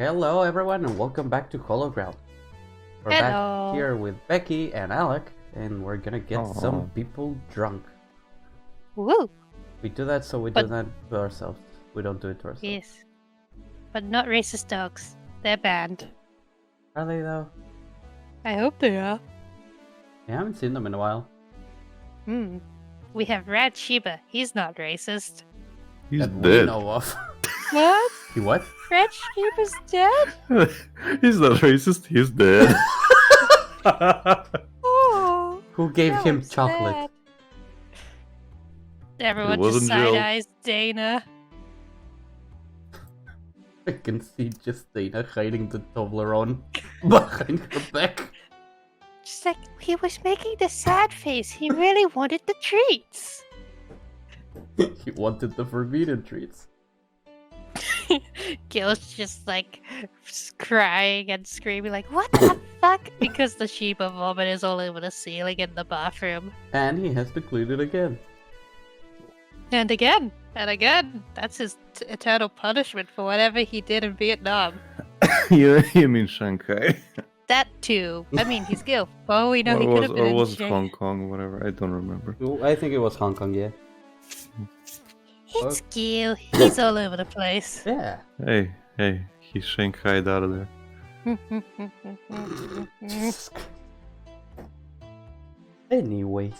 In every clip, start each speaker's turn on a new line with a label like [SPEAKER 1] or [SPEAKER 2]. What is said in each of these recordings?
[SPEAKER 1] Hello everyone and welcome back to Hologround. We're
[SPEAKER 2] Hello.
[SPEAKER 1] back here with Becky and Alec and we're gonna get some people drunk.
[SPEAKER 2] Woo!
[SPEAKER 1] We do that so we do that to ourselves. We don't do it to ourselves.
[SPEAKER 2] Yes. But not racist dogs. They're banned.
[SPEAKER 1] Are they though?
[SPEAKER 2] I hope they are.
[SPEAKER 1] I haven't seen them in a while.
[SPEAKER 2] We have Red Sheba. He's not racist.
[SPEAKER 3] He's
[SPEAKER 1] that
[SPEAKER 3] dead.
[SPEAKER 1] we know of.
[SPEAKER 2] What?
[SPEAKER 1] He what?
[SPEAKER 2] Red Sheba's dead?
[SPEAKER 3] He's not racist, he's dead.
[SPEAKER 2] Oh.
[SPEAKER 1] Who gave
[SPEAKER 2] that
[SPEAKER 1] him
[SPEAKER 2] was
[SPEAKER 1] chocolate?
[SPEAKER 2] sad. Everyone
[SPEAKER 3] It
[SPEAKER 2] just
[SPEAKER 3] wasn't Jill.
[SPEAKER 2] side-eyes Dana.
[SPEAKER 1] I can see just Dana hiding the Toblerone behind her back.
[SPEAKER 2] Just like, he was making the sad face. He really wanted the treats.
[SPEAKER 1] He wanted the forbidden treats.
[SPEAKER 2] Gil's just like crying and screaming like, what the fuck? Because the Sheba vomit is all over the ceiling in the bathroom.
[SPEAKER 1] And he has to clean it again.
[SPEAKER 2] And again. And again. That's his eternal punishment for whatever he did in Vietnam.
[SPEAKER 3] You mean Shanghai?
[SPEAKER 2] That too. I mean, he's Gil. Oh, we know he
[SPEAKER 3] Or
[SPEAKER 2] could have been in
[SPEAKER 3] was it
[SPEAKER 2] Shanghai.
[SPEAKER 3] Hong Kong or whatever? I don't remember.
[SPEAKER 1] I think it was Hong Kong, yeah.
[SPEAKER 2] It's Gil. He's all over the place.
[SPEAKER 1] Yeah.
[SPEAKER 3] Hey, he's Shanghai'd out of there.
[SPEAKER 1] Anyways,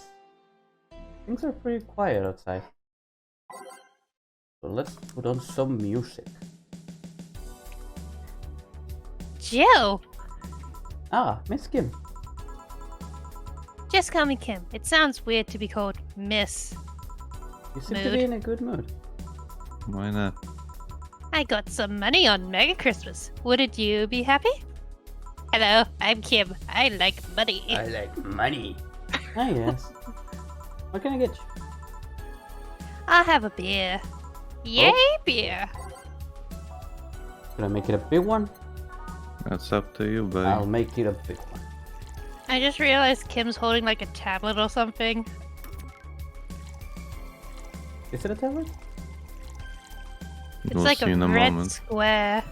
[SPEAKER 1] things are pretty quiet outside. So let's put on some music.
[SPEAKER 2] Jill!
[SPEAKER 1] Ah, Miss Kim.
[SPEAKER 2] Just call me Kim. It sounds weird to be called Miss.
[SPEAKER 1] You seem to
[SPEAKER 2] Mood.
[SPEAKER 1] be in a good mood.
[SPEAKER 3] Why not?
[SPEAKER 2] I got some money on Megachristmas. Wouldn't you be happy? Hello, I'm Kim. I like money.
[SPEAKER 1] I like money. Ah, yes. What can I get you?
[SPEAKER 2] I'll have a beer. Yay, beer!
[SPEAKER 1] Can I make it a big one?
[SPEAKER 3] That's up to you, buddy.
[SPEAKER 1] I'll make it a big one.
[SPEAKER 2] I just realized Kim's holding like a tablet or something.
[SPEAKER 1] Is it a tablet?
[SPEAKER 2] It's
[SPEAKER 3] We'll
[SPEAKER 2] like
[SPEAKER 3] see
[SPEAKER 2] a
[SPEAKER 3] in a
[SPEAKER 2] red
[SPEAKER 3] moment.
[SPEAKER 2] square.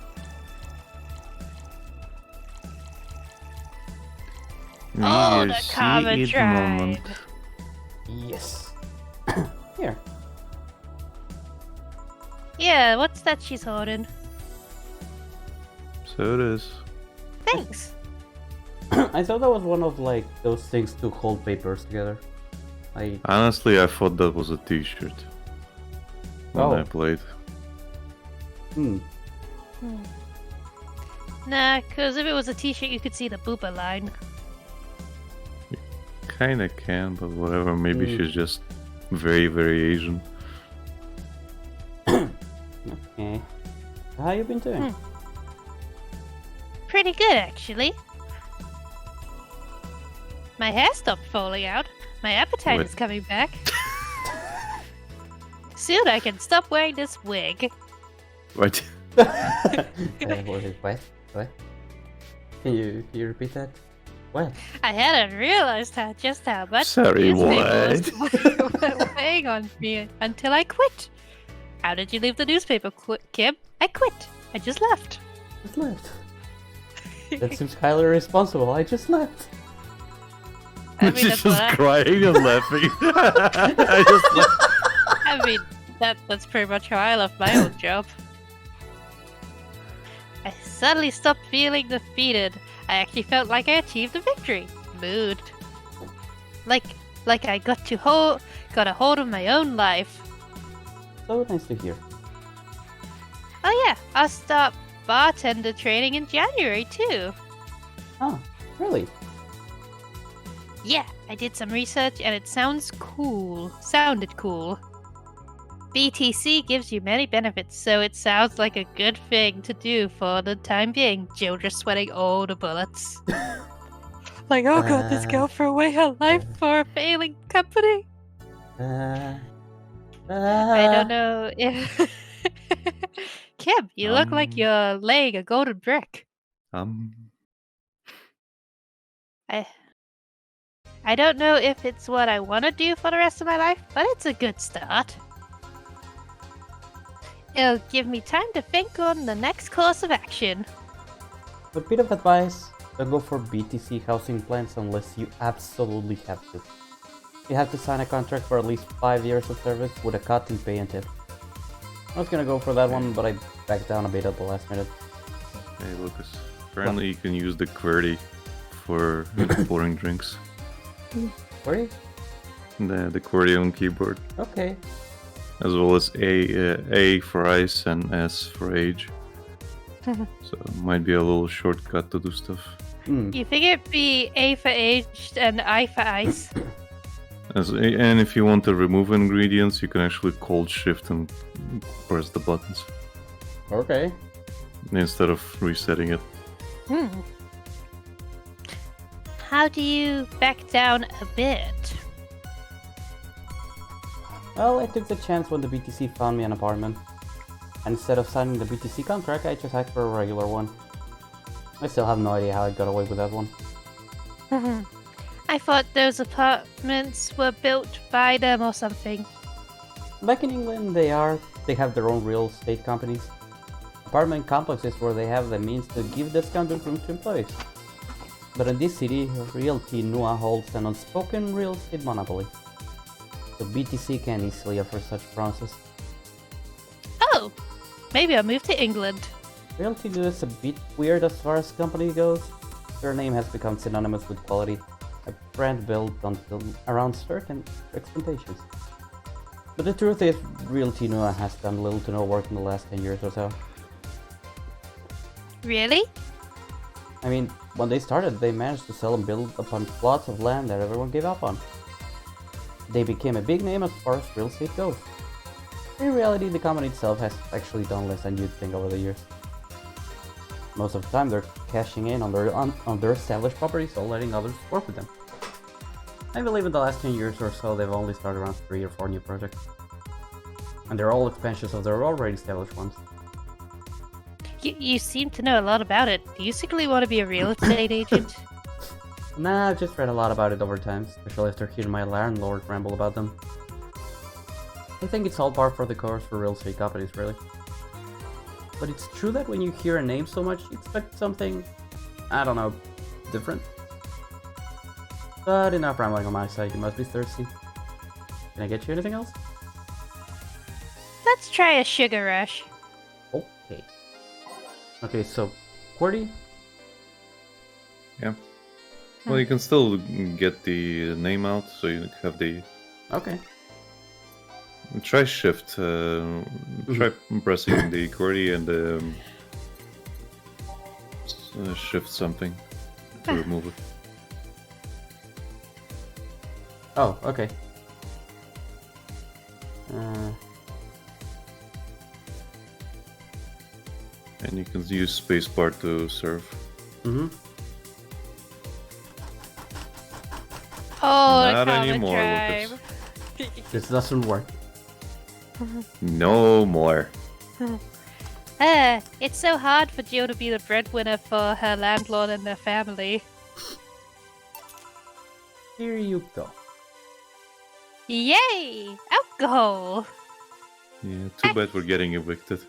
[SPEAKER 2] Oh,
[SPEAKER 3] We'll
[SPEAKER 2] the
[SPEAKER 3] see
[SPEAKER 2] Karma
[SPEAKER 3] in a
[SPEAKER 2] Tribe.
[SPEAKER 3] moment.
[SPEAKER 1] Yes. Here.
[SPEAKER 2] Yeah, what's that she's holding?
[SPEAKER 3] So it is.
[SPEAKER 2] Thanks.
[SPEAKER 1] I thought that was one of like those things to hold papers together.
[SPEAKER 3] Honestly, I thought that was a t-shirt. When
[SPEAKER 1] Oh.
[SPEAKER 3] I played.
[SPEAKER 2] Nah, cause if it was a t-shirt you could see the booper line.
[SPEAKER 3] Kinda can, but whatever. Maybe she's just very, very Asian.
[SPEAKER 1] Okay. How you been doing?
[SPEAKER 2] Pretty good, actually. My hair stopped falling out. My appetite
[SPEAKER 3] Wait.
[SPEAKER 2] is coming back. Soon I can stop wearing this wig.
[SPEAKER 3] What?
[SPEAKER 1] What? What? Can you repeat that? What?
[SPEAKER 2] I hadn't realized just how much
[SPEAKER 3] Sorry,
[SPEAKER 2] newspaper was weighing on me until I quit. How did you leave the newspaper, Kim? I quit. I just left.
[SPEAKER 1] Just left. That seems highly irresponsible. I just left.
[SPEAKER 2] I mean,
[SPEAKER 3] She's
[SPEAKER 2] that's
[SPEAKER 3] just
[SPEAKER 2] what
[SPEAKER 3] crying and laughing. I just left.
[SPEAKER 2] I mean, that's pretty much how I left my old job. I suddenly stopped feeling defeated. I actually felt like I achieved a victory. Mood. Like I got a hold of my own life.
[SPEAKER 1] So nice to hear.
[SPEAKER 2] Oh yeah, I'll start bartender training in January too.
[SPEAKER 1] Oh, really?
[SPEAKER 2] Yeah, I did some research and it sounded cool. BTC gives you many benefits, so it sounds like a good thing to do for the time being. Jill just sweating all the bullets. Like, oh god, this girl threw away her life for a failing company. I don't know if... Kim, you look like you're laying a golden brick. I don't know if it's what I want to do for the rest of my life, but it's a good start. It'll give me time to think on the next course of action.
[SPEAKER 1] But bit of advice, don't go for BTC housing plans unless you absolutely have to. You have to sign a contract for at least 5 years of service with a cut in pay and tip. I was gonna go for that one, but I backed down a bit at the last minute.
[SPEAKER 3] Hey Lucas, apparently you can use the QWERTY for exporting drinks.
[SPEAKER 1] Where?
[SPEAKER 3] The QWERTY on keyboard.
[SPEAKER 1] Okay.
[SPEAKER 3] As well as A for ice and S for age. So it might be a little shortcut to do stuff.
[SPEAKER 2] You think it'd be A for aged and I for ice?
[SPEAKER 3] And if you want to remove ingredients, you can actually cold shift and press the buttons
[SPEAKER 1] Okay.
[SPEAKER 3] instead of resetting it.
[SPEAKER 2] How do you back down a bit?
[SPEAKER 1] Well, I took the chance when the BTC found me an apartment. And instead of signing the BTC contract, I just asked for a regular one. I still have no idea how I got away with that one.
[SPEAKER 2] I thought those apartments were built by them or something.
[SPEAKER 1] Back in England, they have their own real estate companies. Apartment complexes where they have the means to give discounted rooms to employees. But in this city, Realty NUA holds an unspoken real estate monopoly. So BTC can easily offer such promises.
[SPEAKER 2] Oh! Maybe I'll move to England.
[SPEAKER 1] Realty NUA is a bit weird as far as company goes. Their name has become synonymous with quality, a brand built around certain expectations. But the truth is, Realty NUA has done little to no work in the last 10 years or so.
[SPEAKER 2] Really?
[SPEAKER 1] I mean, when they started, they managed to sell and build upon plots of land that everyone gave up on. They became a big name as far as real estate goes. In reality, the company itself has actually done less than you'd think over the years. Most of the time, they're cashing in on their established properties or letting others work with them. I believe in the last 10 years or so, they've only started around 3 or 4 new projects. And they're all expansions of their already established ones.
[SPEAKER 2] You seem to know a lot about it. Do you secretly want to be a real estate agent?
[SPEAKER 1] Nah, I've just read a lot about it over time, especially after hearing my landlord ramble about them. I think it's all par for the course for real estate companies, really. But it's true that when you hear a name so much, you expect something, I don't know, different. But enough rambling on my side, you must be thirsty. Can I get you anything else?
[SPEAKER 2] Let's try a sugar rush.
[SPEAKER 1] Okay. Okay, so, QWERTY?
[SPEAKER 3] Yeah. Well, you can still get the name out, so you have the...
[SPEAKER 1] Okay.
[SPEAKER 3] Try shift. Try pressing the QWERTY and shift something to remove it.
[SPEAKER 1] Oh, okay.
[SPEAKER 3] And you can use spacebar to serve.
[SPEAKER 1] Mm-hmm.
[SPEAKER 2] Oh,
[SPEAKER 3] Not
[SPEAKER 2] common
[SPEAKER 3] anymore,
[SPEAKER 2] drive.
[SPEAKER 1] This doesn't work.
[SPEAKER 3] No more.
[SPEAKER 2] It's so hard for Jill to be the breadwinner for her landlord and their family.
[SPEAKER 1] Here you go.
[SPEAKER 2] Yay! Alcohol!
[SPEAKER 3] Yeah, too bad we're getting evicted.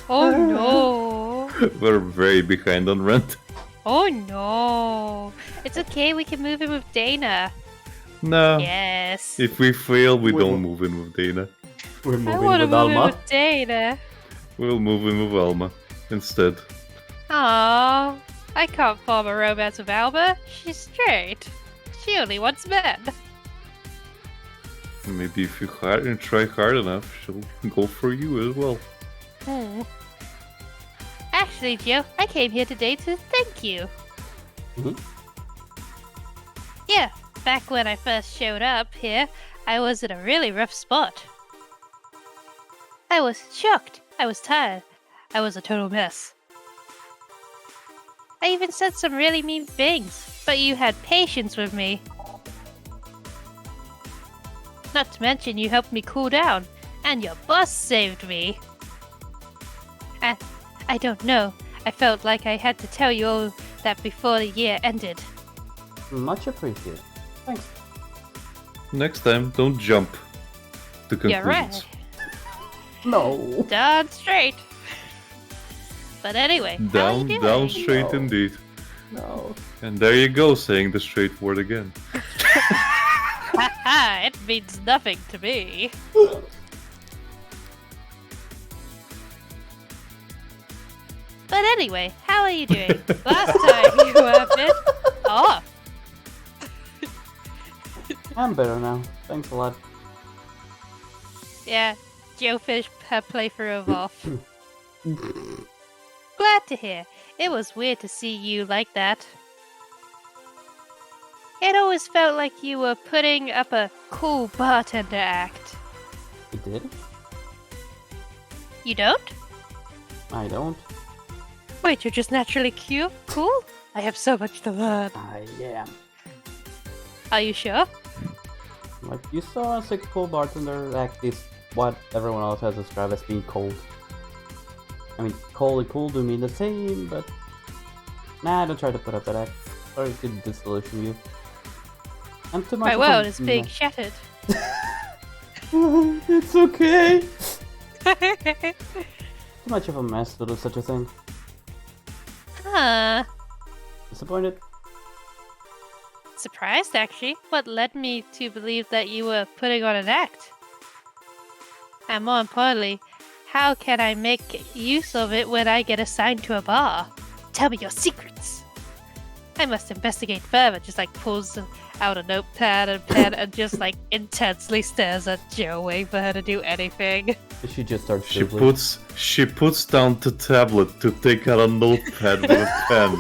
[SPEAKER 2] Oh no!
[SPEAKER 3] We're very behind on rent.
[SPEAKER 2] Oh no! It's okay, we can move in with Dana.
[SPEAKER 3] No.
[SPEAKER 2] Yes.
[SPEAKER 3] If we fail, we
[SPEAKER 1] We will-
[SPEAKER 3] don't move in with Dana.
[SPEAKER 1] We're
[SPEAKER 2] I
[SPEAKER 1] moving
[SPEAKER 2] want to
[SPEAKER 1] with
[SPEAKER 2] move in
[SPEAKER 1] Alma.
[SPEAKER 2] with Dana.
[SPEAKER 3] We'll move in with Alma instead.
[SPEAKER 2] Aww. I can't form a romance with Alma. She's straight. She only wants men.
[SPEAKER 3] Maybe if you try hard enough, she'll go for you as well.
[SPEAKER 2] Actually, Jill, I came here today to thank you.
[SPEAKER 1] Mhm.
[SPEAKER 2] Yeah, back when I first showed up here, I was in a really rough spot. I was shocked. I was tired. I was a total mess. I even said some really mean things, but you had patience with me. Not to mention you helped me cool down, and your boss saved me. And I don't know, I felt like I had to tell you all that before the year ended.
[SPEAKER 1] Much appreciated. Thanks.
[SPEAKER 3] Next time, don't jump to conclusions.
[SPEAKER 2] You're right.
[SPEAKER 1] No.
[SPEAKER 2] Darn straight. But anyway, how are you doing?
[SPEAKER 3] Down straight indeed.
[SPEAKER 1] No.
[SPEAKER 3] And there you go, saying the straight word again.
[SPEAKER 2] Haha, it means nothing to me. But anyway, how are you doing? Last time you were a bit off.
[SPEAKER 1] I'm better now. Thanks a lot.
[SPEAKER 2] Yeah, Joe finished her playthrough of off. Glad to hear. It was weird to see you like that. It always felt like you were putting up a cool bartender act.
[SPEAKER 1] You did?
[SPEAKER 2] You don't?
[SPEAKER 1] I don't.
[SPEAKER 2] Wait, you're just naturally cool? I have so much to learn.
[SPEAKER 1] I am.
[SPEAKER 2] Are you sure?
[SPEAKER 1] Like you saw as a cool bartender act is what everyone else has described as being cold. I mean, cold and cool do mean the same, but nah, don't try to put up that act. Sorry to disillusion you. I'm too much.
[SPEAKER 2] My world is being shattered.
[SPEAKER 1] It's okay. Too much of a mess to do such a thing.
[SPEAKER 2] Huh.
[SPEAKER 1] Disappointed?
[SPEAKER 2] Surprised, actually. What led me to believe that you were putting on an act? And more importantly, how can I make use of it when I get assigned to a bar? Tell me your secrets! I must investigate further, just like pulls out a notepad and pen and just like intensely stares at Joe, waiting for her to do anything.
[SPEAKER 1] She just starts
[SPEAKER 3] She
[SPEAKER 1] dribbling.
[SPEAKER 3] puts down the tablet to take out a notepad with a pen.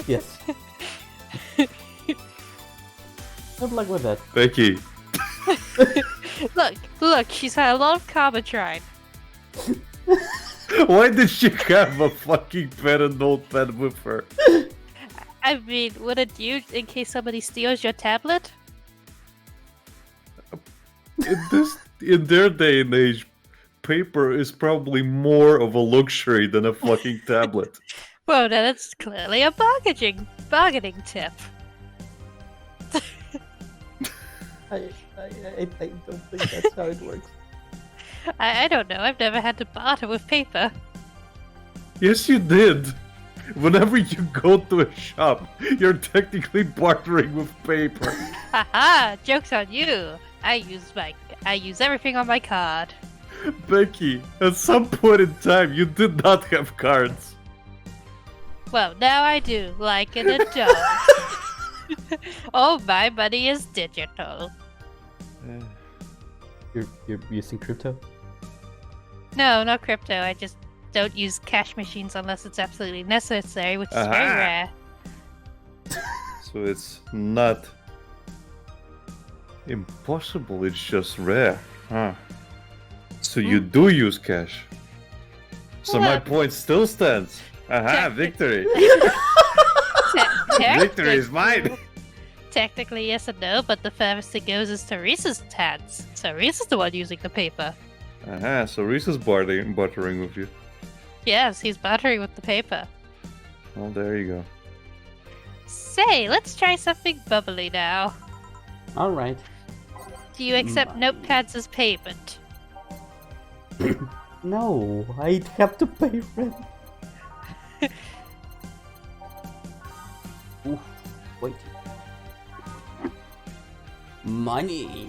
[SPEAKER 1] Yes. Good luck with that.
[SPEAKER 3] Becky,
[SPEAKER 2] Look, she's had a lot of Carbotrine.
[SPEAKER 3] why did she have a fucking pen and notepad with her?
[SPEAKER 2] I mean, wouldn't you, in case somebody steals your tablet?
[SPEAKER 3] In their day and age, paper is probably more of a luxury than a fucking tablet.
[SPEAKER 2] Well, then it's clearly a bargaining tip.
[SPEAKER 1] I don't think that's how it works.
[SPEAKER 2] I don't know, I've never had to barter with paper.
[SPEAKER 3] Yes, you did. Whenever you go to a shop, you're technically bartering with paper.
[SPEAKER 2] Haha, joke's on you. I use everything on my card.
[SPEAKER 3] Becky, at some point in time, you did not have cards.
[SPEAKER 2] Well, now I do, like an adult. Oh, my money is digital.
[SPEAKER 1] You're using crypto?
[SPEAKER 2] No, not crypto. I just don't use cash machines unless it's absolutely necessary, which is very
[SPEAKER 3] Aha.
[SPEAKER 2] rare.
[SPEAKER 3] So it's not impossible, it's just rare. Huh. So you do use cash. So my
[SPEAKER 2] Look.
[SPEAKER 3] point still stands. Aha, victory. Victory is mine.
[SPEAKER 2] Technically, yes and no, but the furthest it goes is to Reese's hands. So Reese is the one using the paper.
[SPEAKER 3] Aha, so Reese is bartering with you.
[SPEAKER 2] Yes, he's bartering with the paper.
[SPEAKER 3] Well, there you go.
[SPEAKER 2] Say, let's try something bubbly now.
[SPEAKER 1] Alright.
[SPEAKER 2] Do you accept notepads as payment?
[SPEAKER 1] No, I'd have to pay rent. Oof, wait. Money.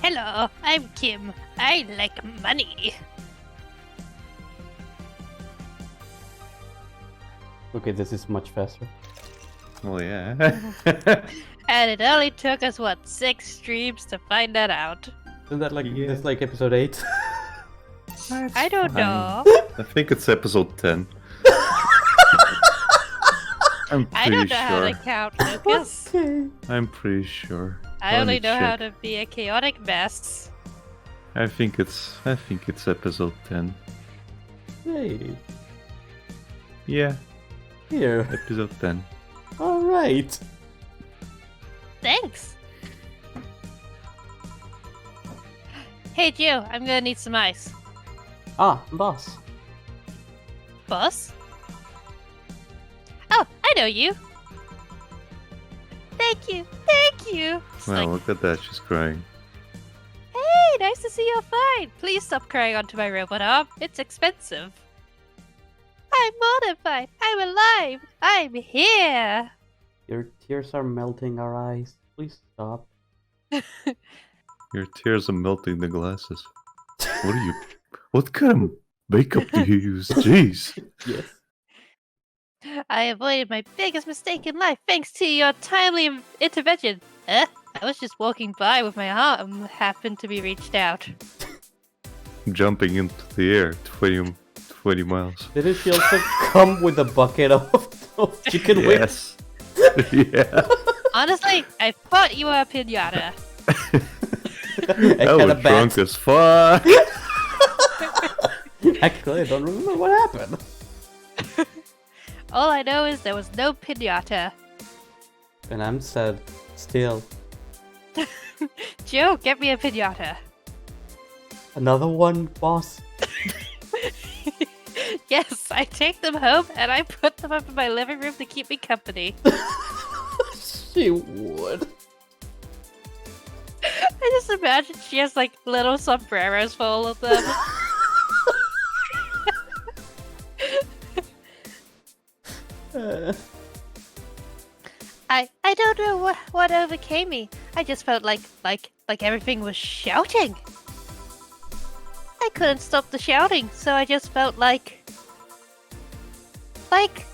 [SPEAKER 2] Hello, I'm Kim. I like money.
[SPEAKER 1] Okay, this is much faster.
[SPEAKER 3] Well, yeah.
[SPEAKER 2] And it only took us, what, 6 streams to find that out?
[SPEAKER 1] Isn't that like
[SPEAKER 3] Yeah.
[SPEAKER 1] that's like episode 8?
[SPEAKER 2] I don't
[SPEAKER 3] fine.
[SPEAKER 2] know.
[SPEAKER 3] I think it's episode 10. I'm
[SPEAKER 2] I
[SPEAKER 3] pretty
[SPEAKER 2] don't know how to
[SPEAKER 3] sure.
[SPEAKER 2] count, Lucas.
[SPEAKER 1] Okay.
[SPEAKER 3] I'm pretty sure.
[SPEAKER 2] I
[SPEAKER 3] Let
[SPEAKER 2] only
[SPEAKER 3] me
[SPEAKER 2] know how
[SPEAKER 3] check.
[SPEAKER 2] to be a chaotic mess.
[SPEAKER 3] I think it's episode 10.
[SPEAKER 1] Hey,
[SPEAKER 3] Yeah,
[SPEAKER 1] here.
[SPEAKER 3] episode 10.
[SPEAKER 1] Alright.
[SPEAKER 2] Thanks. Hey, Joe, I'm gonna need some ice.
[SPEAKER 1] Ah, boss.
[SPEAKER 2] Boss? Oh, I know you. Thank you. Thank you. It's
[SPEAKER 3] Wow,
[SPEAKER 2] like,
[SPEAKER 3] look at that, she's crying.
[SPEAKER 2] hey, nice nice to see you're fine. Please stop crying onto my robot arm. It's expensive. I'm more than fine. I'm alive. I'm here.
[SPEAKER 1] Your tears are melting our eyes. Please stop.
[SPEAKER 3] Your tears are melting the glasses. What kind of makeup do you use? Jeez.
[SPEAKER 1] Yes.
[SPEAKER 2] I avoided my biggest mistake in life thanks to your timely intervention. I was just walking by with my arm happened to be reached out.
[SPEAKER 3] Jumping into the air 20 miles.
[SPEAKER 1] Didn't she also come with a bucket of chicken wings?
[SPEAKER 3] Yes. Yeah.
[SPEAKER 2] Honestly, I thought you were a pinata.
[SPEAKER 3] I was drunk as fuck.
[SPEAKER 1] Actually, I don't remember what happened.
[SPEAKER 2] All I know is there was no pinata.
[SPEAKER 1] And I'm sad. Still.
[SPEAKER 2] Joe, get me a pinata.
[SPEAKER 1] Another one, boss?
[SPEAKER 2] Yes, I take them home and I put them up in my living room to keep me company.
[SPEAKER 1] She would.
[SPEAKER 2] I just imagine she has like little sombreros for all of them. I don't know what overcame me. I just felt like everything was shouting. I couldn't stop the shouting, so I just felt like thank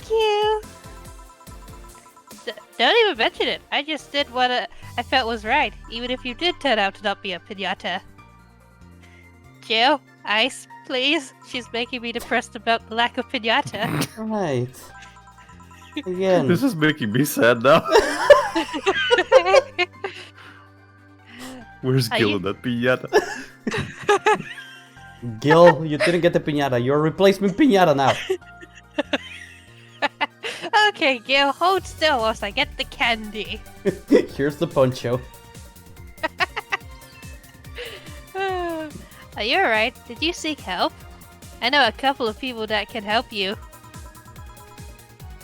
[SPEAKER 2] you. Don't even mention it. I just did what I felt was right, even if you did turn out to not be a pinata. Jill, ice, please. She's making me depressed about the lack of pinata.
[SPEAKER 1] Right. Again.
[SPEAKER 3] This is making me sad now. Where's Gil in that piñata?
[SPEAKER 1] Gil, you didn't get the piñata. You're a replacement piñata now.
[SPEAKER 2] Okay, Gil, hold still whilst I get the candy.
[SPEAKER 1] Here's the poncho.
[SPEAKER 2] Are you alright? Did you seek help? I know a couple of people that can help you.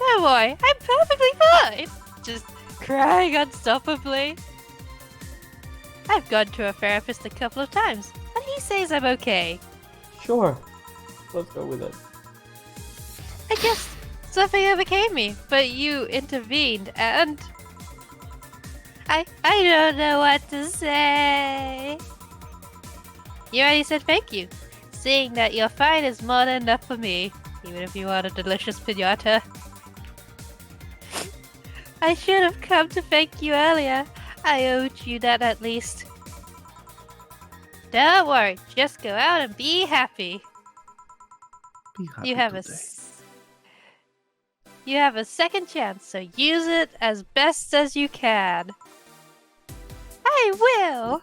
[SPEAKER 2] Oh boy, I'm perfectly fine. Just crying unstoppably. I've gone to a therapist a couple of times, and he says I'm okay.
[SPEAKER 1] Sure. Let's go with it.
[SPEAKER 2] I guess something overcame me, but you intervened, and I don't know what to say. You already said thank you. Seeing that you're fine is more than enough for me, even if you want a delicious pinata. I should have come to thank you earlier. I owed you that at least. Don't worry, just go out and be happy. You have a second chance, so use it as best as you can. I will.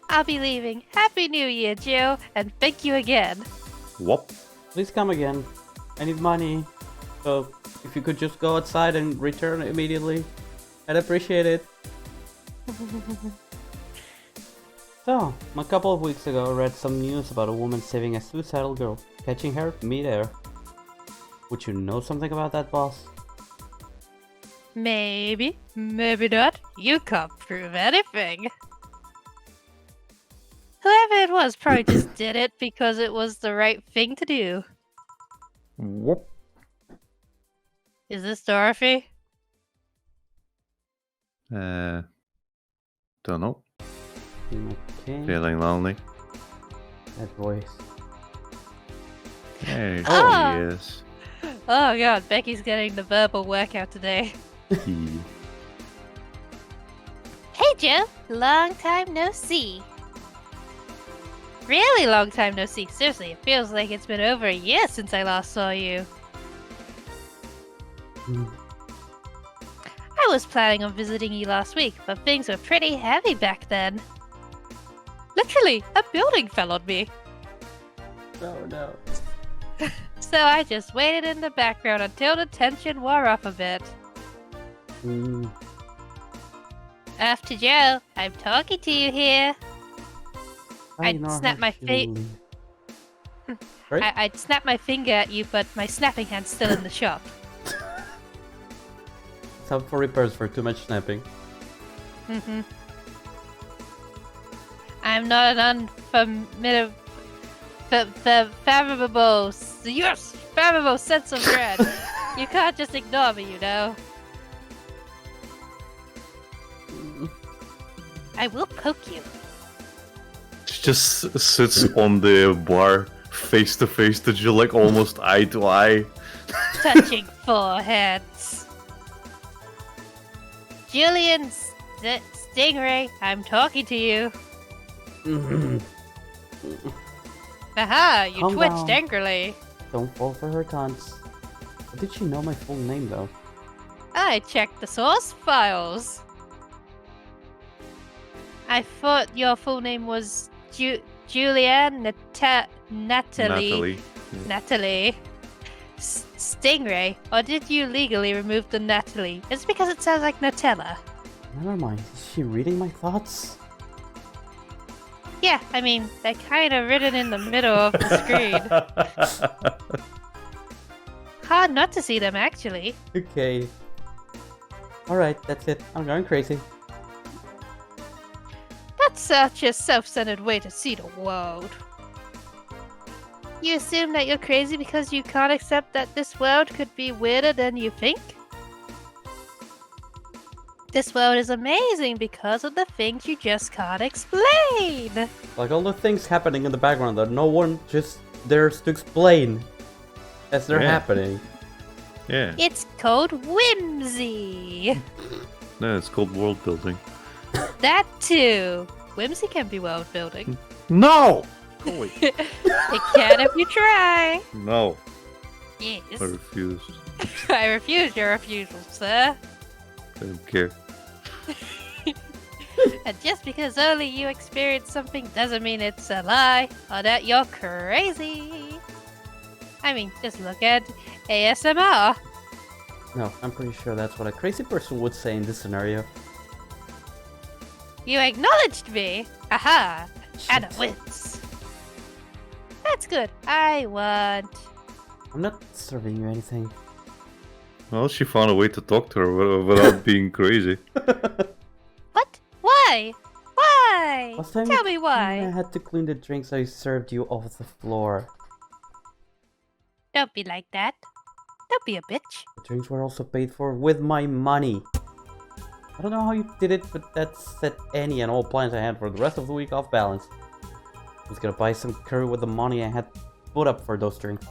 [SPEAKER 2] I'll be leaving. Happy New Year, Joe, and thank you again.
[SPEAKER 3] Whoop.
[SPEAKER 1] Please come again. I need money. So, if you could just go outside and return immediately, I'd appreciate it. So, a couple of weeks ago, I read some news about a woman saving a suicidal girl, catching her midair. Would you know something about that, boss?
[SPEAKER 2] Maybe, maybe not. You can't prove anything. Whoever it was probably just did it because it was the right thing to do.
[SPEAKER 3] Whoop.
[SPEAKER 2] Is this Dorothy?
[SPEAKER 3] Don't know.
[SPEAKER 1] Okay.
[SPEAKER 3] Feeling lonely.
[SPEAKER 1] That voice.
[SPEAKER 3] There
[SPEAKER 2] Ah!
[SPEAKER 3] she is.
[SPEAKER 2] Oh god, Becky's getting the verbal workout today.
[SPEAKER 3] Yeah.
[SPEAKER 2] Hey Joe, long time no see. Really long time no see. Seriously, it feels like it's been over a year since I last saw you. I was planning on visiting you last week, but things were pretty heavy back then. Literally, a building fell on me.
[SPEAKER 1] Oh no.
[SPEAKER 2] So I just waited in the background until the tension wore off a bit. After Joe, I'm talking to you here. I'd snap my I'd snap my finger at you, but my snapping hand's still in the shop.
[SPEAKER 1] It's up for repairs for too much snapping.
[SPEAKER 2] I'm not an unfathomable, fathomable sense of dread. You can't just ignore me, you know. I will poke you.
[SPEAKER 3] She just sits on the bar, face to face to you, like almost eye to eye.
[SPEAKER 2] Touching foreheads. Julian Stingray, I'm talking to you. Aha, you
[SPEAKER 1] Calm
[SPEAKER 2] twitched
[SPEAKER 1] down.
[SPEAKER 2] angrily.
[SPEAKER 1] Don't fall for her taunts. Did she know my full name though?
[SPEAKER 2] I checked the source files. I thought your full name was Julianne Natalie. Stingray, or did you legally remove the Natalie? It's because it sounds like Nutella.
[SPEAKER 1] Never mind. Is she reading my thoughts?
[SPEAKER 2] Yeah, I mean, they're kind of written in the middle of the screen. Hard not to see them, actually.
[SPEAKER 1] Okay. Alright, that's it. I'm going crazy.
[SPEAKER 2] That's such a self-centered way to see the world. You assume that you're crazy because you can't accept that this world could be weirder than you think? This world is amazing because of the things you just can't explain.
[SPEAKER 1] Like all the things happening in the background that no one just dares to explain as they're happening.
[SPEAKER 3] Yeah.
[SPEAKER 2] It's called whimsy.
[SPEAKER 3] No, it's called world building.
[SPEAKER 2] That too. Whimsy can be world building.
[SPEAKER 3] No! Oh, wait.
[SPEAKER 2] It can if you try.
[SPEAKER 3] No.
[SPEAKER 2] Yes.
[SPEAKER 3] I refuse.
[SPEAKER 2] I refuse your refusal, sir.
[SPEAKER 3] I don't care.
[SPEAKER 2] And just because only you experience something doesn't mean it's a lie or that you're crazy. I mean, just look at ASMR.
[SPEAKER 1] No, I'm pretty sure that's what a crazy person would say in this scenario.
[SPEAKER 2] You acknowledged me. Aha.
[SPEAKER 1] Shit.
[SPEAKER 2] Anna wins. That's good. I want.
[SPEAKER 1] I'm not serving you anything.
[SPEAKER 3] Well, she found a way to talk to her without being crazy.
[SPEAKER 2] What? Why? Why?
[SPEAKER 1] Last time
[SPEAKER 2] Tell
[SPEAKER 1] you
[SPEAKER 2] me
[SPEAKER 1] I
[SPEAKER 2] why.
[SPEAKER 1] had to clean the drinks I served you off the floor.
[SPEAKER 2] Don't be like that. Don't be a bitch.
[SPEAKER 1] The drinks were also paid for with my money. I don't know how you did it, but that set any and all plans I had for the rest of the week off balance. I was gonna buy some curry with the money I had put up for those drinks.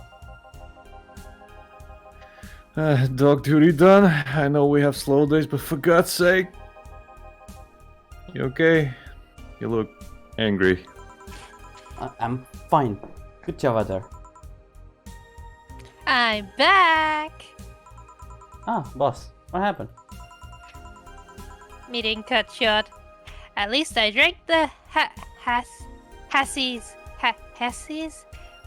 [SPEAKER 3] Dog duty done. I know we have slow days, but for God's sake. You okay? You look angry.
[SPEAKER 1] I'm fine. Good job out there.
[SPEAKER 2] I'm back.
[SPEAKER 1] Ah, boss. What happened?
[SPEAKER 2] Meeting cut short. At least I drank the Hassies.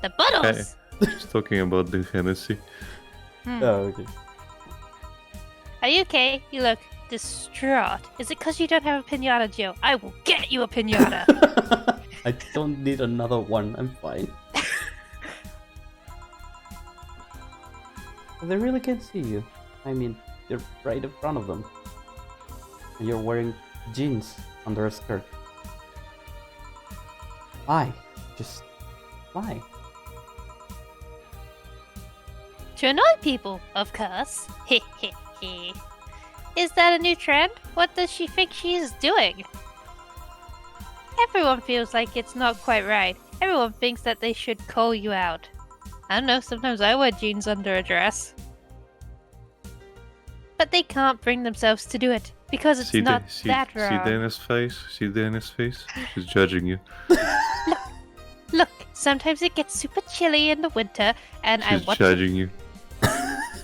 [SPEAKER 2] The bottles.
[SPEAKER 3] She's talking about the Hennessy.
[SPEAKER 1] Oh, okay.
[SPEAKER 2] Are you okay? You look distraught. Is it because you don't have a pinata, Joe? I will get you a pinata.
[SPEAKER 1] I don't need another one. I'm fine. They really can't see you. I mean, you're right in front of them. And you're wearing jeans under a skirt. Why? Just why?
[SPEAKER 2] To annoy people, of course. Is that a new trend? What does she think she is doing? Everyone feels like it's not quite right. Everyone thinks that they should call you out. I don't know, sometimes I wear jeans under a dress. But they can't bring themselves to do it, because it's not that wrong.
[SPEAKER 3] See Dana's face? See Dana's face? She's judging you.
[SPEAKER 2] Look, sometimes it gets super chilly in the winter, and I
[SPEAKER 3] She's
[SPEAKER 2] watch
[SPEAKER 3] judging you.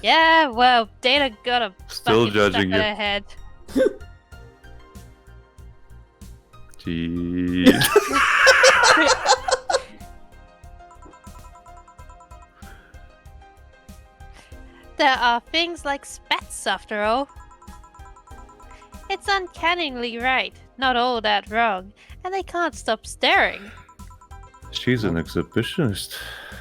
[SPEAKER 2] Yeah, well, Dana got a
[SPEAKER 3] Still
[SPEAKER 2] bucket
[SPEAKER 3] judging
[SPEAKER 2] stuck in
[SPEAKER 3] you.
[SPEAKER 2] her head.
[SPEAKER 3] Jeez.
[SPEAKER 2] There are things like spats, after all. It's uncannily right, not all that wrong, and they can't stop staring.
[SPEAKER 3] She's an exhibitionist.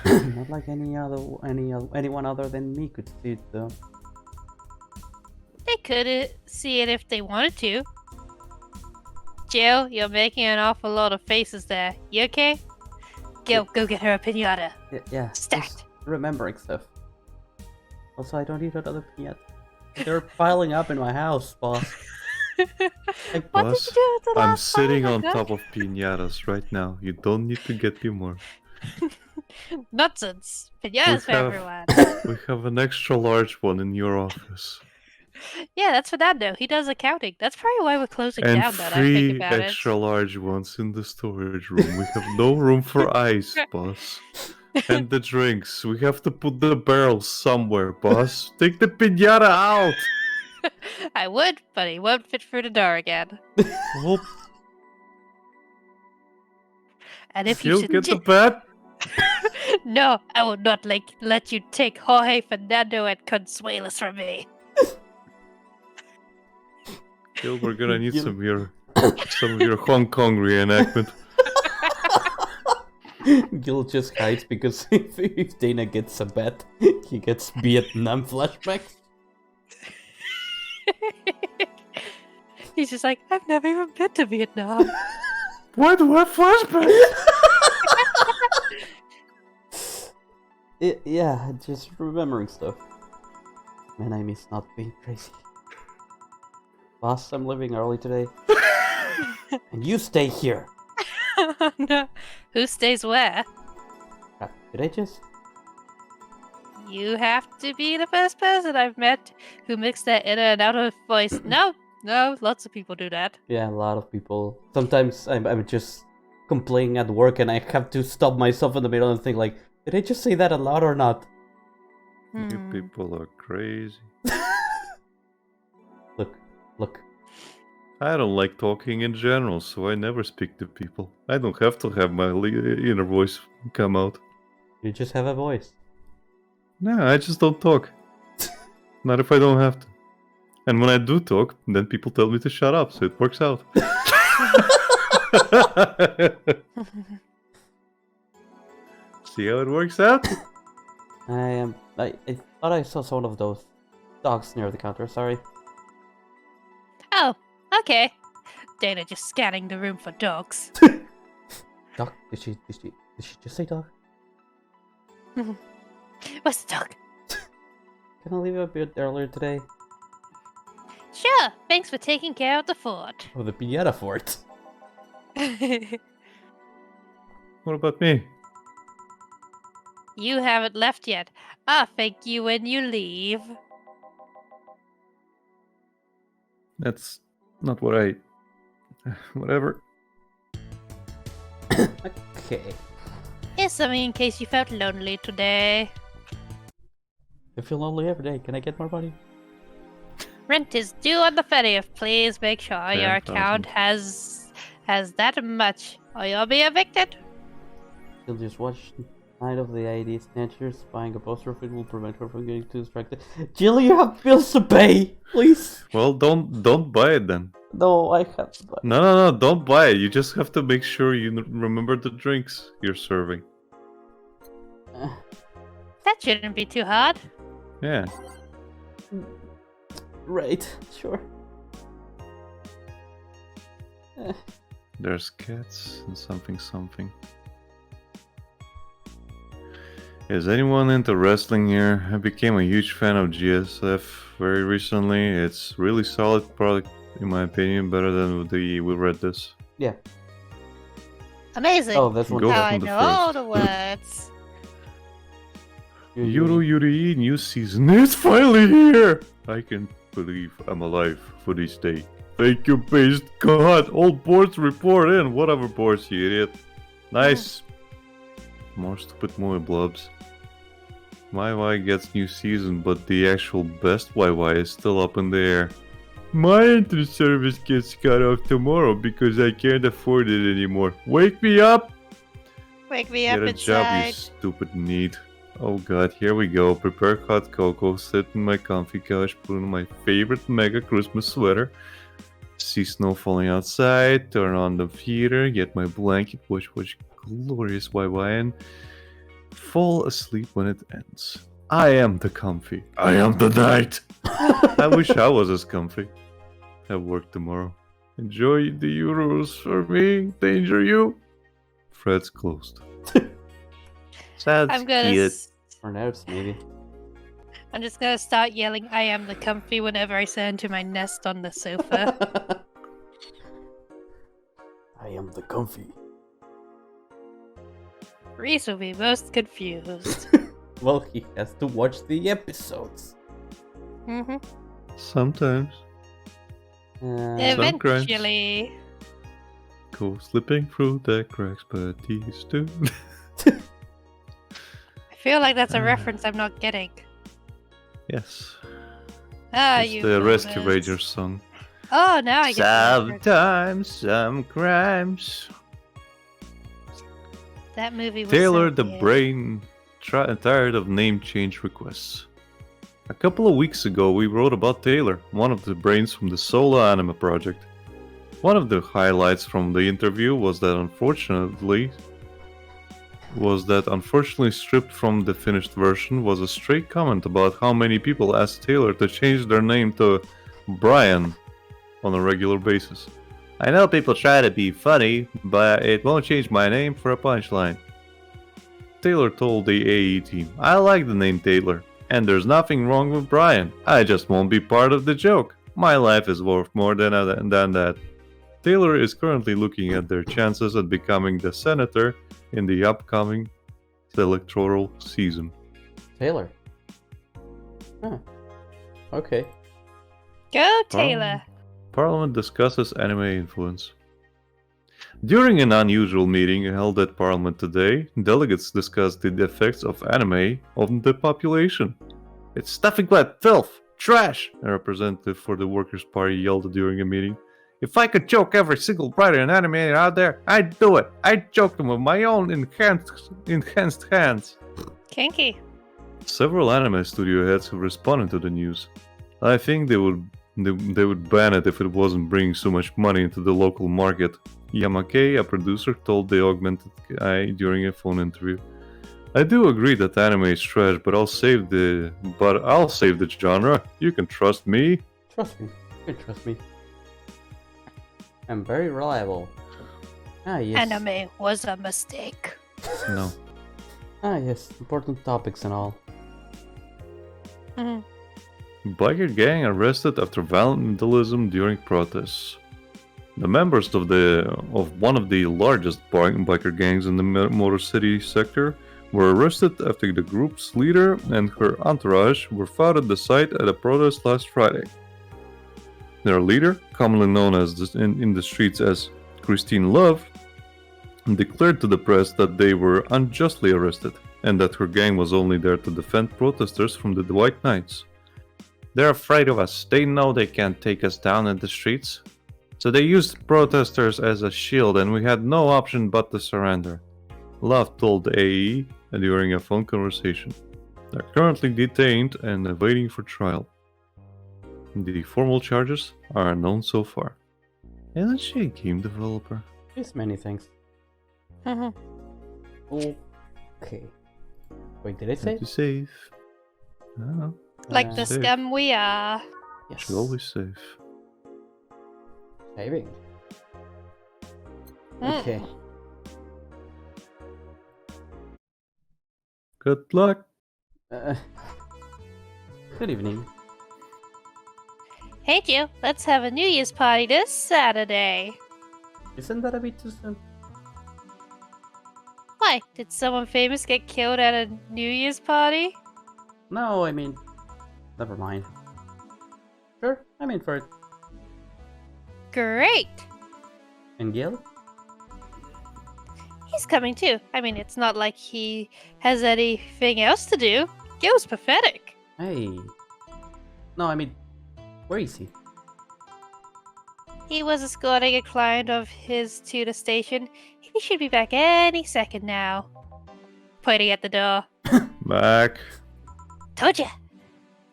[SPEAKER 1] Not like anyone other than me could see it though.
[SPEAKER 2] They could see it if they wanted to. Jill, you're making an awful lot of faces there. You okay? Go get her a pinata.
[SPEAKER 1] Yeah.
[SPEAKER 2] Stacked.
[SPEAKER 1] Just remembering stuff. Also, I don't need another pinata. They're piling up in my house, boss.
[SPEAKER 2] What
[SPEAKER 3] Boss,
[SPEAKER 2] did you do with the
[SPEAKER 3] I'm
[SPEAKER 2] last one?
[SPEAKER 3] sitting
[SPEAKER 2] Oh
[SPEAKER 3] on
[SPEAKER 2] my
[SPEAKER 3] top of pinatas right now. You don't need to get me more.
[SPEAKER 2] God. Nonsense. Pinatas for
[SPEAKER 3] have-
[SPEAKER 2] everyone.
[SPEAKER 3] We have an extra large one in your office.
[SPEAKER 2] Yeah, that's Fernando. He does accounting. That's probably why we're closing
[SPEAKER 3] And
[SPEAKER 2] down now that I think
[SPEAKER 3] 3
[SPEAKER 2] about
[SPEAKER 3] extra
[SPEAKER 2] it.
[SPEAKER 3] large ones in the storage room. We have no room for ice, boss. And the drinks. We have to put the barrels somewhere, boss. Take the pinata out!
[SPEAKER 2] I would, but he won't fit through the door again.
[SPEAKER 3] Well,
[SPEAKER 2] And if you
[SPEAKER 3] you'll
[SPEAKER 2] should
[SPEAKER 3] get the bat.
[SPEAKER 2] No, I will not let you take Jorge, Fernando, and Consuelos from me.
[SPEAKER 3] Gil, we're gonna need
[SPEAKER 1] Gil.
[SPEAKER 3] some of your Hong Kong reenactment.
[SPEAKER 1] Gil just hides because if Dana gets a bet, he gets Vietnam flashbacks.
[SPEAKER 2] He's just like, I've never even been to Vietnam.
[SPEAKER 3] Why do I have flashbacks?
[SPEAKER 1] Yeah, just remembering stuff. Man, I miss not being crazy. Boss, I'm leaving early today. And you stay here.
[SPEAKER 2] No. Who stays where?
[SPEAKER 1] Crap, did I just...
[SPEAKER 2] You have to be the first person I've met who mixed that in and out of voice. No, lots of people do that.
[SPEAKER 1] Yeah, a lot of people. Sometimes I'm just complaining at work and I have to stop myself in the middle and think like, did I just say that aloud or not?
[SPEAKER 3] You people are crazy.
[SPEAKER 1] Look.
[SPEAKER 3] I don't like talking in general, so I never speak to people. I don't have to have my inner voice come out.
[SPEAKER 1] You just have a voice.
[SPEAKER 3] No, I just don't talk. Not if I don't have to. And when I do talk, then people tell me to shut up, so it works out. See how it works out?
[SPEAKER 1] I thought I saw one of those dogs near the counter, sorry.
[SPEAKER 2] Oh, okay. Dana just scanning the room for dogs.
[SPEAKER 1] Dog? Did she just say dog?
[SPEAKER 2] What's the dog?
[SPEAKER 1] Can I leave a bit earlier today?
[SPEAKER 2] Sure, thanks for taking care of the fort.
[SPEAKER 1] Oh, the piñata fort.
[SPEAKER 3] What about me?
[SPEAKER 2] You haven't left yet. I'll thank you when you leave.
[SPEAKER 3] That's not what I... Whatever.
[SPEAKER 1] Okay.
[SPEAKER 2] Here's something in case you felt lonely today.
[SPEAKER 1] I feel lonely every day. Can I get more money?
[SPEAKER 2] Rent is due on the 30th. Please make sure your
[SPEAKER 3] 10,000.
[SPEAKER 2] account has that much, or you'll be evicted.
[SPEAKER 1] She'll just watch Night of the ID Snatchers. Buying a poster of it will prevent her from getting too distracted. Jill, you have bills to pay! Please!
[SPEAKER 3] Well, don't buy it then.
[SPEAKER 1] No, I have to buy.
[SPEAKER 3] No, don't buy it. You just have to make sure you remember the drinks you're serving.
[SPEAKER 2] That shouldn't be too hard.
[SPEAKER 3] Yeah.
[SPEAKER 1] Right, sure.
[SPEAKER 3] There's cats and something. Is anyone into wrestling here? I became a huge fan of GSF very recently. It's really solid product, in my opinion, better than we read this.
[SPEAKER 1] Yeah.
[SPEAKER 2] Amazing.
[SPEAKER 1] Oh, that's one.
[SPEAKER 3] Go
[SPEAKER 2] How I
[SPEAKER 3] from the
[SPEAKER 2] know all
[SPEAKER 3] first.
[SPEAKER 2] the words.
[SPEAKER 3] Yuru Yuri new season is finally here! I can't believe I'm alive for this day. Thank you, based God! All boards report in! Whatever boards, you idiot. Nice! More stupid movie blobs. YY gets new season, but the actual best YY is still up in the air. My internet service gets cut off tomorrow because I can't afford it anymore. Wake me up!
[SPEAKER 2] Wake me
[SPEAKER 3] Get
[SPEAKER 2] up
[SPEAKER 3] a job, you
[SPEAKER 2] inside.
[SPEAKER 3] stupid need. Oh god, here we go. Prepare hot cocoa, sit in my comfy couch, put on my favorite mega Christmas sweater, see snow falling outside, turn on the heater, get my blanket, watch glorious YY, and fall asleep when it ends. I am the comfy. I am the night. I wish I was as comfy. I work tomorrow. Enjoy the Euros for me. Danger you. Threads closed. Sounds
[SPEAKER 2] I'm gonna.
[SPEAKER 3] cute.
[SPEAKER 1] Or nerves, maybe.
[SPEAKER 2] I'm just gonna start yelling, "I am the comfy" whenever I send to my nest on the sofa.
[SPEAKER 1] I am the comfy.
[SPEAKER 2] Reese will be most confused.
[SPEAKER 1] Well, he has to watch the episodes.
[SPEAKER 2] Mm-hmm.
[SPEAKER 3] Sometimes.
[SPEAKER 2] Eventually.
[SPEAKER 3] Go slipping through the cracks, but these two.
[SPEAKER 2] I feel like that's a reference I'm not getting.
[SPEAKER 3] Yes.
[SPEAKER 2] Ah,
[SPEAKER 3] It's
[SPEAKER 2] you.
[SPEAKER 3] the
[SPEAKER 2] boomers.
[SPEAKER 3] Rescue Rangers song.
[SPEAKER 2] Oh, now I get the reference.
[SPEAKER 3] Sometimes some crimes.
[SPEAKER 2] That movie was
[SPEAKER 3] Taylor
[SPEAKER 2] so
[SPEAKER 3] the
[SPEAKER 2] weird.
[SPEAKER 3] Brain tired of name change requests. A couple of weeks ago, we wrote about Taylor, one of the brains from the solo anime project. One of the highlights from the interview was that unfortunately stripped from the finished version was a stray comment about how many people asked Taylor to change their name to Brian on a regular basis. I know people try to be funny, but it won't change my name for a punchline. Taylor told the AE team, I like the name Taylor, and there's nothing wrong with Brian. I just won't be part of the joke. My life is worth more than that. Taylor is currently looking at their chances at becoming the senator in the upcoming electoral season.
[SPEAKER 1] Taylor. Huh. Okay.
[SPEAKER 2] Go, Taylor.
[SPEAKER 3] Parliament discusses anime influence. During an unusual meeting held at Parliament today, delegates discussed the effects of anime on the population. It's nothing but filth, trash, a representative for the Workers' Party yelled during a meeting. If I could choke every single writer and animator out there, I'd do it. I'd choke them with my own enhanced hands.
[SPEAKER 2] Kinky.
[SPEAKER 3] Several anime studio heads have responded to the news. I think they would ban it if it wasn't bringing so much money into the local market. Yamake, a producer, told the Augmented Eye during a phone interview. I do agree that anime is trash, but I'll save the genre. You can trust me.
[SPEAKER 1] Trust me. You can trust me. I'm very reliable. Ah, yes.
[SPEAKER 2] Anime was a mistake.
[SPEAKER 3] No.
[SPEAKER 1] Ah, yes. Important topics and all.
[SPEAKER 2] Mhm.
[SPEAKER 3] Biker gang arrested after vandalism during protests. The members of one of the largest biker gangs in the Motor City sector were arrested after the group's leader and her entourage were found at the site at a protest last Friday. Their leader, commonly known as in the streets as Christine Love, declared to the press that they were unjustly arrested and that her gang was only there to defend protesters from the White Knights. They're afraid of us. They know they can't take us down in the streets. So they used protesters as a shield and we had no option but to surrender. Love told the AE during a phone conversation. They're currently detained and waiting for trial. The formal charges are unknown so far. Isn't she a game developer?
[SPEAKER 1] There's many things.
[SPEAKER 2] Mhm.
[SPEAKER 1] Okay. Wait, did I say?
[SPEAKER 3] To save. I don't know.
[SPEAKER 2] Like the
[SPEAKER 3] Safe.
[SPEAKER 2] scum we are.
[SPEAKER 1] Yes.
[SPEAKER 3] She's always safe.
[SPEAKER 1] Saving.
[SPEAKER 2] Mm.
[SPEAKER 1] Okay.
[SPEAKER 3] Good luck.
[SPEAKER 1] Good evening.
[SPEAKER 2] Hey, Jill, let's have a New Year's party this Saturday.
[SPEAKER 1] Isn't that a bit too soon?
[SPEAKER 2] Why? Did someone famous get killed at a New Year's party?
[SPEAKER 1] No, I mean, never mind. Sure, I'm in for it.
[SPEAKER 2] Great!
[SPEAKER 1] And Gil?
[SPEAKER 2] He's coming too. I mean, it's not like he has anything else to do. Gil's pathetic.
[SPEAKER 1] Hey. No, I mean, where is he?
[SPEAKER 2] He was escorting a client of his to the station. He should be back any second now. Pointing at the door.
[SPEAKER 3] Back.
[SPEAKER 2] Told ya!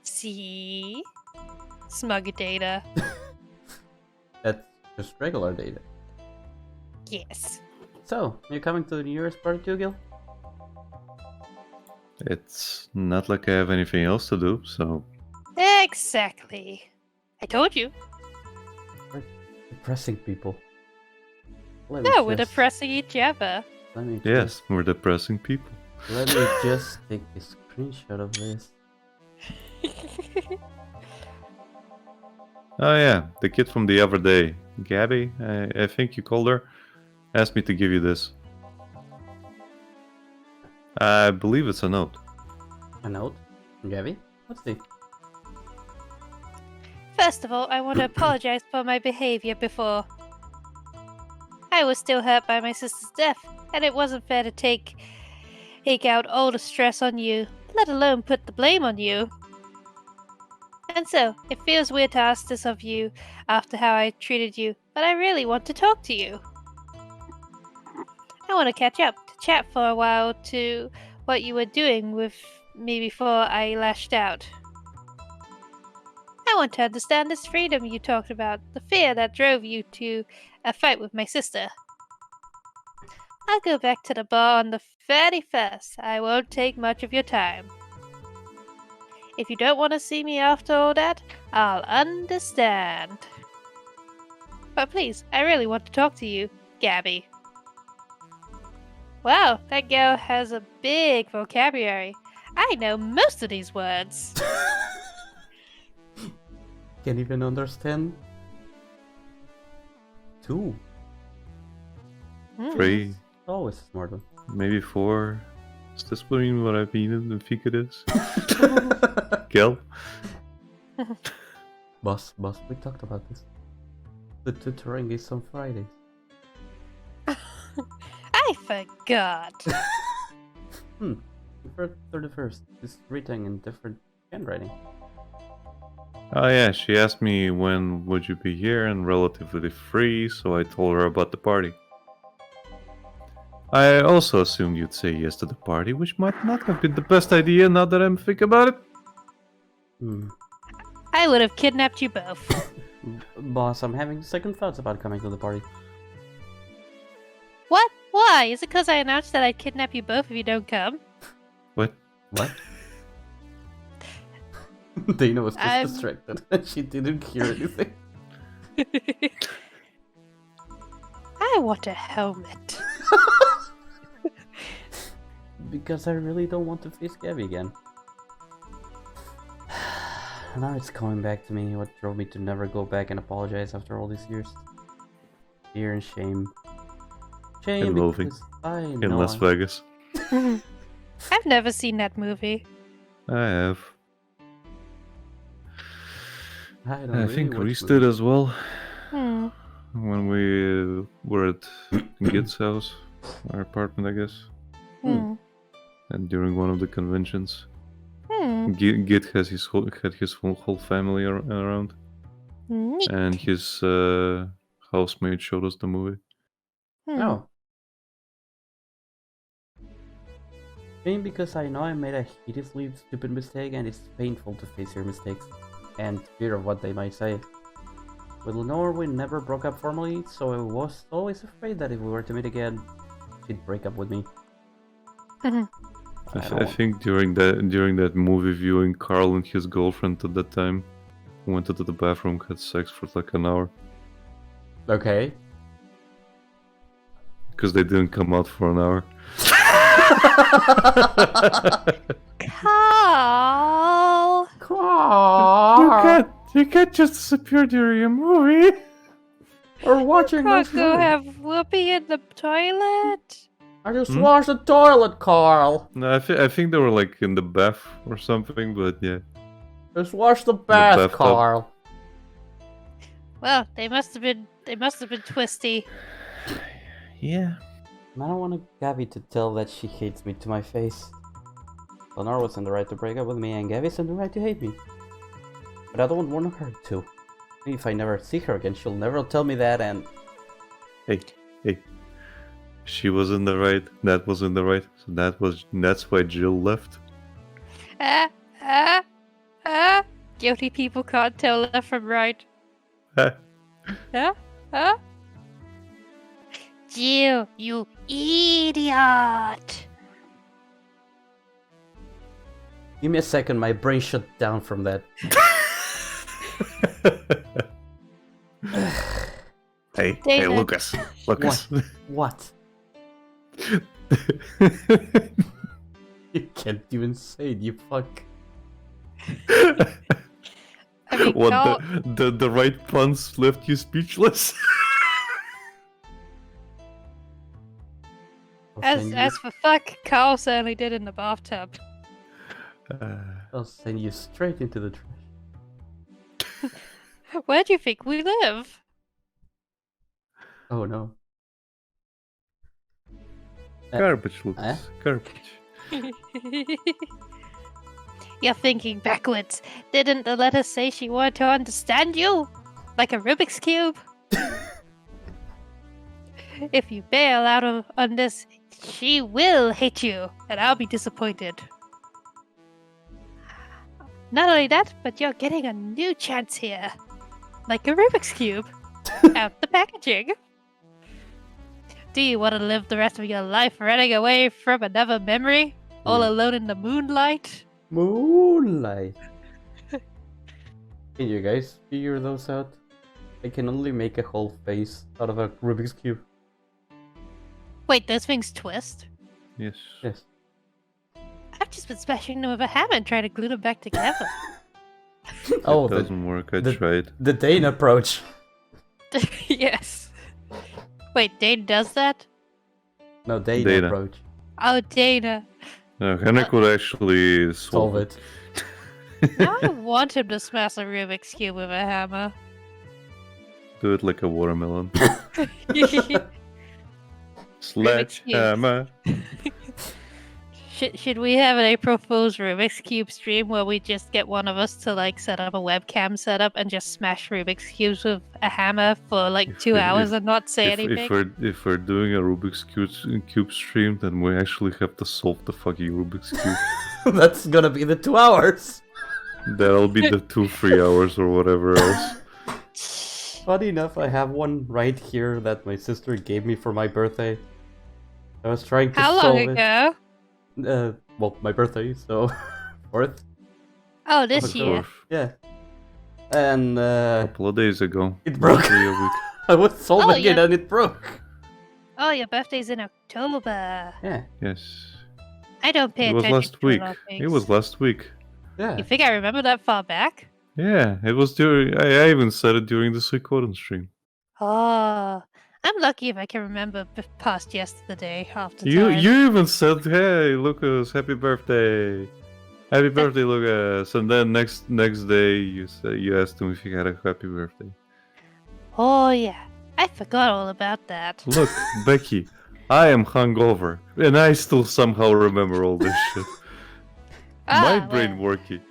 [SPEAKER 2] See? Smug data.
[SPEAKER 1] That's just regular data.
[SPEAKER 2] Yes.
[SPEAKER 1] So, you coming to the New Year's party too, Gil?
[SPEAKER 3] It's not like I have anything else to do, so
[SPEAKER 2] Exactly. I told you.
[SPEAKER 1] Depressing people. Let me
[SPEAKER 2] No, we're
[SPEAKER 1] just-
[SPEAKER 2] depressing each other.
[SPEAKER 1] Let me
[SPEAKER 3] Yes, we're depressing people.
[SPEAKER 1] Let me just take a screenshot of this.
[SPEAKER 3] Oh yeah, the kid from the other day, Gabby, I think you called her, asked me to give you this. I believe it's a note.
[SPEAKER 1] A note? Gabby? What's the...
[SPEAKER 2] First of all, I want to apologize for my behavior before. I was still hurt by my sister's death, and it wasn't fair to take out all the stress on you, let alone put the blame on you. And so, it feels weird to ask this of you after how I treated you, but I really want to talk to you. I want to catch up, to chat for a while to what you were doing with me before I lashed out. I want to understand this freedom you talked about, the fear that drove you to a fight with my sister. I'll go back to the bar on the 31st. I won't take much of your time. If you don't want to see me after all that, I'll understand. But please, I really want to talk to you, Gabby. Wow, that girl has a big vocabulary. I know most of these words.
[SPEAKER 1] Can't even understand. 2.
[SPEAKER 3] 3,
[SPEAKER 1] Always a smart one.
[SPEAKER 3] maybe 4. Is this what I think it is? Kel?
[SPEAKER 1] Boss, we talked about this. The tutoring is on Fridays.
[SPEAKER 2] I forgot.
[SPEAKER 1] For 31st, it's written in different handwriting.
[SPEAKER 3] Oh yeah, she asked me when would you be here and relatively free, so I told her about the party. I also assumed you'd say yes to the party, which might not have been the best idea now that I'm thinking about it.
[SPEAKER 2] I would have kidnapped you both.
[SPEAKER 1] Boss, I'm having second thoughts about coming to the party.
[SPEAKER 2] What? Why? Is it because I announced that I'd kidnap you both if you don't come?
[SPEAKER 3] What?
[SPEAKER 1] What? Dana was just
[SPEAKER 2] I'm-
[SPEAKER 1] distracted. She didn't hear anything.
[SPEAKER 2] I want a helmet.
[SPEAKER 1] Because I really don't want to face Gabby again. Now it's coming back to me what drove me to never go back and apologize after all these years. Fear and shame. Shame
[SPEAKER 3] And loathing.
[SPEAKER 1] because I
[SPEAKER 3] In
[SPEAKER 1] know
[SPEAKER 3] Las Vegas.
[SPEAKER 2] I've never seen that movie.
[SPEAKER 3] I have.
[SPEAKER 1] I don't
[SPEAKER 3] I
[SPEAKER 1] really
[SPEAKER 3] think
[SPEAKER 1] watch
[SPEAKER 3] Reese
[SPEAKER 1] movies.
[SPEAKER 3] did as well.
[SPEAKER 2] Hmm.
[SPEAKER 3] When we were at Git's house. Our apartment, I guess.
[SPEAKER 2] Hmm.
[SPEAKER 3] And during one of the conventions.
[SPEAKER 2] Hmm.
[SPEAKER 3] Git has had his whole family around.
[SPEAKER 2] Neat.
[SPEAKER 3] And his housemate showed us the movie.
[SPEAKER 2] Hmm.
[SPEAKER 1] No. Shame because I know I made a hideously stupid mistake and it's painful to face your mistakes. And fear of what they might say. With Lenore, we never broke up formally, so I was always afraid that if we were to meet again, she'd break up with me.
[SPEAKER 3] I think during that movie viewing, Carl and his girlfriend at that time went into the bathroom, had sex for like an hour
[SPEAKER 1] Okay.
[SPEAKER 3] because they didn't come out for an hour.
[SPEAKER 2] Carl.
[SPEAKER 3] You can't just disappear during a movie.
[SPEAKER 1] Or watching
[SPEAKER 2] Can't
[SPEAKER 1] this
[SPEAKER 2] go
[SPEAKER 1] movie.
[SPEAKER 2] have whoopee in the toilet.
[SPEAKER 1] I just washed the toilet, Carl.
[SPEAKER 3] No, I think they were like in the bath or something, but yeah.
[SPEAKER 1] Just wash the bath,
[SPEAKER 3] bathtub.
[SPEAKER 1] Carl.
[SPEAKER 2] Well, they must have been twisty.
[SPEAKER 3] Yeah.
[SPEAKER 1] I don't want Gabby to tell that she hates me to my face. Lenore was in the right to break up with me, and Gabby's in the right to hate me. But I don't want her to. If I never see her again, she'll never tell me that, and...
[SPEAKER 3] Hey. She was in the right. That was in the right. So that's why Jill left.
[SPEAKER 2] Guilty people can't tell left from right. Huh? Jill, you idiot!
[SPEAKER 1] Give me a second, my brain shut down from that.
[SPEAKER 3] Hey,
[SPEAKER 2] David.
[SPEAKER 3] Lucas. Lucas.
[SPEAKER 1] What? You can't even say it, you fuck.
[SPEAKER 2] I mean,
[SPEAKER 3] What
[SPEAKER 2] Carl,
[SPEAKER 3] the right puns left you speechless?
[SPEAKER 2] as for fuck, Carl certainly did in the bathtub.
[SPEAKER 1] I'll send you straight into the trash.
[SPEAKER 2] Where do you think we live?
[SPEAKER 1] Oh no.
[SPEAKER 3] Garbage, Lucas. Garbage.
[SPEAKER 2] You're thinking backwards. Didn't the letter say she wanted to understand you? Like a Rubik's Cube? If you bail out on this, she will hate you, and I'll be disappointed. Not only that, but you're getting a new chance here. Like a Rubik's Cube. Out the packaging. Do you want to live the rest of your life running away from another memory? All alone in the moonlight?
[SPEAKER 1] Moonlight. Can you guys figure those out? I can only make a whole face out of a Rubik's Cube.
[SPEAKER 2] Wait, those things twist?
[SPEAKER 3] Yes.
[SPEAKER 1] Yes.
[SPEAKER 2] I've just been smashing them with a hammer and trying to glue them back together.
[SPEAKER 1] Oh,
[SPEAKER 3] It doesn't work. I
[SPEAKER 1] the-
[SPEAKER 3] tried.
[SPEAKER 1] the Dane approach.
[SPEAKER 2] Yes. Wait, Dane does that?
[SPEAKER 1] No, Dane
[SPEAKER 3] Dana.
[SPEAKER 1] approach.
[SPEAKER 2] Oh, Dana.
[SPEAKER 3] No, Hannah could actually
[SPEAKER 1] Solve it.
[SPEAKER 2] I want him to smash a Rubik's Cube with a hammer.
[SPEAKER 3] Do it like a watermelon.
[SPEAKER 2] Rubik's
[SPEAKER 3] Sledgehammer.
[SPEAKER 2] Should we have an April Fool's Rubik's Cube stream where we just get one of us to like set up a webcam setup and just smash Rubik's Cubes with a hammer for like
[SPEAKER 3] If
[SPEAKER 2] 2
[SPEAKER 3] we-
[SPEAKER 2] hours
[SPEAKER 3] if-
[SPEAKER 2] and not say anything?
[SPEAKER 3] If we're doing a Rubik's Cube stream, then we actually have to solve the fucking Rubik's Cube.
[SPEAKER 1] That's gonna be the 2 hours.
[SPEAKER 3] That'll be the 2-3 hours or whatever else.
[SPEAKER 1] Funny enough, I have one right here that my sister gave me for my birthday. I was trying to
[SPEAKER 2] How
[SPEAKER 1] solve
[SPEAKER 2] long ago?
[SPEAKER 1] it. Well, my birthday, so 4th.
[SPEAKER 2] Oh, this
[SPEAKER 1] Oh,
[SPEAKER 2] year.
[SPEAKER 3] Or
[SPEAKER 1] Yeah. And
[SPEAKER 3] a couple of days ago.
[SPEAKER 1] it broke.
[SPEAKER 3] Roughly a week.
[SPEAKER 1] I was solving it
[SPEAKER 2] yeah.
[SPEAKER 1] and it broke.
[SPEAKER 2] Oh, your birthday's in October.
[SPEAKER 1] Yeah,
[SPEAKER 3] Yes.
[SPEAKER 2] I don't pay
[SPEAKER 3] It was
[SPEAKER 2] attention
[SPEAKER 3] last
[SPEAKER 2] to a
[SPEAKER 3] week.
[SPEAKER 2] lot of
[SPEAKER 3] It
[SPEAKER 2] things.
[SPEAKER 3] was last week.
[SPEAKER 1] yeah.
[SPEAKER 2] You think I remember that far back?
[SPEAKER 3] Yeah, it was during. I even said it during the Suikoden stream.
[SPEAKER 2] Oh, I'm lucky if I can remember past yesterday half the
[SPEAKER 3] You
[SPEAKER 2] time.
[SPEAKER 3] you even said, "Hey, Lucas, happy birthday, happy birthday, Lucas!" And then next day you asked him if he had a happy birthday.
[SPEAKER 2] Oh yeah, I forgot all about that.
[SPEAKER 3] Look, Becky, I am hungover, and I still somehow remember all this shit. My brain working.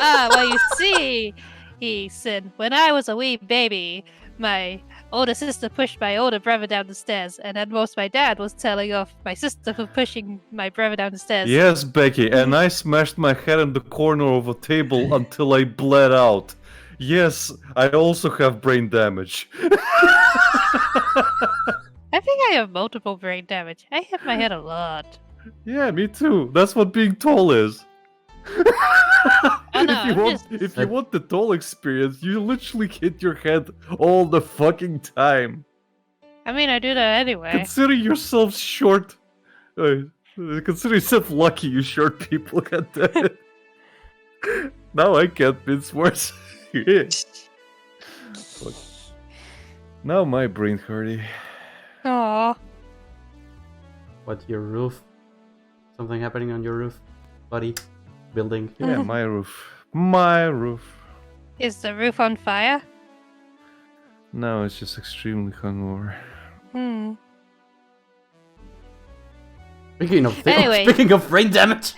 [SPEAKER 2] Well, you see, he said, when I was a wee baby, my older sister pushed my older brother down the stairs, and at most my dad was telling off my sister for pushing my brother down the stairs.
[SPEAKER 3] Yes, Becky, and I smashed my head in the corner of a table until I bled out. Yes, I also have brain damage.
[SPEAKER 2] I think I have multiple brain damage. I hit my head a lot.
[SPEAKER 3] Yeah, me too. That's what being tall is.
[SPEAKER 2] Oh, no,
[SPEAKER 3] if you want the tall experience, you literally hit your head all the fucking time.
[SPEAKER 2] I mean, I do that anyway.
[SPEAKER 3] Consider yourself short. Consider yourself lucky, you short people get that. Now I can't mince words. Yeah. Fuck. Now my brain hurty.
[SPEAKER 2] Aww.
[SPEAKER 1] What, your roof? Something happening on your roof, buddy? Building?
[SPEAKER 3] Yeah, my roof. My roof.
[SPEAKER 2] Is the roof on fire?
[SPEAKER 3] No, it's just extremely hungover.
[SPEAKER 2] Hmm.
[SPEAKER 1] Speaking
[SPEAKER 2] Anyway.
[SPEAKER 1] of brain damage.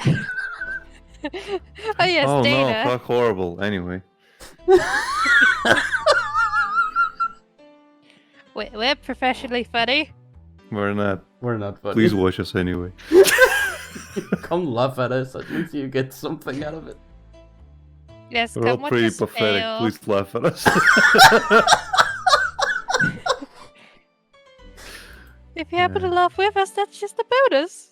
[SPEAKER 2] Oh yes,
[SPEAKER 3] Oh no,
[SPEAKER 2] Dana.
[SPEAKER 3] fuck horrible. Anyway.
[SPEAKER 2] We're professionally funny.
[SPEAKER 3] We're not.
[SPEAKER 1] We're not funny.
[SPEAKER 3] Please watch us anyway.
[SPEAKER 1] Come laugh at us. At least you get something out of it.
[SPEAKER 2] Yes,
[SPEAKER 3] We're all
[SPEAKER 2] come watch
[SPEAKER 3] pretty
[SPEAKER 2] us
[SPEAKER 3] pathetic.
[SPEAKER 2] fail.
[SPEAKER 3] Please laugh at us.
[SPEAKER 2] If you happen to
[SPEAKER 3] Yeah.
[SPEAKER 2] laugh with us, that's just a bonus.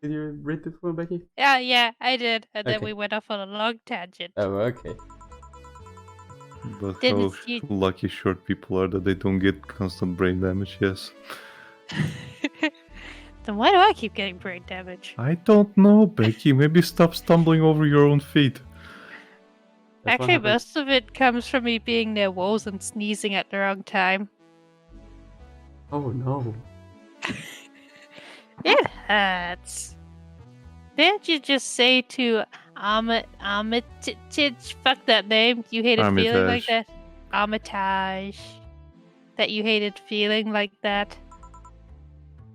[SPEAKER 1] Did you read this one, Becky?
[SPEAKER 2] Yeah, I did. And then
[SPEAKER 1] Okay.
[SPEAKER 2] we went off on a long tangent.
[SPEAKER 1] Oh, okay.
[SPEAKER 3] But
[SPEAKER 2] Didn't
[SPEAKER 3] how
[SPEAKER 2] you-
[SPEAKER 3] lucky short people are that they don't get constant brain damage, yes.
[SPEAKER 2] Then why do I keep getting brain damage?
[SPEAKER 3] I don't know, Becky. Maybe stop stumbling over your own feet.
[SPEAKER 1] That's what
[SPEAKER 2] Actually,
[SPEAKER 1] happens.
[SPEAKER 2] most of it comes from me being near walls and sneezing at the wrong time.
[SPEAKER 1] Oh no.
[SPEAKER 2] It hurts. Didn't you just say to Armitage, fuck that name, you hated feeling like
[SPEAKER 3] Armitage.
[SPEAKER 2] that? Armitage. That you hated feeling like that?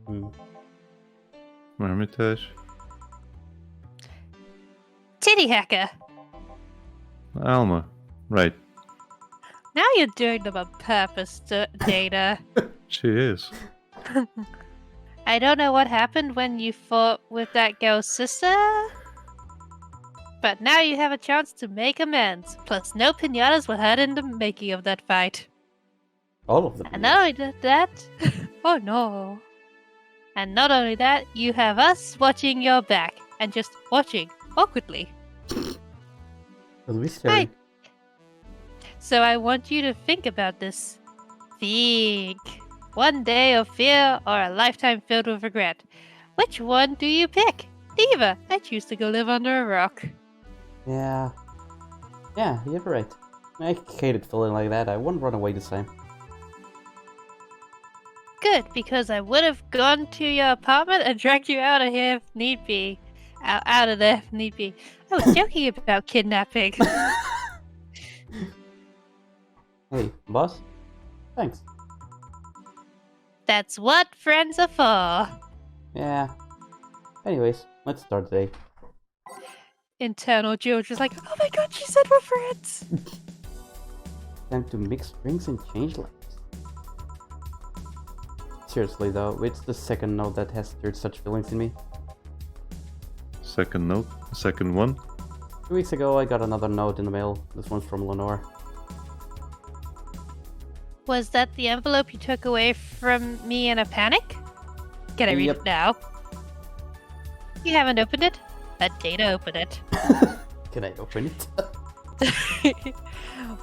[SPEAKER 1] Hmm.
[SPEAKER 3] Hermitage.
[SPEAKER 2] Titty hacker.
[SPEAKER 3] Alma. Right.
[SPEAKER 2] Now you're doing them on purpose, Data.
[SPEAKER 3] She is.
[SPEAKER 2] I don't know what happened when you fought with that girl's sister, but now you have a chance to make amends. Plus, no pinatas were hurt in the making of that fight.
[SPEAKER 1] All of them.
[SPEAKER 2] And not only that, oh no. And not only that, you have us watching your back and just watching awkwardly.
[SPEAKER 1] Will we staring?
[SPEAKER 2] So I want you to think about this. Think. One day of fear or a lifetime filled with regret. Which one do you pick? Neither. I choose to go live under a rock.
[SPEAKER 1] Yeah. Yeah, you're right. I hated feeling like that. I wouldn't run away this time.
[SPEAKER 2] Good, because I would have gone to your apartment and dragged you out of here if need be. Out of there if need be. I was joking about kidnapping.
[SPEAKER 1] Hey, boss? Thanks.
[SPEAKER 2] That's what friends are for.
[SPEAKER 1] Yeah. Anyways, let's start the day.
[SPEAKER 2] Internal George was like, oh my god, she said we're friends.
[SPEAKER 1] Time to mix drinks and change lives. Seriously though, it's the second note that has stirred such feelings in me.
[SPEAKER 3] Second note. Second one.
[SPEAKER 1] 2 weeks ago I got another note in the mail. This one's from Lenore.
[SPEAKER 2] Was that the envelope you took away from me in a panic? Can I read
[SPEAKER 1] Yep.
[SPEAKER 2] it now? You haven't opened it? Let Data open it.
[SPEAKER 1] Can I open it?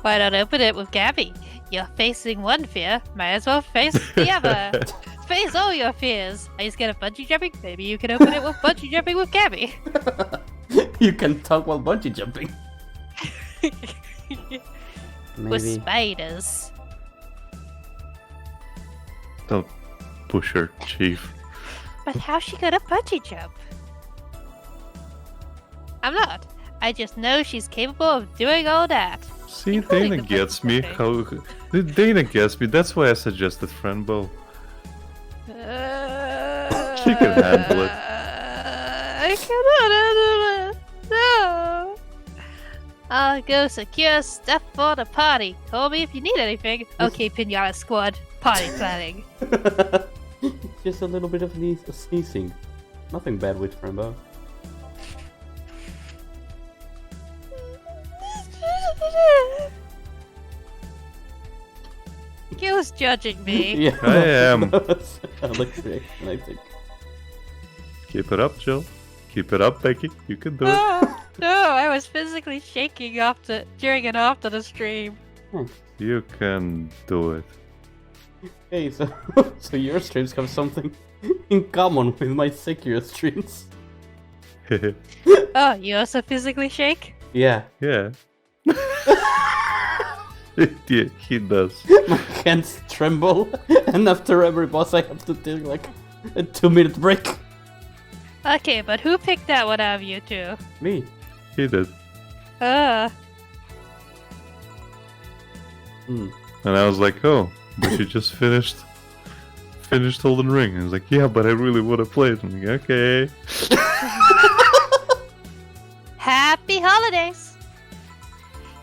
[SPEAKER 2] Why not open it with Gabby? You're facing one fear, might as well face the other. Face all your fears. Are you scared of bungee jumping? Maybe you can open it with bungee jumping with Gabby.
[SPEAKER 1] You can talk while bungee jumping.
[SPEAKER 2] With
[SPEAKER 1] Maybe.
[SPEAKER 2] spiders.
[SPEAKER 3] Don't push her, Chief.
[SPEAKER 2] But how's she gonna bungee jump? I'm not. I just know she's capable of doing all that.
[SPEAKER 3] See,
[SPEAKER 2] Including
[SPEAKER 3] Dana
[SPEAKER 2] the
[SPEAKER 3] gets me.
[SPEAKER 2] jumping.
[SPEAKER 3] How Dana gets me. That's why I suggested friend Bo. She can handle it.
[SPEAKER 2] I cannot handle it. No. I'll go secure stuff for the party. Call me if you need anything. Okay, Pinata Squad. Party planning.
[SPEAKER 1] Just a little bit of sneezing. Nothing bad with Frambo.
[SPEAKER 2] Who's judging me?
[SPEAKER 1] Yeah,
[SPEAKER 3] I am.
[SPEAKER 1] Alex reaction, I think.
[SPEAKER 3] Keep it up, Jill. Keep it up, Becky. You can do it.
[SPEAKER 2] No, I was physically shaking during and after the stream.
[SPEAKER 3] You can do it.
[SPEAKER 1] Hey, so your streams have something in common with my Sekiro streams.
[SPEAKER 2] Oh, you also physically shake?
[SPEAKER 1] Yeah,
[SPEAKER 3] Yeah. Yeah, he does.
[SPEAKER 1] my hands tremble, and after every boss I have to take like a 2-minute break.
[SPEAKER 2] Okay, but who picked that one out of you two?
[SPEAKER 1] Me.
[SPEAKER 3] He did.
[SPEAKER 2] Uh,
[SPEAKER 1] Hmm.
[SPEAKER 3] And I was like, oh, but you just finished Elden Ring. And I was like, yeah, but I really want to play it. I'm like, okay.
[SPEAKER 2] happy holidays!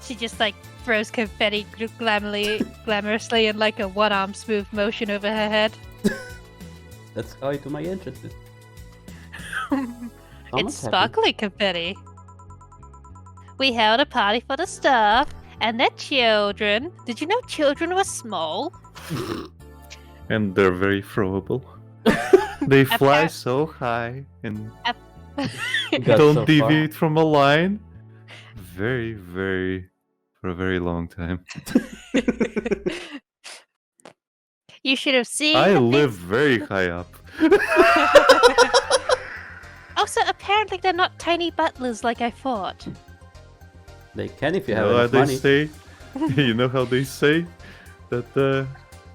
[SPEAKER 2] She just like throws confetti glamorously in like a one-arm smooth motion over her head.
[SPEAKER 1] That's how I do my entrances.
[SPEAKER 2] It's sparkly confetti. We held a party for the staff and their children. Did you know children were small?
[SPEAKER 3] And they're very throwable. They fly
[SPEAKER 2] Appa-
[SPEAKER 3] so high and
[SPEAKER 1] You got
[SPEAKER 3] don't
[SPEAKER 1] so far.
[SPEAKER 3] deviate from a line. For a very long time.
[SPEAKER 2] You should have seen.
[SPEAKER 3] I
[SPEAKER 2] the
[SPEAKER 3] live very high up.
[SPEAKER 2] Also, apparently they're not tiny butlers like I thought.
[SPEAKER 1] They can if you
[SPEAKER 3] You
[SPEAKER 1] have
[SPEAKER 3] know how
[SPEAKER 1] enough
[SPEAKER 3] they
[SPEAKER 1] money.
[SPEAKER 3] say? You know how they say that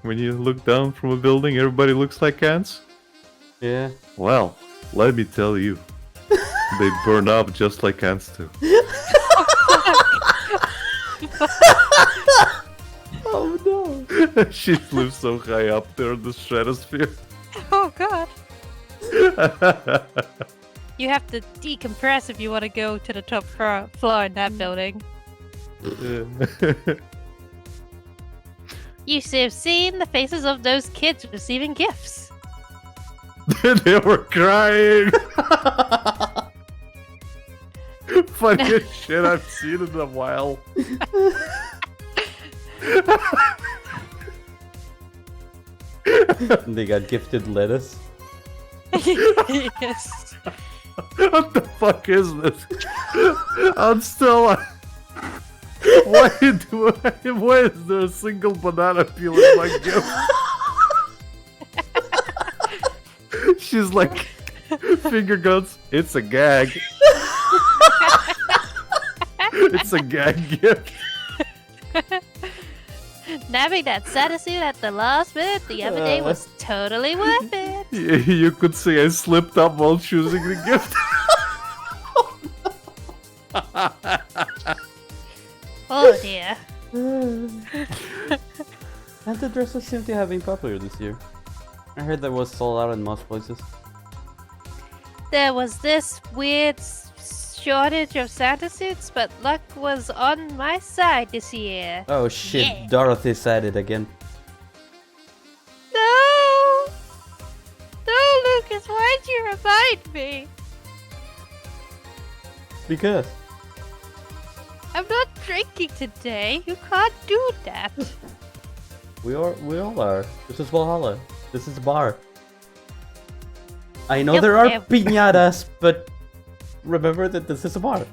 [SPEAKER 3] when you look down from a building, everybody looks like ants?
[SPEAKER 1] Yeah.
[SPEAKER 3] Well, let me tell you, they burn up just like ants do.
[SPEAKER 1] Oh no.
[SPEAKER 3] She lives so high up there in the stratosphere.
[SPEAKER 2] Oh god. You have to decompress if you want to go to the top floor in that building. You should have seen the faces of those kids receiving gifts.
[SPEAKER 3] They were crying. Funniest shit I've seen in a while.
[SPEAKER 1] They got gifted lettuce.
[SPEAKER 2] Yes.
[SPEAKER 3] What the fuck is this? I'm still. Why is there a single banana peel in my gift? She's like, finger guns. It's a gag. It's a gag gift.
[SPEAKER 2] Nabbing that Santa suit at the last minute the other day was totally worth it.
[SPEAKER 3] You could say I slipped up while choosing the gift.
[SPEAKER 2] Oh dear.
[SPEAKER 1] Santa dresses seem to have been popular this year. I heard that was sold out in most places.
[SPEAKER 2] There was this weird shortage of Santa suits, but luck was on my side this year.
[SPEAKER 1] Oh shit,
[SPEAKER 2] Yeah.
[SPEAKER 1] Dorothy said it again.
[SPEAKER 2] No! No, Lucas, why'd you remind me?
[SPEAKER 1] Because.
[SPEAKER 2] I'm not drinking today. You can't do that.
[SPEAKER 1] We all are. This is Valhalla. This is a bar. I know
[SPEAKER 2] Yep,
[SPEAKER 1] there are
[SPEAKER 2] yep.
[SPEAKER 1] piñatas, but remember that this is a bar.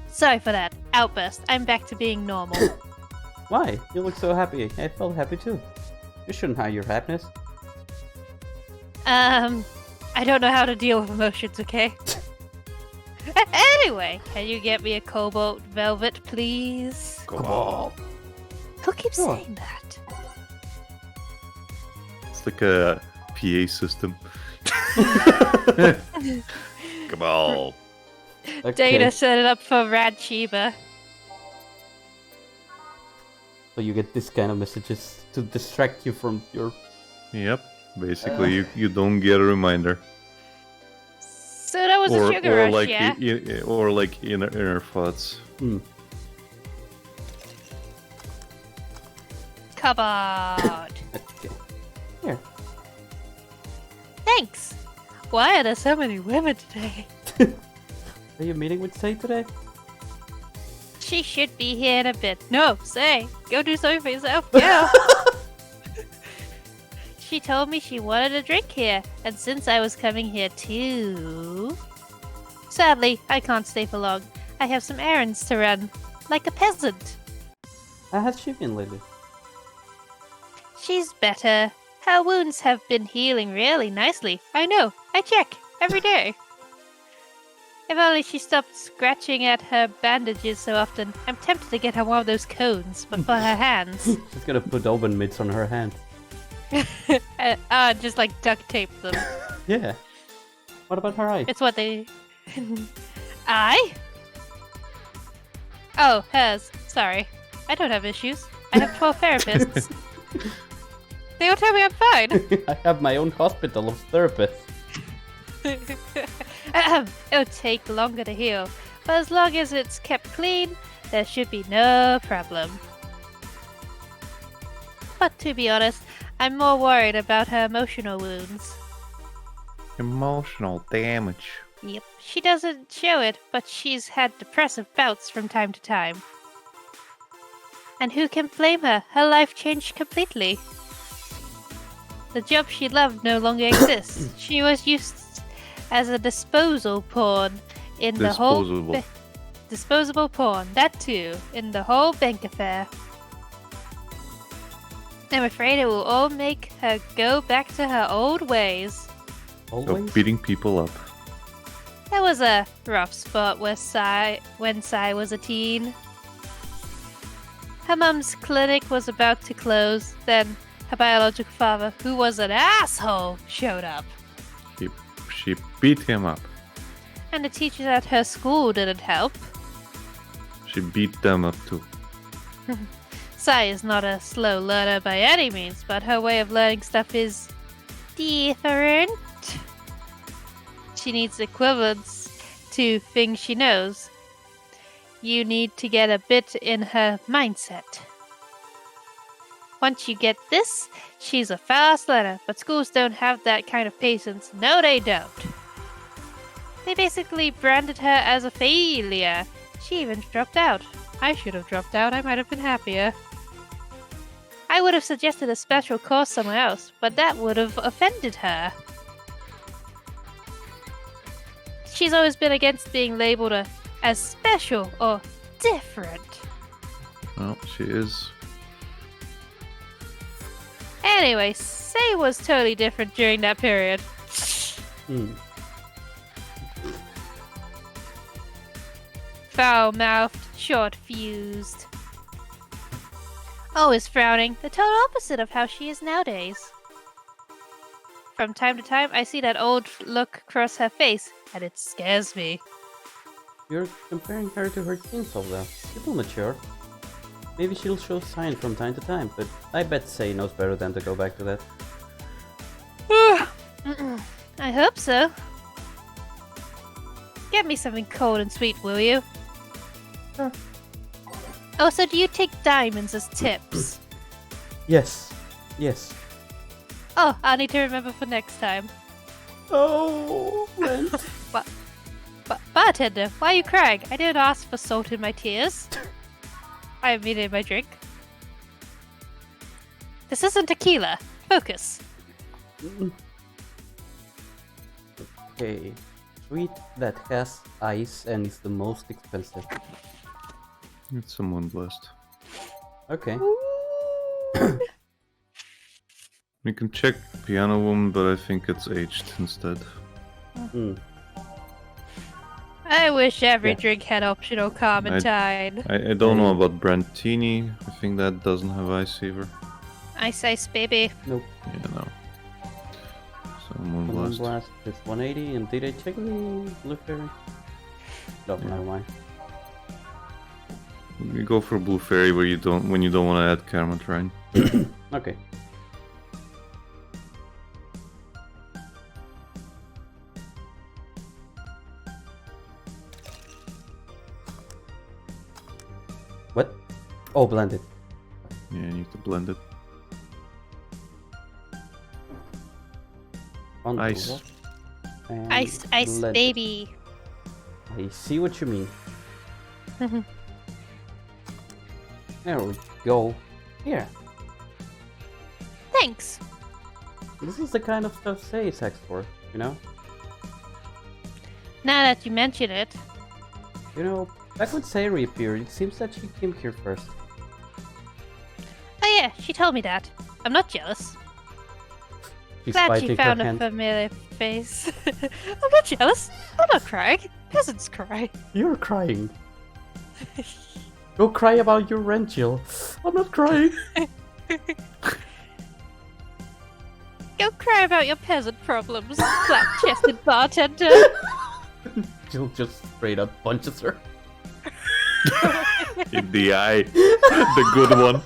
[SPEAKER 2] Sorry for that outburst. I'm back to being normal.
[SPEAKER 1] Why? You look so happy. I felt happy too. You shouldn't hide your happiness.
[SPEAKER 2] I don't know how to deal with emotions, okay? Anyway, can you get me a cobalt velvet, please?
[SPEAKER 3] Come on.
[SPEAKER 2] Who keeps
[SPEAKER 1] Sure.
[SPEAKER 2] saying that?
[SPEAKER 3] It's like a PA system. Come on.
[SPEAKER 1] Okay.
[SPEAKER 2] Data set it up for Rad Chiba.
[SPEAKER 1] So you get this kind of messages to distract you from your.
[SPEAKER 3] Yep. Basically, you don't get a reminder.
[SPEAKER 2] So that was a sugar
[SPEAKER 3] or
[SPEAKER 2] rush,
[SPEAKER 3] like
[SPEAKER 2] yeah?
[SPEAKER 3] or like inner thoughts.
[SPEAKER 2] Come on.
[SPEAKER 1] Okay. Here.
[SPEAKER 2] Thanks. Why are there so many women today?
[SPEAKER 1] Are you meeting with Say today?
[SPEAKER 2] She should be here in a bit. No, say, go do something for yourself. Go. She told me she wanted a drink here, and since I was coming here too... Sadly, I can't stay for long. I have some errands to run, like a peasant.
[SPEAKER 1] How has she been lately?
[SPEAKER 2] She's better. Her wounds have been healing really nicely. I know, I check every day. If only she stopped scratching at her bandages so often. I'm tempted to get her one of those cones, but for her hands.
[SPEAKER 1] She's gonna put oven mitts on her hand.
[SPEAKER 2] Just like duct tape them.
[SPEAKER 1] Yeah. What about her eye?
[SPEAKER 2] It's what they... I? Oh, hers. Sorry. I don't have issues. I have 12 therapists. They all tell me I'm fine.
[SPEAKER 1] I have my own hospital of therapists.
[SPEAKER 2] It'll take longer to heal, but as long as it's kept clean, there should be no problem. But to be honest, I'm more worried about her emotional wounds.
[SPEAKER 3] Emotional damage.
[SPEAKER 2] Yep, she doesn't show it, but she's had depressive bouts from time to time. And who can blame her? Her life changed completely. The job she loved no longer exists. She was used as a disposal pawn in the whole... Disposable pawn, that too, in the whole bank affair. I'm afraid it will all make her go back to her old ways.
[SPEAKER 1] Always?
[SPEAKER 3] So beating people up.
[SPEAKER 2] That was a rough spot when Sai was a teen. Her mum's clinic was about to close, then her biological father, who was an asshole, showed up.
[SPEAKER 3] She beat him up.
[SPEAKER 2] And the teachers at her school didn't help.
[SPEAKER 3] She beat them up too.
[SPEAKER 2] Sai is not a slow learner by any means, but her way of learning stuff is different. She needs equivalents to things she knows. You need to get a bit in her mindset. Once you get this, she's a fast learner, but schools don't have that kind of patience. No, they don't. They basically branded her as a failure. She even dropped out. I should have dropped out. I might have been happier. I would have suggested a special course somewhere else, but that would have offended her. She's always been against being labeled as special or different.
[SPEAKER 3] Well, she is.
[SPEAKER 2] Anyway, Say was totally different during that period. Foul-mouthed, short-fused. Always frowning, the total opposite of how she is nowadays. From time to time, I see that old look cross her face, and it scares me.
[SPEAKER 1] You're comparing her to her teen self though. She'll mature. Maybe she'll show signs from time to time, but I bet Say knows better than to go back to that.
[SPEAKER 2] I hope so. Get me something cold and sweet, will you?
[SPEAKER 1] Sure.
[SPEAKER 2] Also, do you take diamonds as tips?
[SPEAKER 1] Yes. Yes.
[SPEAKER 2] Oh, I'll need to remember for next time.
[SPEAKER 1] Oh, Brent.
[SPEAKER 2] Bartender, why are you crying? I didn't ask for salt in my tears. I mean in my drink. This isn't tequila. Focus.
[SPEAKER 1] Okay. Sweet that has ice and is the most expensive.
[SPEAKER 3] It's someone blessed.
[SPEAKER 1] Okay.
[SPEAKER 3] You can check Piano Woman, but I think it's aged instead.
[SPEAKER 2] I wish every drink had optional Carmentine.
[SPEAKER 3] I don't know about Brantini. I think that doesn't have ice either.
[SPEAKER 2] Ice, baby.
[SPEAKER 1] Nope.
[SPEAKER 3] Yeah, no. Someone
[SPEAKER 1] Someone
[SPEAKER 3] blessed.
[SPEAKER 1] blast is 180, and did I check the Blue Fairy? Don't know why.
[SPEAKER 3] You go for Blue Fairy when you don't want to add Carmentine.
[SPEAKER 1] Okay. What? Oh, blended.
[SPEAKER 3] Yeah, you need to blend it. Ice.
[SPEAKER 2] Ice,
[SPEAKER 1] blended.
[SPEAKER 2] baby.
[SPEAKER 1] I see what you mean. There we go. Here.
[SPEAKER 2] Thanks.
[SPEAKER 1] This is the kind of stuff Say is asked for, you know?
[SPEAKER 2] Now that you mention it.
[SPEAKER 1] You know, back when Say reappeared, it seems that she came here first.
[SPEAKER 2] Oh yeah, she told me that. I'm not jealous.
[SPEAKER 1] She's
[SPEAKER 2] Glad
[SPEAKER 1] biting
[SPEAKER 2] she
[SPEAKER 1] her
[SPEAKER 2] found a
[SPEAKER 1] hand.
[SPEAKER 2] familiar face. I'm not jealous. I'm not crying. Peasants cry.
[SPEAKER 1] You're crying. Go cry about your rent, Jill. I'm not crying.
[SPEAKER 2] Go cry about your peasant problems, flat-chested bartender.
[SPEAKER 1] Jill just straight up punches her.
[SPEAKER 3] In the eye. The good one.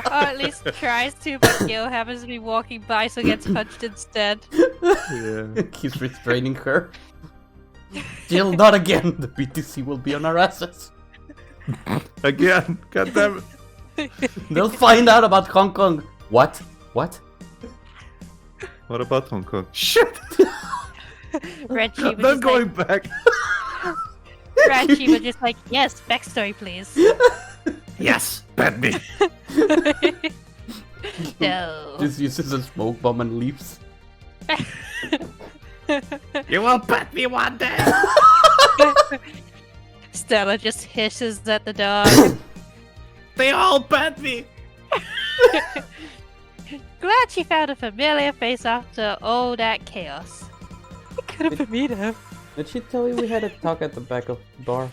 [SPEAKER 2] Or at least tries to, but Gil happens to be walking by, so gets punched instead.
[SPEAKER 3] Yeah.
[SPEAKER 1] He's restraining her. Jill, not again. The BTC will be on our asses.
[SPEAKER 3] Again. God damn it.
[SPEAKER 1] They'll find out about Hong Kong. What? What?
[SPEAKER 3] What about Hong Kong? Shit!
[SPEAKER 2] Reggie
[SPEAKER 3] I'm
[SPEAKER 2] was
[SPEAKER 3] not
[SPEAKER 2] just
[SPEAKER 3] going
[SPEAKER 2] like,
[SPEAKER 3] back.
[SPEAKER 2] Reggie was just like, yes, backstory, please.
[SPEAKER 3] Yes, bet me.
[SPEAKER 2] No.
[SPEAKER 1] Just uses a smoke bomb and leaves.
[SPEAKER 3] You will pet me one day!
[SPEAKER 2] Stella just hisses at the dog.
[SPEAKER 3] They all pet me!
[SPEAKER 2] Glad she found a familiar face after all that chaos. It could have been me though.
[SPEAKER 1] Did she tell you we had a talk at the back of the bar?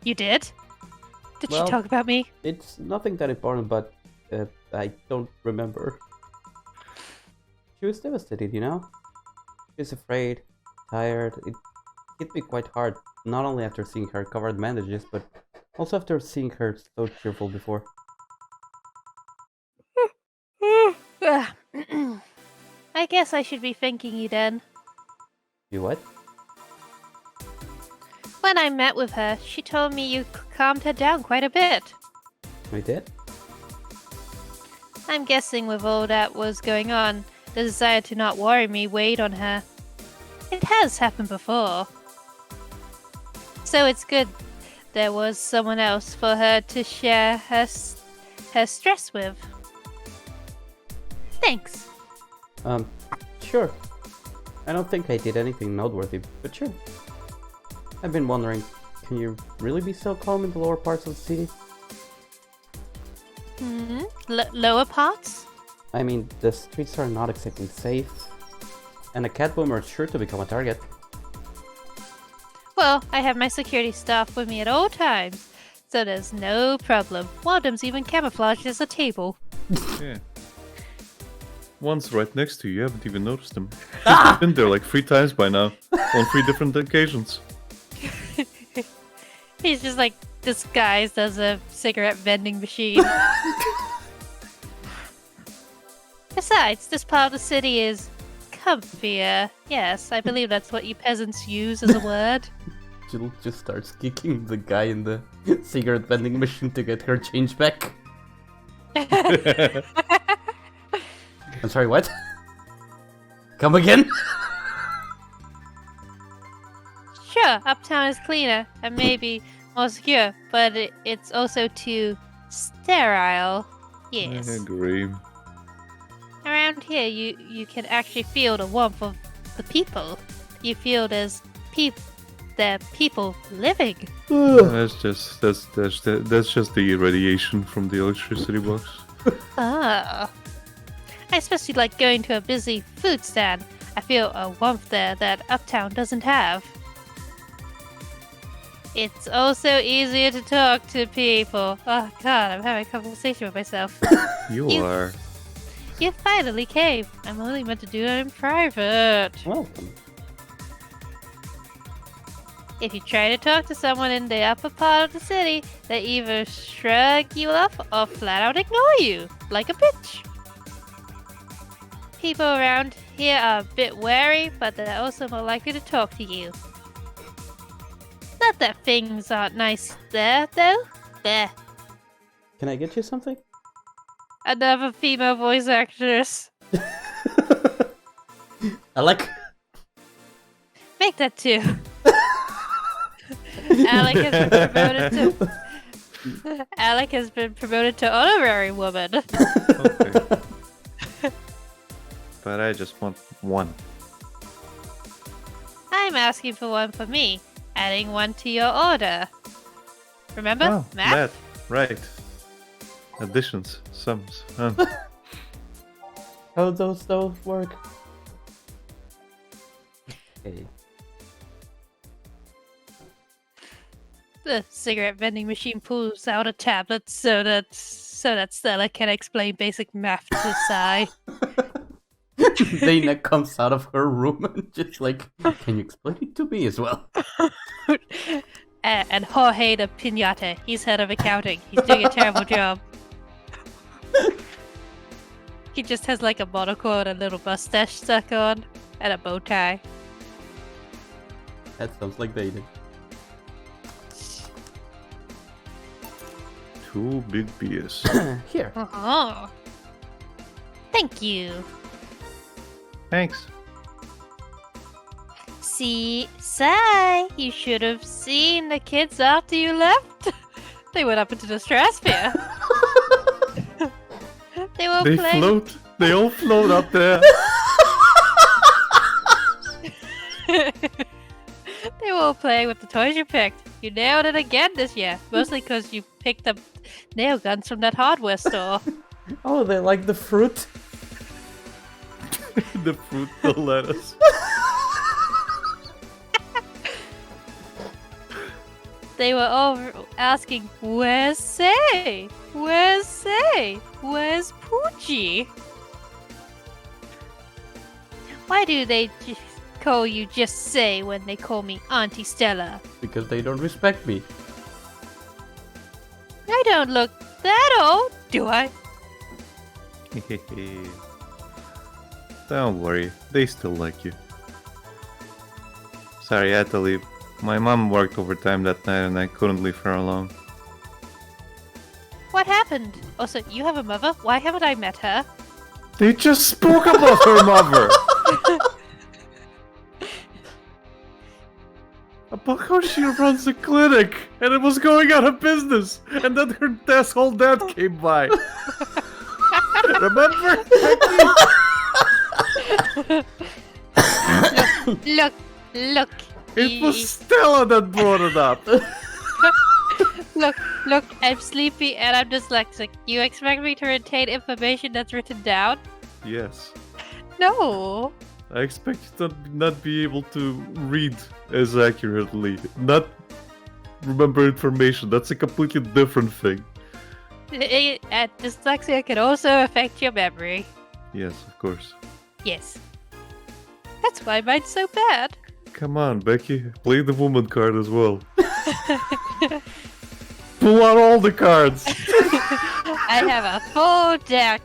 [SPEAKER 2] You did? Did
[SPEAKER 1] Well-
[SPEAKER 2] she talk about me?
[SPEAKER 1] It's nothing that important, but I don't remember. She was devastated, you know? She was afraid, tired. It hit me quite hard, not only after seeing her covered in bandages, but also after seeing her so cheerful before.
[SPEAKER 2] I guess I should be thanking you then.
[SPEAKER 1] You what?
[SPEAKER 2] When I met with her, she told me you calmed her down quite a bit.
[SPEAKER 1] We did?
[SPEAKER 2] I'm guessing with all that was going on, the desire to not worry me weighed on her. It has happened before. So it's good there was someone else for her to share her stress with. Thanks.
[SPEAKER 1] Sure. I don't think I did anything noteworthy, but sure. I've been wondering, can you really be so calm in the lower parts of the city?
[SPEAKER 2] Lower parts?
[SPEAKER 1] I mean, the streets are not exactly safe, and a cat boomer is sure to become a target.
[SPEAKER 2] Well, I have my security staff with me at all times, so there's no problem. One of them's even camouflaged as a table.
[SPEAKER 3] Yeah. One's right next to you, you haven't even noticed him. He's been there like 3 times by now, on 3 different occasions.
[SPEAKER 2] He's just like disguised as a cigarette vending machine. Besides, this part of the city is comfier. Yes, I believe that's what you peasants use as a word.
[SPEAKER 1] Jill just starts kicking the guy in the cigarette vending machine to get her change back. I'm sorry, what? Come again?
[SPEAKER 2] Sure, uptown is cleaner and maybe more secure, but it's also too sterile. Yes.
[SPEAKER 3] I agree.
[SPEAKER 2] Around here, you can actually feel the warmth of the people. You feel there's people living.
[SPEAKER 3] That's just the radiation from the electricity box.
[SPEAKER 2] Ah. I especially like going to a busy food stand. I feel a warmth there that uptown doesn't have. It's also easier to talk to people. Oh god, I'm having a conversation with myself.
[SPEAKER 3] You are.
[SPEAKER 2] You finally came. I'm only meant to do it in private.
[SPEAKER 1] Welcome.
[SPEAKER 2] If you try to talk to someone in the upper part of the city, they either shrug you off or flat out ignore you, like a bitch. People around here are a bit wary, but they're also more likely to talk to you. Not that things aren't nice there, though. There.
[SPEAKER 1] Can I get you something?
[SPEAKER 2] Another female voice actress.
[SPEAKER 1] Alec?
[SPEAKER 2] Make that two. Alec has been promoted to honorary woman.
[SPEAKER 3] Okay. But I just want one.
[SPEAKER 2] I'm asking for one for me, adding one to your order. Remember?
[SPEAKER 3] Oh,
[SPEAKER 2] Math?
[SPEAKER 3] math. Right. Additions, sums.
[SPEAKER 1] How those work? Okay.
[SPEAKER 2] The cigarette vending machine pulls out a tablet so that Stella can explain basic math to Sai.
[SPEAKER 1] Dana comes out of her room and just like, can you explain it to me as well?
[SPEAKER 2] And Jorge the Pinata, he's head of accounting. He's doing a terrible job. He just has like a monocle and a little mustache stuck on, and a bow tie.
[SPEAKER 1] That sounds like Dana.
[SPEAKER 3] 2 big beers.
[SPEAKER 1] Here.
[SPEAKER 2] Oh. Thank you.
[SPEAKER 3] Thanks.
[SPEAKER 2] See, Sai, you should have seen the kids after you left. They went up into the stratosphere. all
[SPEAKER 3] They
[SPEAKER 2] playing.
[SPEAKER 3] float. They all float up there.
[SPEAKER 2] They were all playing with the toys you picked. You nailed it again this year. Mostly because you picked up nail guns from that hardware store.
[SPEAKER 1] Oh, they like the fruit.
[SPEAKER 3] The fruit, the lettuce.
[SPEAKER 2] They were all asking, "Where's Say? Where's Say? Where's Poochie?" Why do they call you just Say when they call me Auntie Stella?
[SPEAKER 1] Because they don't respect me.
[SPEAKER 2] I don't look that old, do I?
[SPEAKER 3] Don't worry, they still like you. Sorry, I had to leave. My mom worked overtime that night and I couldn't leave her alone.
[SPEAKER 2] What happened? Also, you have a mother? Why haven't I met her?
[SPEAKER 3] They just spoke about her mother! About how she runs a clinic and it was going out of business and then her whole dad came by. Remember?
[SPEAKER 2] Look.
[SPEAKER 3] It was Stella that brought it up.
[SPEAKER 2] Look, I'm sleepy and I'm dyslexic. You expect me to retain information that's written down?
[SPEAKER 3] Yes.
[SPEAKER 2] No.
[SPEAKER 3] I expect you to not be able to read as accurately. Not remember information. That's a completely different thing.
[SPEAKER 2] Dyslexia can also affect your memory.
[SPEAKER 3] Yes, of course.
[SPEAKER 2] Yes. That's why mine's so bad.
[SPEAKER 3] Come on, Becky. Play the woman card as well. Pull out all the cards.
[SPEAKER 2] I have a full deck.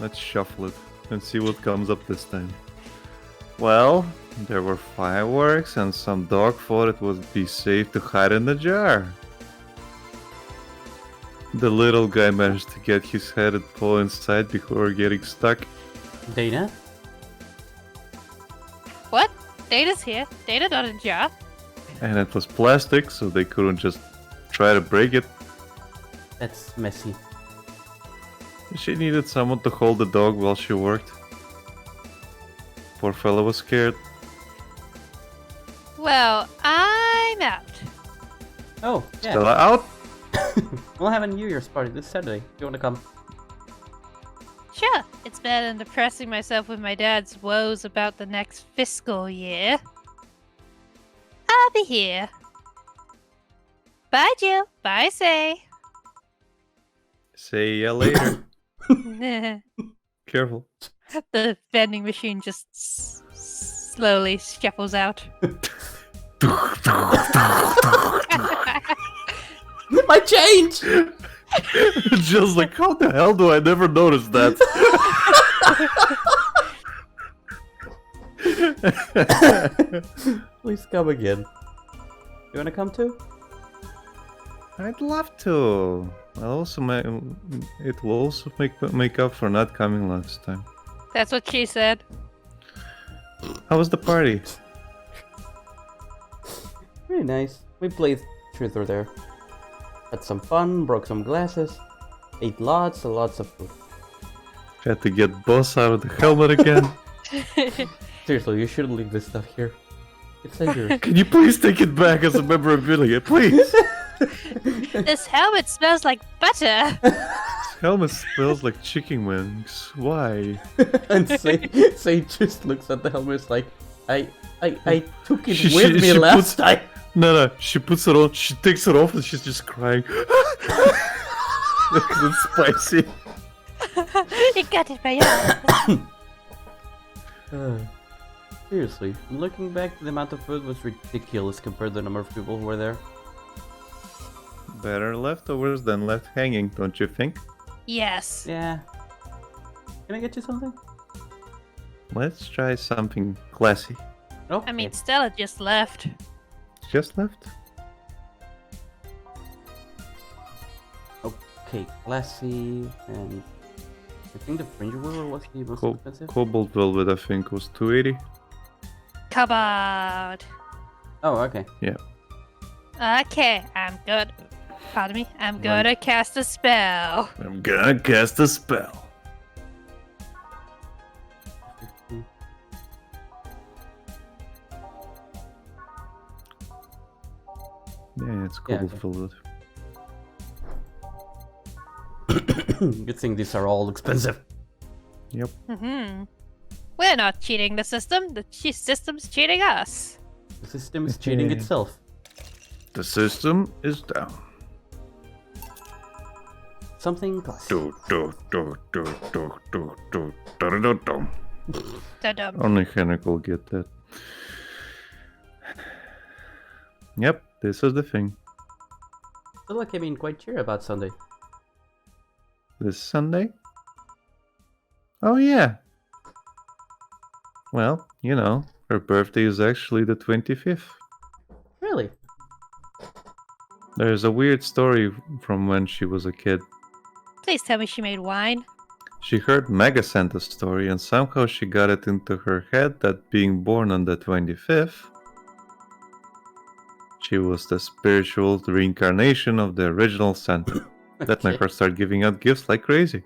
[SPEAKER 3] Let's shuffle it and see what comes up this time. Well, there were fireworks and some dog thought it would be safe to hide in the jar. The little guy managed to get his head and paw inside before getting stuck.
[SPEAKER 1] Dana?
[SPEAKER 2] What? Data's here. Data not in jar.
[SPEAKER 3] And it was plastic, so they couldn't just try to break it.
[SPEAKER 1] That's messy.
[SPEAKER 3] She needed someone to hold the dog while she worked. Poor fella was scared.
[SPEAKER 2] Well, I'm out.
[SPEAKER 1] Oh, yeah.
[SPEAKER 3] Stella out?
[SPEAKER 1] We'll have a New Year's party this Saturday. Do you want to come?
[SPEAKER 2] Sure. It's better than depressing myself with my dad's woes about the next fiscal year. I'll be here. Bye, Jill. Bye, Say.
[SPEAKER 3] See ya later. Careful.
[SPEAKER 2] The vending machine just slowly shuffles out.
[SPEAKER 1] My change!
[SPEAKER 3] Just like, how the hell do I never notice that?
[SPEAKER 1] Please come again. You wanna come too?
[SPEAKER 3] I'd love to. It will also make up for not coming last time.
[SPEAKER 2] That's what she said.
[SPEAKER 3] How was the party?
[SPEAKER 1] Very nice. We played truth or dare. Had some fun, broke some glasses, ate lots and lots of food.
[SPEAKER 3] Had to get Boss out of the helmet again.
[SPEAKER 1] Seriously, you shouldn't leave this stuff here. It's dangerous.
[SPEAKER 3] Can you please take it back as a memorabilia, please?
[SPEAKER 2] This helmet smells like butter.
[SPEAKER 3] This helmet smells like chicken wings. Why?
[SPEAKER 1] And Say just looks at the helmet like, I took it
[SPEAKER 3] She-
[SPEAKER 1] with
[SPEAKER 3] she-
[SPEAKER 1] me
[SPEAKER 3] she
[SPEAKER 1] last
[SPEAKER 3] puts-
[SPEAKER 1] time.
[SPEAKER 3] No, she puts it on, she takes it off and she's just crying. It's spicy.
[SPEAKER 2] You got it, by
[SPEAKER 1] Seriously, looking back, the amount of food was ridiculous compared to the number of people who were there.
[SPEAKER 3] Better leftovers than left hanging, don't you think?
[SPEAKER 2] Yes.
[SPEAKER 1] Yeah. Can I get you something?
[SPEAKER 3] Let's try something classy.
[SPEAKER 1] Oh,
[SPEAKER 2] I mean, Stella just left.
[SPEAKER 3] Just left?
[SPEAKER 1] okay, classy, and I think the fringe weaver was the most expensive.
[SPEAKER 3] Cobalt velvet, I think, was 280.
[SPEAKER 2] Cupboard.
[SPEAKER 1] Oh, okay.
[SPEAKER 3] Yeah.
[SPEAKER 2] Okay, I'm good. Pardon me. I'm gonna cast a spell.
[SPEAKER 3] I'm gonna cast a spell. Yeah, it's cool
[SPEAKER 1] okay.
[SPEAKER 3] for loot.
[SPEAKER 1] Good thing these are all expensive.
[SPEAKER 3] Yep.
[SPEAKER 2] We're not cheating the system. The system's cheating us.
[SPEAKER 1] The system is cheating itself.
[SPEAKER 3] The system is down.
[SPEAKER 1] Something plus.
[SPEAKER 2] Da-dum.
[SPEAKER 3] Only Henrik will get that. Yep, this is the thing.
[SPEAKER 1] Still, I came in quite cheery about Sunday.
[SPEAKER 3] This Sunday? Oh yeah. Well, you know, her birthday is actually the 25th.
[SPEAKER 1] Really?
[SPEAKER 3] There's a weird story from when she was a kid.
[SPEAKER 2] Please tell me she made wine.
[SPEAKER 3] She heard Mega Santa's story and somehow she got it into her head that being born on the 25th, she was the spiritual reincarnation of the original Santa. That made her start giving out gifts like crazy.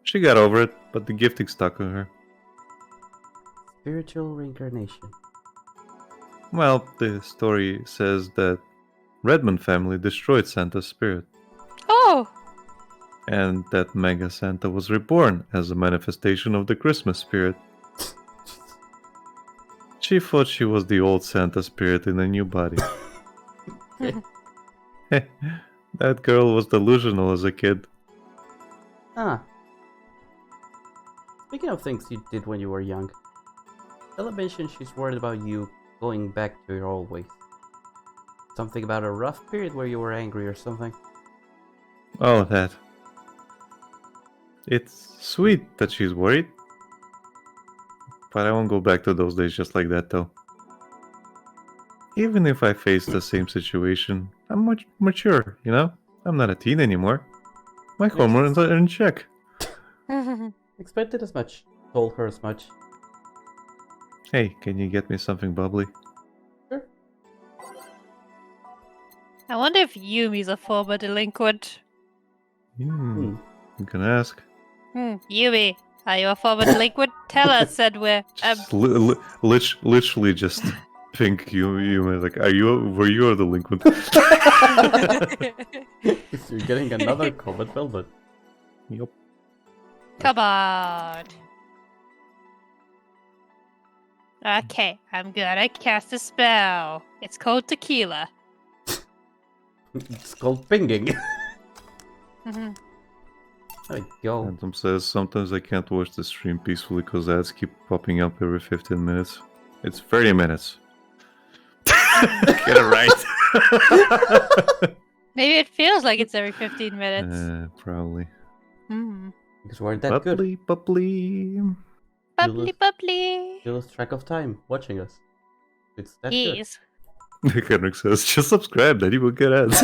[SPEAKER 3] She got over it, but the gifting stuck on her.
[SPEAKER 1] Spiritual reincarnation.
[SPEAKER 3] Well, the story says that Redmond family destroyed Santa's spirit,
[SPEAKER 2] Oh!
[SPEAKER 3] and that Mega Santa was reborn as a manifestation of the Christmas spirit. She thought she was the old Santa spirit in a new body. That girl was delusional as a kid.
[SPEAKER 1] Ah. Speaking of things you did when you were young, Stella mentioned she's worried about you going back to your old ways. Something about a rough period where you were angry or something.
[SPEAKER 3] Oh, that. It's sweet that she's worried. But I won't go back to those days just like that, though. Even if I face the same situation, I'm much mature, you know? I'm not a teen anymore. My hormones are in check.
[SPEAKER 1] Expected as much. Told her as much.
[SPEAKER 3] Hey, can you get me something bubbly?
[SPEAKER 1] Sure.
[SPEAKER 2] I wonder if Yumi's a former delinquent.
[SPEAKER 3] You can ask.
[SPEAKER 2] Yumi, are you a former delinquent? Tell us, said we're...
[SPEAKER 3] Just literally just think you like, were you a delinquent?
[SPEAKER 1] You're getting another COVID velvet.
[SPEAKER 3] Yep.
[SPEAKER 2] Come on. Okay, I'm gonna cast a spell. It's called tequila.
[SPEAKER 1] It's called pinging. There we go.
[SPEAKER 3] Phantom says, sometimes I can't watch the stream peacefully because ads keep popping up every 15 minutes. It's 30 minutes. Get it right.
[SPEAKER 2] Maybe it feels like it's every 15 minutes.
[SPEAKER 3] Probably.
[SPEAKER 1] Because we're that good.
[SPEAKER 3] Bubbly.
[SPEAKER 2] Bubbly, bubbly.
[SPEAKER 1] You lose track of time watching us. It's that
[SPEAKER 2] Yes.
[SPEAKER 3] Henrik says, just subscribe, then you will get ads.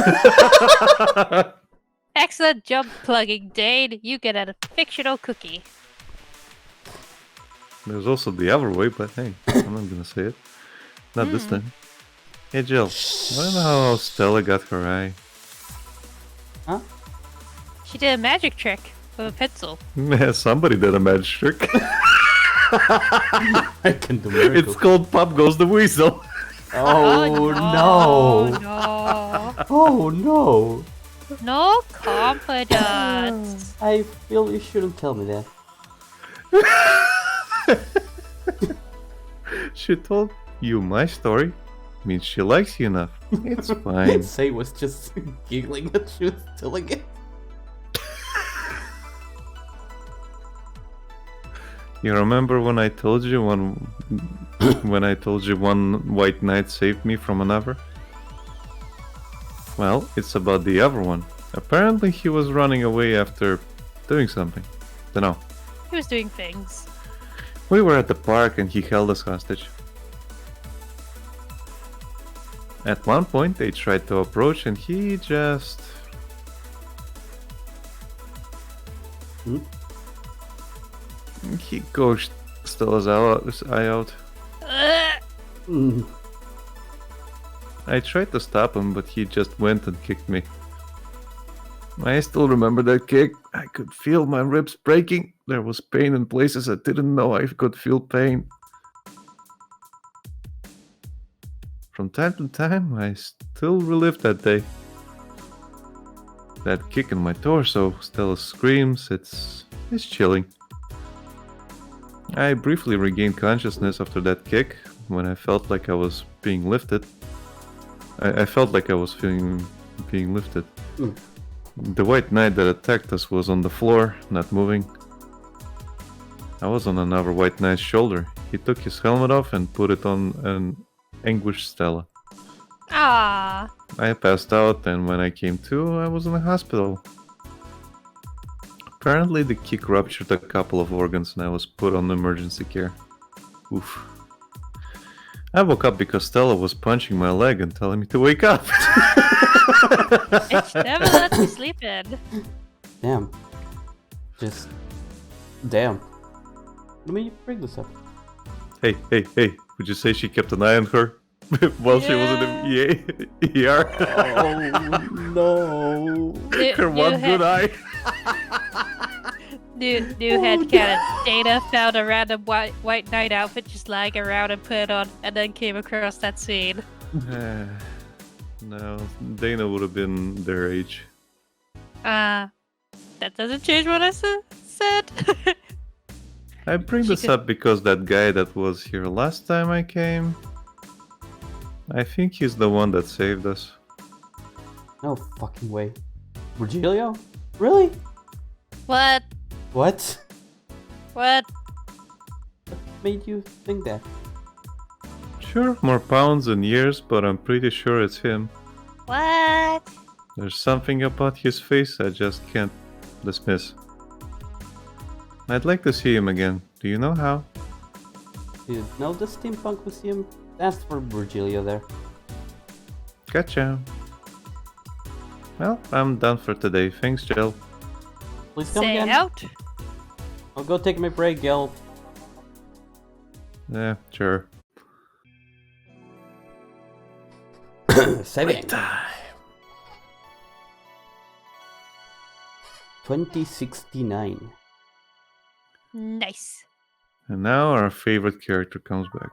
[SPEAKER 2] Excellent job plugging, Dane. You get a fictional cookie.
[SPEAKER 3] There's also the other way, but hey, I'm not gonna say it. Not this time. Hey Jill, wanna know how Stella got her eye?
[SPEAKER 1] Huh?
[SPEAKER 2] She did a magic trick with a pencil.
[SPEAKER 3] Somebody did a magic trick.
[SPEAKER 1] I can do miracles.
[SPEAKER 3] It's called Pop Goes the Weasel.
[SPEAKER 1] Oh no!
[SPEAKER 2] No.
[SPEAKER 1] Oh no!
[SPEAKER 2] No confidence.
[SPEAKER 1] I feel you shouldn't tell me that.
[SPEAKER 3] She told you my story. Means she likes you enough. It's fine.
[SPEAKER 1] Say was just giggling that she was telling it.
[SPEAKER 3] You remember when I told you one white knight saved me from another? Well, it's about the other one. Apparently he was running away after doing something. Dunno.
[SPEAKER 2] He was doing things.
[SPEAKER 3] We were at the park and he held us hostage. At one point they tried to approach and he just... He gouged Stella's eye out. I tried to stop him, but he just went and kicked me. I still remember that kick. I could feel my ribs breaking. There was pain in places I didn't know I could feel pain. From time to time, I still relive that day. That kick in my torso, Stella screams, it's chilling. I briefly regained consciousness after that kick, when I felt like I was being lifted. I felt like I was being lifted.
[SPEAKER 1] Mm.
[SPEAKER 3] The white knight that attacked us was on the floor, not moving. I was on another white knight's shoulder. He took his helmet off and put it on an anguished Stella.
[SPEAKER 2] Ah.
[SPEAKER 3] I passed out, and when I came to, I was in the hospital. Apparently the kick ruptured a couple of organs and I was put on emergency care. Oof. I woke up because Stella was punching my leg and telling me to wake up.
[SPEAKER 2] It never lets me sleep in.
[SPEAKER 1] Damn. Just... Damn. Let me bring this up.
[SPEAKER 3] Hey, would you say she kept an eye on her while she was in the ER?
[SPEAKER 1] Oh, no.
[SPEAKER 3] Her one good eye.
[SPEAKER 2] New headcanon. Dana found a random white knight outfit just lying around and put it on, and then came across that scene.
[SPEAKER 3] No, Dana would have been their age.
[SPEAKER 2] That doesn't change what I said.
[SPEAKER 3] I bring this up because that guy that was here last time I came, I think he's the one that saved us.
[SPEAKER 1] No fucking way. Virgilio? Really?
[SPEAKER 2] What?
[SPEAKER 1] What?
[SPEAKER 2] What?
[SPEAKER 1] What made you think that?
[SPEAKER 3] Sure, more pounds and years, but I'm pretty sure it's him.
[SPEAKER 2] What?
[SPEAKER 3] There's something about his face I just can't dismiss. I'd like to see him again. Do you know how?
[SPEAKER 1] Do you know the Steampunk Museum? Ask for Virgilio there.
[SPEAKER 3] Gotcha. Well, I'm done for today. Thanks, Jill.
[SPEAKER 1] Please come
[SPEAKER 2] Say
[SPEAKER 1] again.
[SPEAKER 2] out.
[SPEAKER 1] I'll go take my break, Gil.
[SPEAKER 3] Yeah, sure.
[SPEAKER 1] Saving time. 2069.
[SPEAKER 2] Nice.
[SPEAKER 3] And now our favorite character comes back.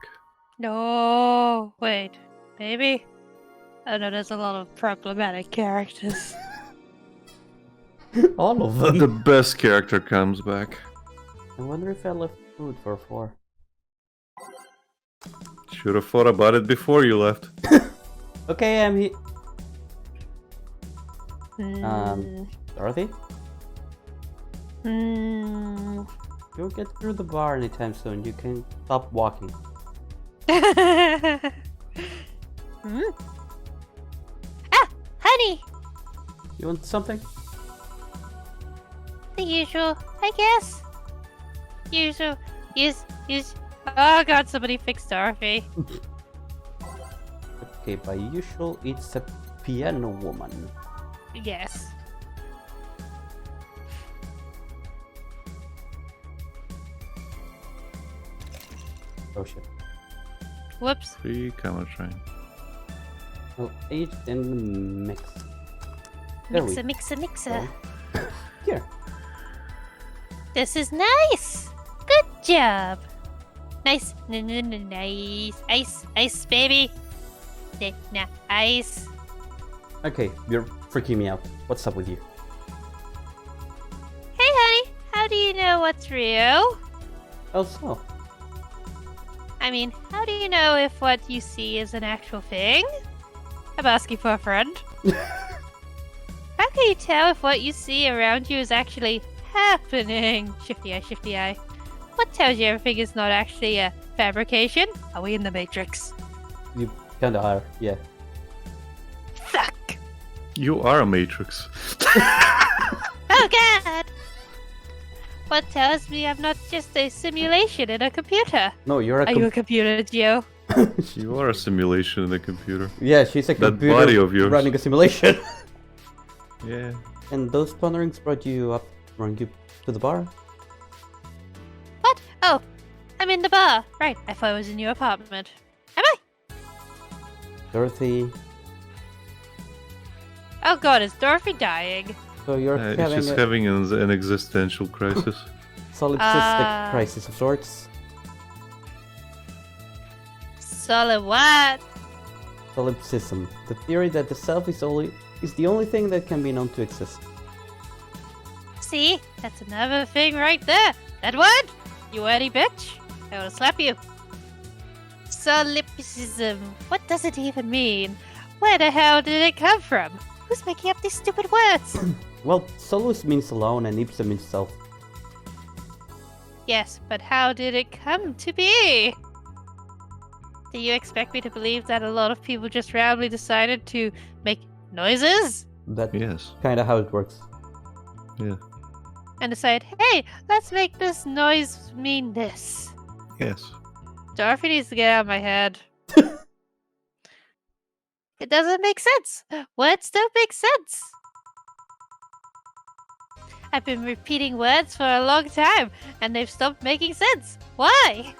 [SPEAKER 2] No, wait, maybe? Oh no, there's a lot of problematic characters.
[SPEAKER 1] All of them.
[SPEAKER 3] The best character comes back.
[SPEAKER 1] I wonder if I left food for 4.
[SPEAKER 3] Should have thought about it before you left.
[SPEAKER 1] Okay, I'm here.
[SPEAKER 2] Hmm.
[SPEAKER 1] Dorothy?
[SPEAKER 2] Hmm.
[SPEAKER 1] You'll get through the bar anytime soon. You can stop walking.
[SPEAKER 2] Hmm? Ah, honey!
[SPEAKER 1] You want something?
[SPEAKER 2] The usual, I guess. Usual. Use. Oh god, somebody fix Dorothy.
[SPEAKER 1] Okay, by usual, it's a piano woman.
[SPEAKER 2] Yes.
[SPEAKER 1] Oh shit.
[SPEAKER 2] Whoops.
[SPEAKER 3] Free camera train.
[SPEAKER 1] Well, aged in the mix. There we
[SPEAKER 2] Mixer.
[SPEAKER 1] go. Here.
[SPEAKER 2] This is nice. Good job. Nice. Nice. Ice, baby. Nice.
[SPEAKER 1] Okay, you're freaking me out. What's up with you?
[SPEAKER 2] Hey, honey. How do you know what's real?
[SPEAKER 1] Oh, so.
[SPEAKER 2] I mean, how do you know if what you see is an actual thing? I'm asking for a friend. How can you tell if what you see around you is actually happening? Shifty eye. What tells you everything is not actually a fabrication? Are we in the Matrix?
[SPEAKER 1] You kinda are, yeah.
[SPEAKER 2] Fuck!
[SPEAKER 3] You are a Matrix.
[SPEAKER 2] Oh god! What tells me I'm not just a simulation in a computer?
[SPEAKER 1] No, you're a
[SPEAKER 2] Are you a computer, Gio?
[SPEAKER 3] You are a simulation in a computer.
[SPEAKER 1] Yeah, she's a
[SPEAKER 3] That
[SPEAKER 1] computer
[SPEAKER 3] body of yours.
[SPEAKER 1] running a simulation.
[SPEAKER 3] Yeah.
[SPEAKER 1] And those phone rings brought you to the bar?
[SPEAKER 2] What? Oh, I'm in the bar. Right, I thought I was in your apartment. Am I?
[SPEAKER 1] Dorothy.
[SPEAKER 2] Oh god, is Dorothy dying?
[SPEAKER 1] So you're having
[SPEAKER 3] She's
[SPEAKER 1] a
[SPEAKER 3] having an existential crisis.
[SPEAKER 1] solipsistic crisis of sorts.
[SPEAKER 2] Solid what?
[SPEAKER 1] Solipsism. The theory that the self is the only thing that can be known to exist.
[SPEAKER 2] See? That's another thing right there. That word? You wordy bitch. I will slap you. Solipsism. What does it even mean? Where the hell did it come from? Who's making up these stupid words?
[SPEAKER 1] Well, solus means alone and ipsa means self.
[SPEAKER 2] Yes, but how did it come to be? Do you expect me to believe that a lot of people just randomly decided to make noises?
[SPEAKER 1] That's
[SPEAKER 3] Yes.
[SPEAKER 1] kind of how it works.
[SPEAKER 3] Yeah.
[SPEAKER 2] And decide, hey, let's make this noise mean this.
[SPEAKER 3] Yes.
[SPEAKER 2] Dorothy needs to get out of my head. It doesn't make sense. Words don't make sense. I've been repeating words for a long time, and they've stopped making sense. Why?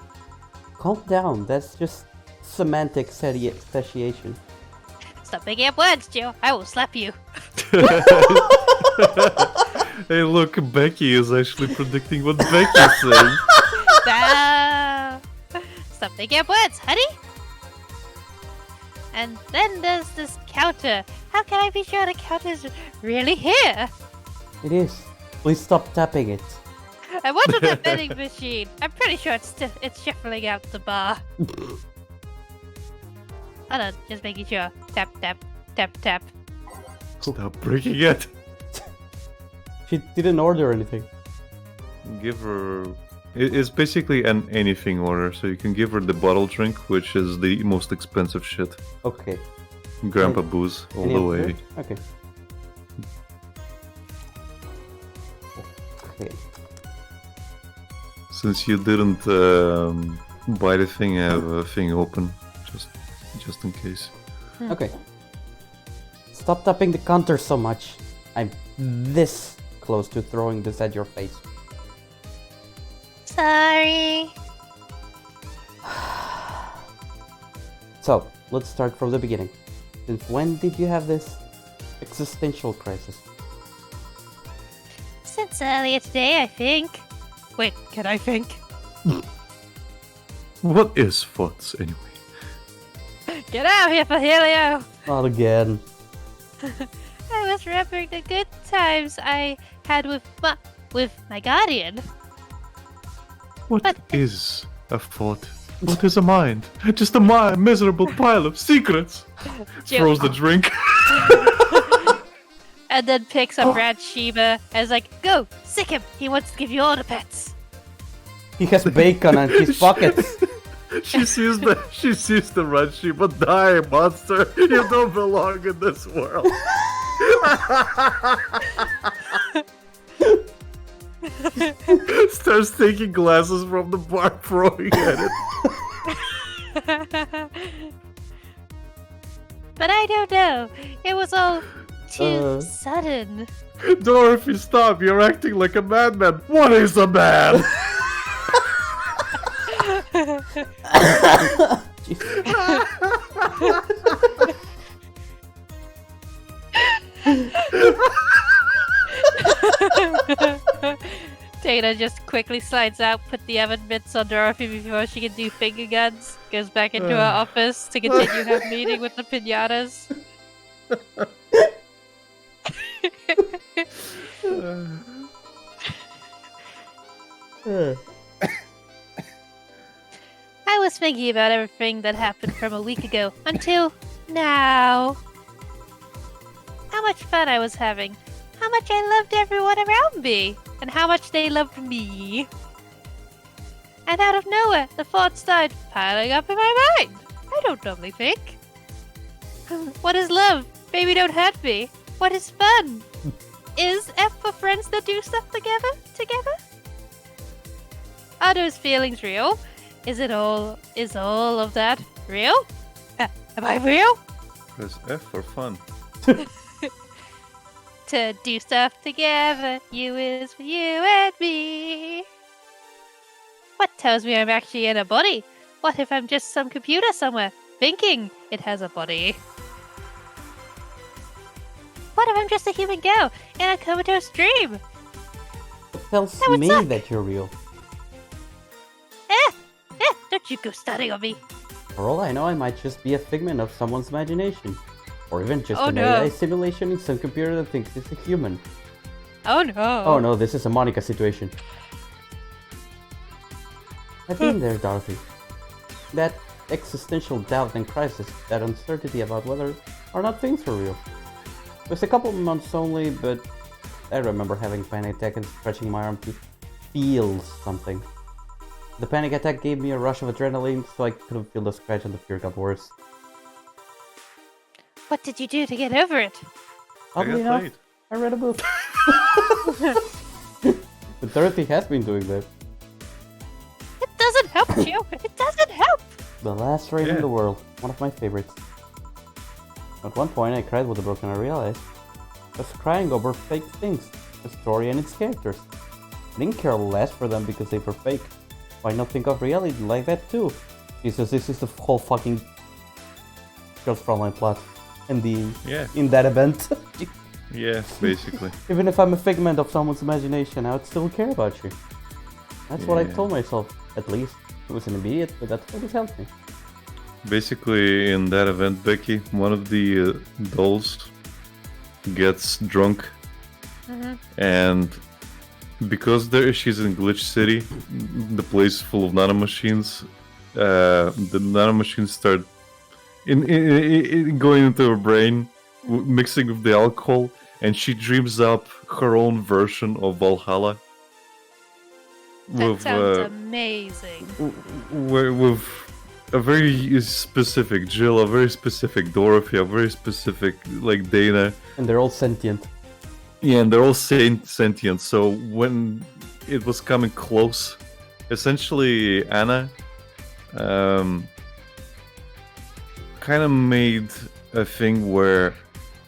[SPEAKER 1] Calm down. That's just semantic satiation.
[SPEAKER 2] Stop making up words, Joe. I will slap you.
[SPEAKER 3] Hey, look, Becky is actually predicting what Becky's saying.
[SPEAKER 2] Ah, stop making up words, honey. And then there's this counter. How can I be sure the counter's really here?
[SPEAKER 1] It is. Please stop tapping it.
[SPEAKER 2] I wonder the vending machine. I'm pretty sure it's shuffling out the bar. Hold on, just making sure. Tap, tap, tap, tap.
[SPEAKER 3] Stop breaking it.
[SPEAKER 1] She didn't order anything.
[SPEAKER 3] Give her... It's basically an anything order, so you can give her the bottle drink, which is the most expensive shit.
[SPEAKER 1] Okay.
[SPEAKER 3] Grandpa booze, all
[SPEAKER 1] Any
[SPEAKER 3] the
[SPEAKER 1] other
[SPEAKER 3] way.
[SPEAKER 1] food? Okay. Okay.
[SPEAKER 3] Since you didn't buy the thing, I have a thing open, just in case.
[SPEAKER 1] Okay. Stop tapping the counter so much. I'm this close to throwing this at your face.
[SPEAKER 2] Sorry.
[SPEAKER 1] So, let's start from the beginning. Since when did you have this existential crisis?
[SPEAKER 2] Since earlier today, I think. Wait, can I think?
[SPEAKER 3] What is FUTS anyway?
[SPEAKER 2] Get out here, Helio!
[SPEAKER 1] Not again.
[SPEAKER 2] I was remembering the good times I had with my guardian.
[SPEAKER 3] What is a FUT? What is a mind? Just a miserable pile of secrets. Throws the drink.
[SPEAKER 2] And then picks up Rad Sheba and is like, go, sick him. He wants to give you all the pets.
[SPEAKER 1] He has bacon in his pockets.
[SPEAKER 3] She sees the red sheep, but die, monster! You don't belong in this world. Starts taking glasses from the bar, throwing at it.
[SPEAKER 2] But I don't know. It was all too sudden.
[SPEAKER 3] Dorothy, stop! You're acting like a madman. What is a man?
[SPEAKER 2] Dana just quickly slides out, put the oven mitts on Dorothy before she can do finger guns, goes back into her office to continue her meeting with the pinatas. I was thinking about everything that happened from a week ago until now. How much fun I was having. How much I loved everyone around me. And how much they loved me. And out of nowhere, the thoughts started piling up in my mind. I don't normally think. What is love? Baby, don't hurt me. What is fun? Is F for friends that do stuff together? Are those feelings real? Is all of that real? Am I real?
[SPEAKER 3] Press F for fun.
[SPEAKER 2] To do stuff together, you is for you and me. What tells me I'm actually in a body? What if I'm just some computer somewhere? thinking it has a body. What if I'm just a human girl in a comatose dream?
[SPEAKER 1] It tells
[SPEAKER 2] That would
[SPEAKER 1] me
[SPEAKER 2] suck.
[SPEAKER 1] that you're real.
[SPEAKER 2] Don't you go starting on me.
[SPEAKER 1] For all I know, I might just be a figment of someone's imagination. Or even just
[SPEAKER 2] Oh,
[SPEAKER 1] an
[SPEAKER 2] no.
[SPEAKER 1] AI simulation in some computer that thinks it's a human.
[SPEAKER 2] Oh no.
[SPEAKER 1] Oh no, this is a Monica situation. I've been there, Dorothy. That existential doubt and crisis, that uncertainty about whether or not things were real. It was a couple of months only, but I remember having a panic attack and stretching my arm to feel something. The panic attack gave me a rush of adrenaline, so I couldn't feel the scratch and the fear got worse.
[SPEAKER 2] What did you do to get over it?
[SPEAKER 1] Oddly
[SPEAKER 3] got
[SPEAKER 1] enough,
[SPEAKER 3] laid.
[SPEAKER 1] I read a book. But Dorothy has been doing that.
[SPEAKER 2] It doesn't help, Joe. It doesn't help.
[SPEAKER 1] The Last Rain in
[SPEAKER 3] Yeah.
[SPEAKER 1] the World, one of my favorites. At one point I cried with the book and I realized I was crying over fake things, the story and its characters. I didn't care less for them because they were fake. Why not think of reality like that too? Jesus, this is the whole fucking Girls Frontline plot in that event.
[SPEAKER 3] Yeah, basically.
[SPEAKER 1] Even if I'm a figment of someone's imagination, I would still care about you. That's what I
[SPEAKER 3] Yeah.
[SPEAKER 1] told myself, at least. It was an immediate, but that's what it helped me.
[SPEAKER 3] Basically, in that event, Becky, one of the dolls gets drunk, and because she's in Glitch City, the place full of nanomachines, the nanomachines start in going into her brain, mixing with the alcohol, and she dreams up her own version of Valhalla.
[SPEAKER 2] That sounds amazing.
[SPEAKER 3] With a very specific Jill, a very specific Dorothy, a very specific like Dana.
[SPEAKER 1] And they're all sentient.
[SPEAKER 3] Yeah, and they're all sentient. So when it was coming close, essentially Anna kind of made a thing where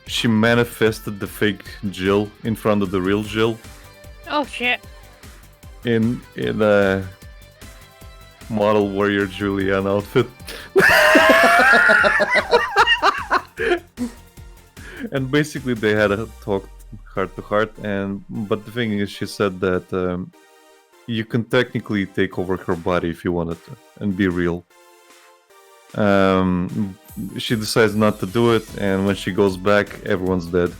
[SPEAKER 3] she manifested the fake Jill in front of the real Jill
[SPEAKER 2] Oh shit.
[SPEAKER 3] in a model warrior Julianne outfit. And basically they had a talk heart to heart, but the thing is, she said that you can technically take over her body if you wanted to and be real. She decides not to do it, and when she goes back, everyone's dead.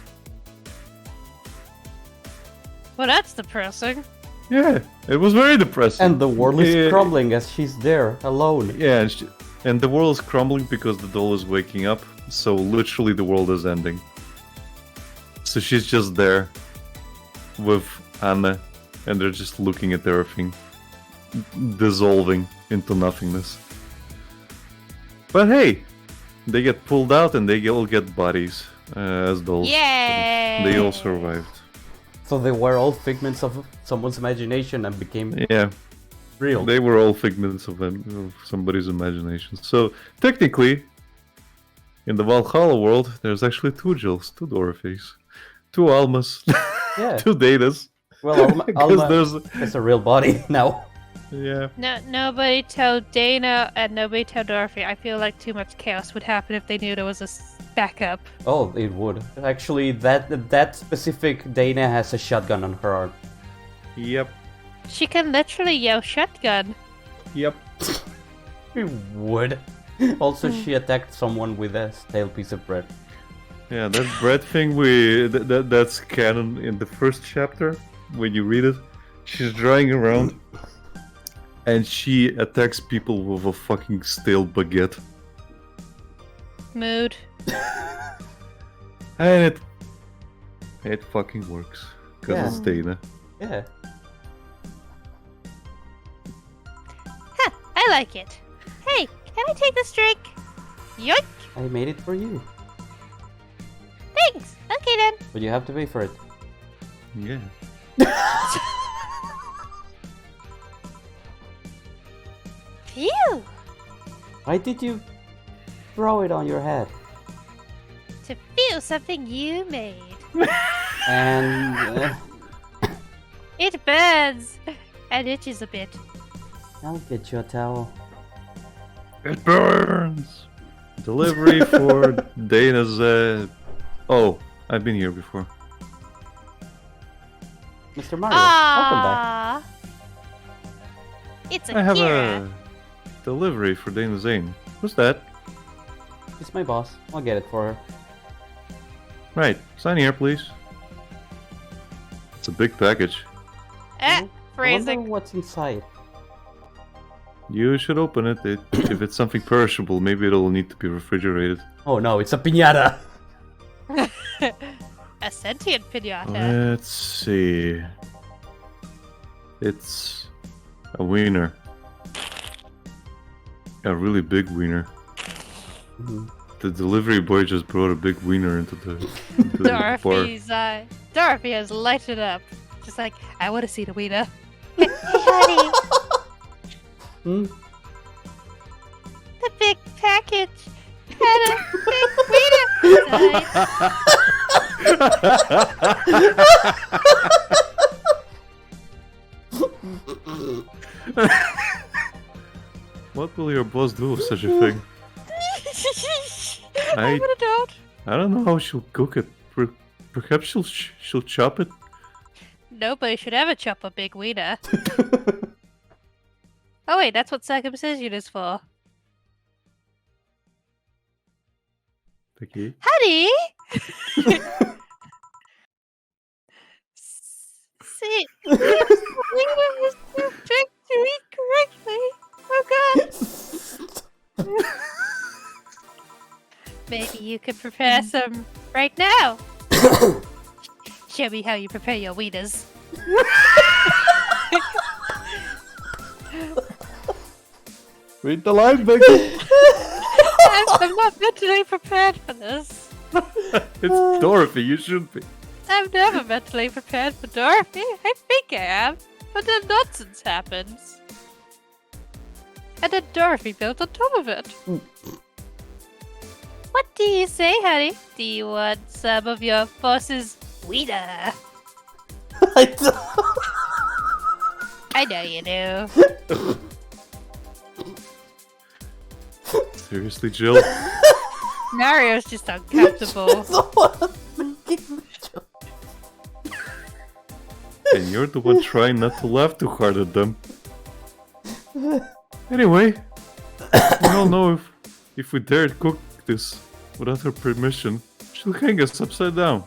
[SPEAKER 2] Well, that's depressing.
[SPEAKER 3] Yeah, it was very depressing.
[SPEAKER 1] And the world is
[SPEAKER 3] Yeah.
[SPEAKER 1] crumbling as she's there, alone.
[SPEAKER 3] Yeah, and the world is crumbling because the doll is waking up, so literally the world is ending. So she's just there with Anna, and they're just looking at everything dissolving into nothingness. But hey, they get pulled out and they all get bodies as dolls.
[SPEAKER 2] Yay!
[SPEAKER 3] They all survived.
[SPEAKER 1] So they were all figments of someone's imagination and became
[SPEAKER 3] Yeah,
[SPEAKER 1] real.
[SPEAKER 3] they were all figments of somebody's imagination. So technically, in the Valhalla world, there's actually two Jills, two Dorothys, two Almas,
[SPEAKER 1] Yeah.
[SPEAKER 3] two Datas.
[SPEAKER 1] Well, Alma
[SPEAKER 3] Because
[SPEAKER 1] is a real body now.
[SPEAKER 3] yeah,
[SPEAKER 2] No, nobody tell Dana and nobody tell Dorothy. I feel like too much chaos would happen if they knew there was a backup.
[SPEAKER 1] Oh, it would. Actually, that specific Dana has a shotgun on her arm.
[SPEAKER 3] yep,
[SPEAKER 2] She can literally yell shotgun.
[SPEAKER 3] yep.
[SPEAKER 1] It would. Also, she attacked someone with a stale piece of bread.
[SPEAKER 3] Yeah, that bread thing that's canon in the first chapter when you read it. She's drying around and she attacks people with a fucking stale baguette.
[SPEAKER 2] Mood.
[SPEAKER 3] And it fucking works. Because
[SPEAKER 1] Yeah.
[SPEAKER 3] it's Dana.
[SPEAKER 1] Yeah.
[SPEAKER 2] Huh, I like it. Hey, can I take this drink? Yoink!
[SPEAKER 1] I made it for you.
[SPEAKER 2] Thanks! Okay then.
[SPEAKER 1] But you have to pay for it.
[SPEAKER 3] Yeah.
[SPEAKER 2] Phew!
[SPEAKER 1] Why did you throw it on your head?
[SPEAKER 2] To feel something you made.
[SPEAKER 1] And
[SPEAKER 2] It burns! And itches a bit.
[SPEAKER 1] I'll get you a towel.
[SPEAKER 3] It burns! Delivery for Dana's. Oh, I've been here before.
[SPEAKER 1] Mr. Mario, welcome back.
[SPEAKER 2] Ah, it's
[SPEAKER 3] I have
[SPEAKER 2] Akira.
[SPEAKER 3] a delivery for Dana Zane. Who's that?
[SPEAKER 1] It's my boss. I'll get it for her.
[SPEAKER 3] Right, sign here, please. It's a big package.
[SPEAKER 2] Eh,
[SPEAKER 1] I wonder
[SPEAKER 2] phrasing.
[SPEAKER 1] what's inside.
[SPEAKER 3] You should open it. If it's something perishable, maybe it'll need to be refrigerated.
[SPEAKER 1] Oh no, it's a piñata!
[SPEAKER 2] A sentient pinata.
[SPEAKER 3] Let's see. It's a wiener. A really big wiener.
[SPEAKER 1] Mhm.
[SPEAKER 3] The delivery boy just brought a big wiener into the bar.
[SPEAKER 2] Dorothy has lighted up. Just like, I want to see the wiener. Hey, honey,
[SPEAKER 1] Hmm?
[SPEAKER 2] the big package had a big wiener inside.
[SPEAKER 3] What will your boss do with such a thing?
[SPEAKER 2] I'm an adult.
[SPEAKER 3] I don't know how she'll cook it. Perhaps she'll chop it.
[SPEAKER 2] Nobody should ever chop a big wiener. Oh wait, that's what circumcision is for.
[SPEAKER 3] Becky.
[SPEAKER 2] Honey! See, the wiener is too big to eat correctly. Oh god. Maybe you could prepare some right now. Show me how you prepare your wieners.
[SPEAKER 3] Read the line, Becky.
[SPEAKER 2] I'm not mentally prepared for this.
[SPEAKER 3] It's Dorothy. You should be.
[SPEAKER 2] I'm never mentally prepared for Dorothy. I think I am. But then nonsense happens. And then Dorothy built on top of it. What do you say, honey? Do you want some of your boss's wiener? I know you do.
[SPEAKER 3] Seriously, Jill.
[SPEAKER 2] Mario's just uncomfortable.
[SPEAKER 3] And you're the one trying not to laugh too hard at them. Anyway, we all know if we dare cook this without her permission, she'll hang us upside down.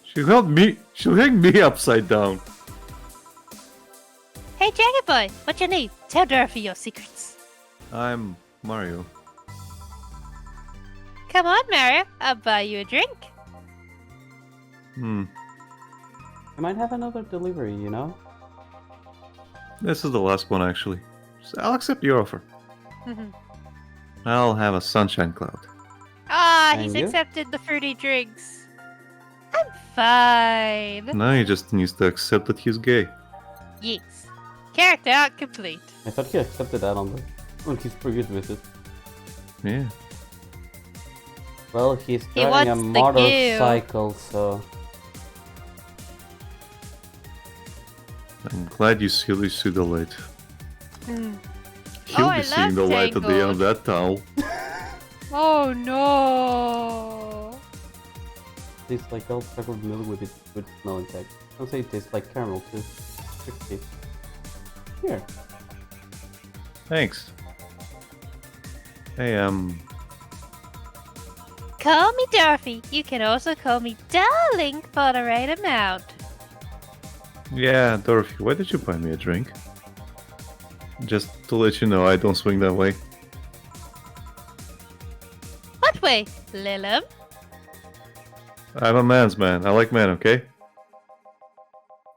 [SPEAKER 3] She'll hang me upside down.
[SPEAKER 2] Hey, Jagged Boy, what's your name? Tell Dorothy your secrets.
[SPEAKER 3] I'm Mario.
[SPEAKER 2] Come on, Mario. I'll buy you a drink.
[SPEAKER 1] I might have another delivery, you know?
[SPEAKER 3] This is the last one, actually. So I'll accept your offer.
[SPEAKER 2] Mhm.
[SPEAKER 3] I'll have a sunshine cloud.
[SPEAKER 2] Ah,
[SPEAKER 1] And
[SPEAKER 2] he's
[SPEAKER 1] you?
[SPEAKER 2] accepted the fruity drinks. I'm fine.
[SPEAKER 3] Now he just needs to accept that he's gay.
[SPEAKER 2] Yes. Character out complete.
[SPEAKER 1] I thought he accepted that on his previous visit.
[SPEAKER 3] Yeah.
[SPEAKER 1] Well, he's
[SPEAKER 2] He
[SPEAKER 1] driving a
[SPEAKER 2] wants the
[SPEAKER 1] motorcycle, so...
[SPEAKER 3] I'm glad you see the light.
[SPEAKER 2] Hmm.
[SPEAKER 3] He'll
[SPEAKER 2] I
[SPEAKER 3] be seeing the
[SPEAKER 2] love
[SPEAKER 3] light at the end of that tunnel.
[SPEAKER 2] Oh no.
[SPEAKER 1] Tastes like all chocolate milk with good smelling tag. Don't say it tastes like caramel too. Tricky. Here.
[SPEAKER 3] Thanks. Hey,
[SPEAKER 2] Call me Dorothy. You can also call me Darling for the right amount.
[SPEAKER 3] yeah, Dorothy, why did you buy me a drink? Just to let you know, I don't swing that way.
[SPEAKER 2] What way, Lilum?
[SPEAKER 3] I'm a man's man. I like men, okay?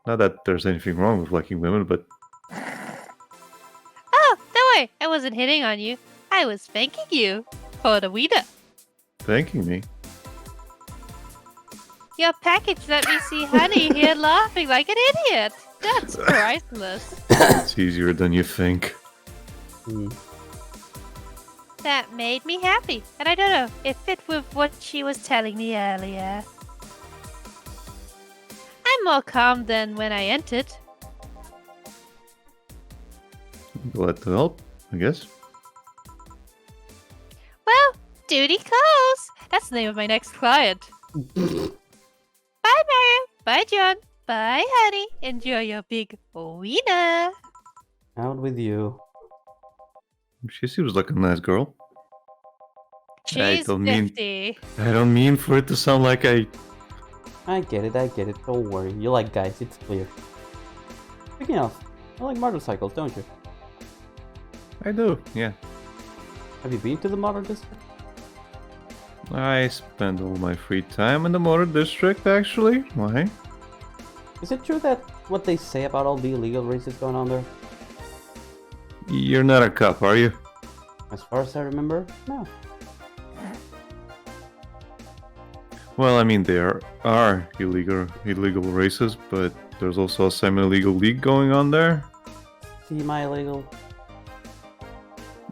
[SPEAKER 3] Not that there's anything wrong with liking women, but
[SPEAKER 2] Oh, don't worry. I wasn't hitting on you. I was thanking you for the wiener.
[SPEAKER 3] thanking me.
[SPEAKER 2] Your package let me see Honey here laughing like an idiot. That's priceless.
[SPEAKER 3] It's easier than you think.
[SPEAKER 2] That made me happy, and I don't know, it fit with what she was telling me earlier. I'm more calm than when I entered.
[SPEAKER 3] Glad to help, I guess.
[SPEAKER 2] Duty close. That's the name of my next client. Bye, Mario. Bye, John. Bye, honey. Enjoy your big wiener.
[SPEAKER 1] Out with you.
[SPEAKER 3] She seems like a nice girl.
[SPEAKER 2] She's
[SPEAKER 3] don't mean-
[SPEAKER 2] 50.
[SPEAKER 3] I don't mean for it to sound like
[SPEAKER 1] I get it. Don't worry. You like guys, it's clear. Speaking of, you like motorcycles, don't you?
[SPEAKER 3] I do, yeah.
[SPEAKER 1] Have you been to the motor district?
[SPEAKER 3] I spend all my free time in the motor district, actually. Why?
[SPEAKER 1] Is it true that what they say about all the illegal races going on there?
[SPEAKER 3] You're not a cop, are you?
[SPEAKER 1] As far as I remember, no.
[SPEAKER 3] Well, I mean, there are illegal races, but there's also a semi-legal league going on there.
[SPEAKER 1] Semi-illegal?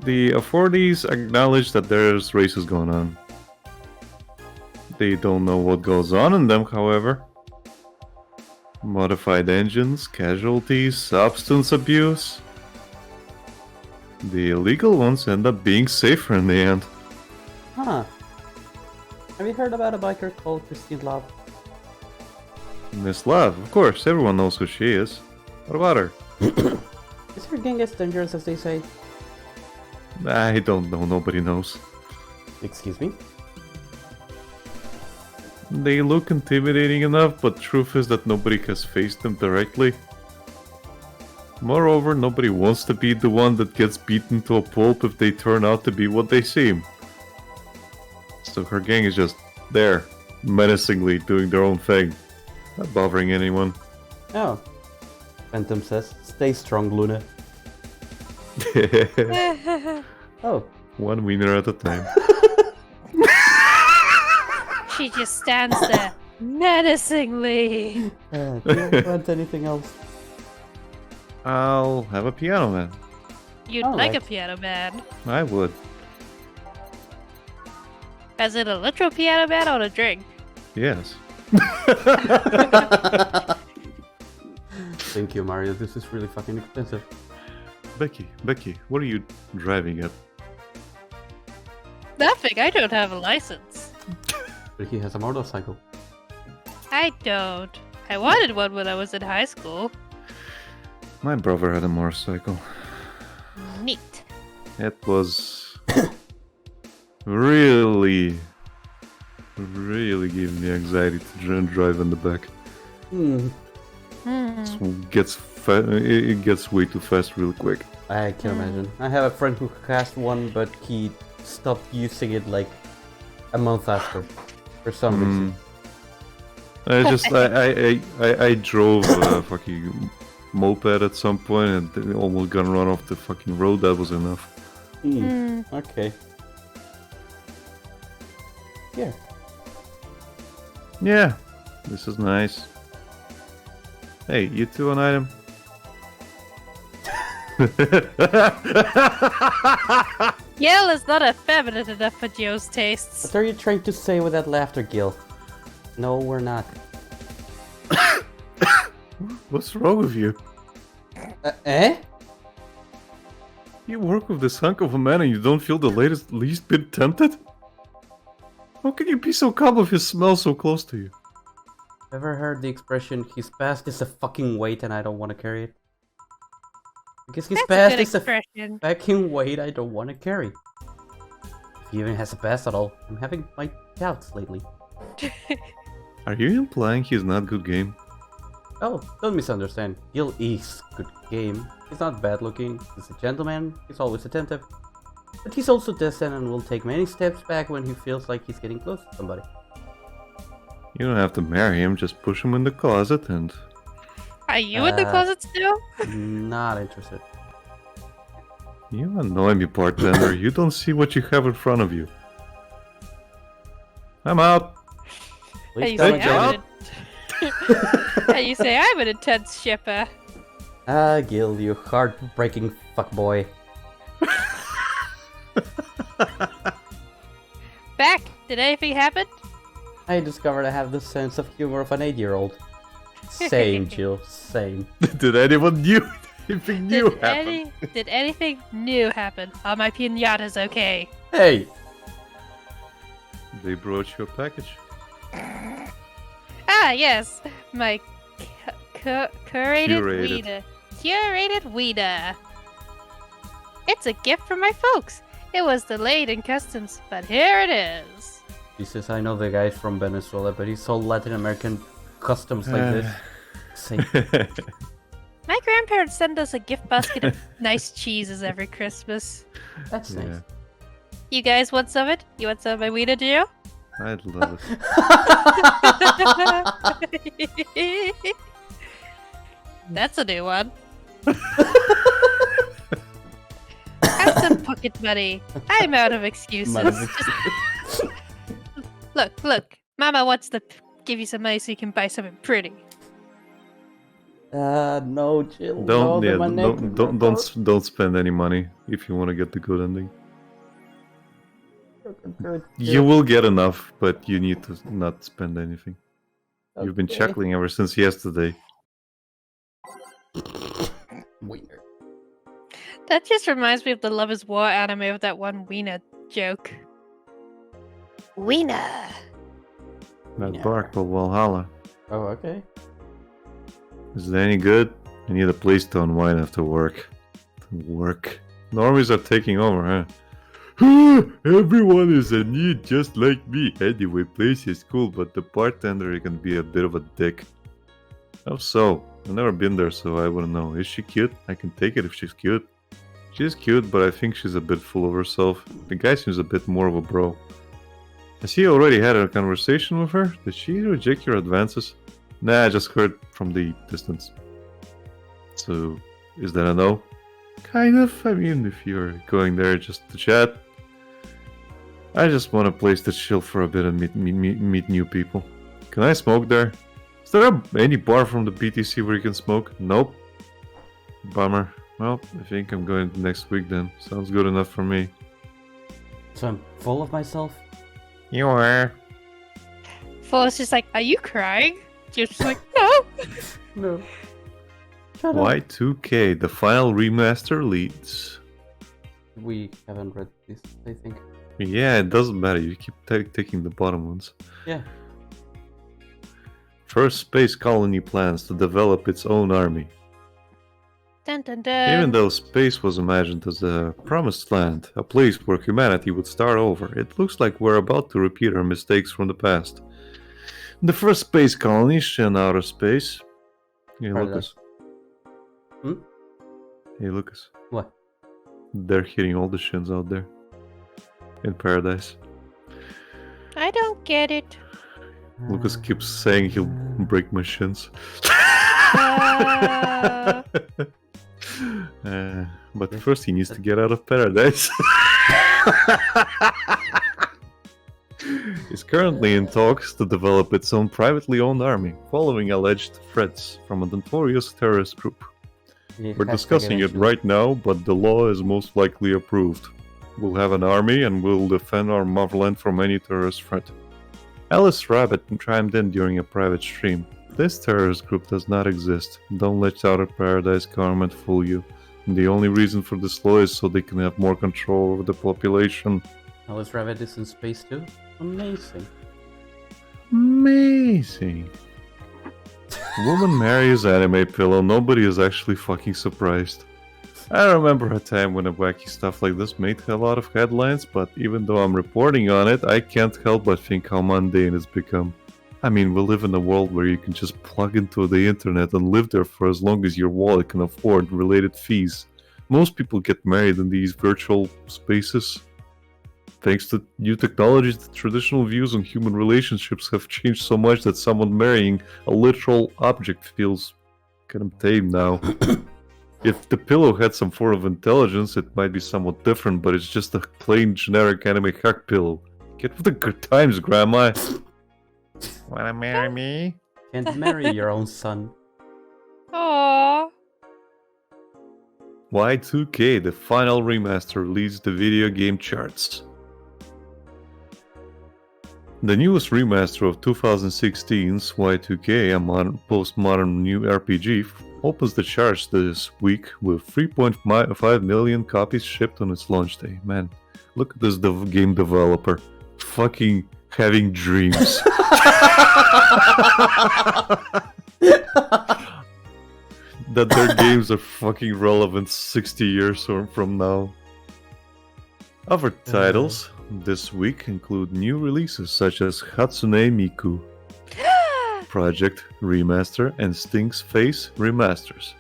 [SPEAKER 3] The authorities acknowledge that there's races going on. They don't know what goes on in them, however. Modified engines, casualties, substance abuse. The illegal ones end up being safer in the end.
[SPEAKER 1] Huh. Have you heard about a biker called Christine Love?
[SPEAKER 3] Miss Love, of course, everyone knows who she is. What about her?
[SPEAKER 1] Is her gang as dangerous as they say?
[SPEAKER 3] I don't know, nobody knows.
[SPEAKER 1] Excuse me?
[SPEAKER 3] They look intimidating enough, but truth is that nobody has faced them directly. Moreover, nobody wants to be the one that gets beaten to a pulp if they turn out to be what they seem. So her gang is just there, menacingly doing their own thing, not bothering anyone.
[SPEAKER 1] Oh. Phantom says, stay strong, Luna. Oh.
[SPEAKER 3] One wiener at a time.
[SPEAKER 2] She just stands there menacingly.
[SPEAKER 1] Do you want anything else?
[SPEAKER 3] I'll have a piano man.
[SPEAKER 2] You'd like a piano man.
[SPEAKER 3] I would.
[SPEAKER 2] As in a literal piano man or a drink?
[SPEAKER 3] Yes.
[SPEAKER 1] Thank you, Mario. This is really fucking expensive.
[SPEAKER 3] Becky, what are you driving at?
[SPEAKER 2] Nothing. I don't have a license.
[SPEAKER 1] But he has a motorcycle.
[SPEAKER 2] I don't. I wanted one when I was in high school.
[SPEAKER 3] My brother had a motorcycle.
[SPEAKER 2] Neat.
[SPEAKER 3] It was really giving me anxiety to drive in the back.
[SPEAKER 1] Hmm.
[SPEAKER 3] It gets way too fast real quick.
[SPEAKER 1] I can imagine. I have a friend who has one, but he stopped using it like a month after, for some reason.
[SPEAKER 3] I drove a fucking moped at some point and almost got run off the fucking road. That was enough.
[SPEAKER 1] Okay. Yeah.
[SPEAKER 3] Yeah, this is nice. Hey, you two an item?
[SPEAKER 2] Gil is not effeminate enough for Joe's tastes.
[SPEAKER 1] What are you trying to say with that laughter, Gil? No, we're not.
[SPEAKER 3] What's wrong with you?
[SPEAKER 1] Eh?
[SPEAKER 3] You work with this hunk of a man and you don't feel the least bit tempted? How can you be so calm if he smells so close to you?
[SPEAKER 1] Ever heard the expression, his past is a fucking weight and I don't want to carry it? Because his past is a fucking weight I don't want to carry. If he even has a past at all, I'm having my doubts lately.
[SPEAKER 3] Are you implying he's not good game?
[SPEAKER 1] Oh, don't misunderstand. Gil is good game. He's not bad looking, he's a gentleman, he's always attentive. But he's also distant and will take many steps back when he feels like he's getting close to somebody.
[SPEAKER 3] You don't have to marry him, just push him in the closet and...
[SPEAKER 2] Are you in the closet still?
[SPEAKER 1] Not interested.
[SPEAKER 3] You annoy me, bartender. You don't see what you have in front of you. I'm out.
[SPEAKER 1] Please
[SPEAKER 2] And
[SPEAKER 1] tell
[SPEAKER 2] you say I'm an intense shipper.
[SPEAKER 1] Ah, Gil, you heartbreaking fuckboy.
[SPEAKER 2] Back, did anything happen?
[SPEAKER 1] I discovered I have the sense of humor of an 8-year-old. Same, Jill, same.
[SPEAKER 3] Did anyone knew anything new happen?
[SPEAKER 2] Did anything new happen? Are my pinatas okay?
[SPEAKER 1] Hey!
[SPEAKER 3] they brought you a package.
[SPEAKER 2] Ah, yes, my curated
[SPEAKER 3] Curated.
[SPEAKER 2] wiener. Curated wiener. It's a gift from my folks. It was delayed in customs, but here it is.
[SPEAKER 1] Jesus, I know the guy from Venezuela, but he's so Latin American customs like this. Say,
[SPEAKER 2] My grandparents send us a gift basket of nice cheeses every Christmas.
[SPEAKER 1] that's nice.
[SPEAKER 3] Yeah,
[SPEAKER 2] You guys want some of it? You want some of my wiener, Gio?
[SPEAKER 3] I'd love it.
[SPEAKER 2] That's a new one. Have some pocket money. I'm out of excuses. Look. Mama wants to give you some money so you can buy something pretty.
[SPEAKER 1] No, chill.
[SPEAKER 3] Don't
[SPEAKER 1] no,
[SPEAKER 3] yeah,
[SPEAKER 1] my neck.
[SPEAKER 3] don't spend any money if you want to get the good ending. You will get enough, but you need to not spend anything. You've been
[SPEAKER 1] Okay.
[SPEAKER 3] chuckling ever since yesterday.
[SPEAKER 1] Wiener.
[SPEAKER 2] That just reminds me of the Love is War anime with that one wiener joke. Wiener.
[SPEAKER 3] Not
[SPEAKER 1] Yeah.
[SPEAKER 3] bark, but Valhalla.
[SPEAKER 1] Oh, okay.
[SPEAKER 3] Is it any good? I need a place to unwind after work. Normies are taking over, huh? Everyone is in need just like me. Anyway, place is cool, but the bartender can be a bit of a dick. How so? I've never been there, so I wouldn't know. Is she cute? I can take it if she's cute. She's cute, but I think she's a bit full of herself. The guy seems a bit more of a bro. Has he already had a conversation with her? Did she reject your advances? Nah, I just heard from the distance. So, is that a no? Kind of. I mean, if you're going there just to chat. I just want a place to chill for a bit and meet new people. Can I smoke there? Is there any bar from the BTC where you can smoke? Nope. Bummer. Well, I think I'm going next week then. Sounds good enough for me.
[SPEAKER 1] So I'm full of myself?
[SPEAKER 3] You are.
[SPEAKER 2] Forrest is like, are you crying? Just like, no.
[SPEAKER 1] No. Shut up.
[SPEAKER 3] Y2K, the final remaster leads.
[SPEAKER 1] We haven't read this, I think.
[SPEAKER 3] Yeah, it doesn't matter. You keep taking the bottom ones.
[SPEAKER 1] Yeah.
[SPEAKER 3] First space colony plans to develop its own army.
[SPEAKER 2] Dun dun dun.
[SPEAKER 3] Even though space was imagined as a promised land, a place where humanity would start over, it looks like we're about to repeat our mistakes from the past. The first space colony in outer space. Hey,
[SPEAKER 1] Paradise.
[SPEAKER 3] Lucas. Hey, Lucas.
[SPEAKER 1] What?
[SPEAKER 3] They're hitting all the shins out there. In paradise.
[SPEAKER 2] I don't get it.
[SPEAKER 3] Lucas keeps saying he'll break my shins. But first he needs to get out of paradise. He's currently in talks to develop its own privately owned army, following alleged threats from a notorious terrorist group. We're discussing it right now, but the law is most likely approved. We'll have an army and we'll defend our motherland from any terrorist threat. Alice Rabbit chimed in during a private stream. This terrorist group does not exist. Don't let Outer Paradise government fool you. And the only reason for this law is so they can have more control over the population.
[SPEAKER 1] Alice Rabbit is in space too? Amazing.
[SPEAKER 3] Amazing. Woman marries anime pillow. Nobody is actually fucking surprised. I remember a time when a wacky stuff like this made a lot of headlines, but even though I'm reporting on it, I can't help but think how mundane it's become. I mean, we live in a world where you can just plug into the internet and live there for as long as your wallet can afford related fees. Most people get married in these virtual spaces. Thanks to new technologies, the traditional views on human relationships have changed so much that someone marrying a literal object feels kind of tame now. If the pillow had some form of intelligence, it might be somewhat different, but it's just a plain generic anime hack pillow. Get with the good times, Grandma. Wanna marry me?
[SPEAKER 1] Can't marry your own son.
[SPEAKER 2] Aww.
[SPEAKER 3] Y2K, the final remaster, leads the video game charts. The newest remaster of 2016's Y2K, a postmodern new RPG, opens the charts this week with 3.5 million copies shipped on its launch day. Man, look at this game developer. Fucking having dreams. That their games are fucking relevant 60 years from now. Other titles this week include new releases such as Hatsune Miku Project Remaster and Stink's Face Remastered.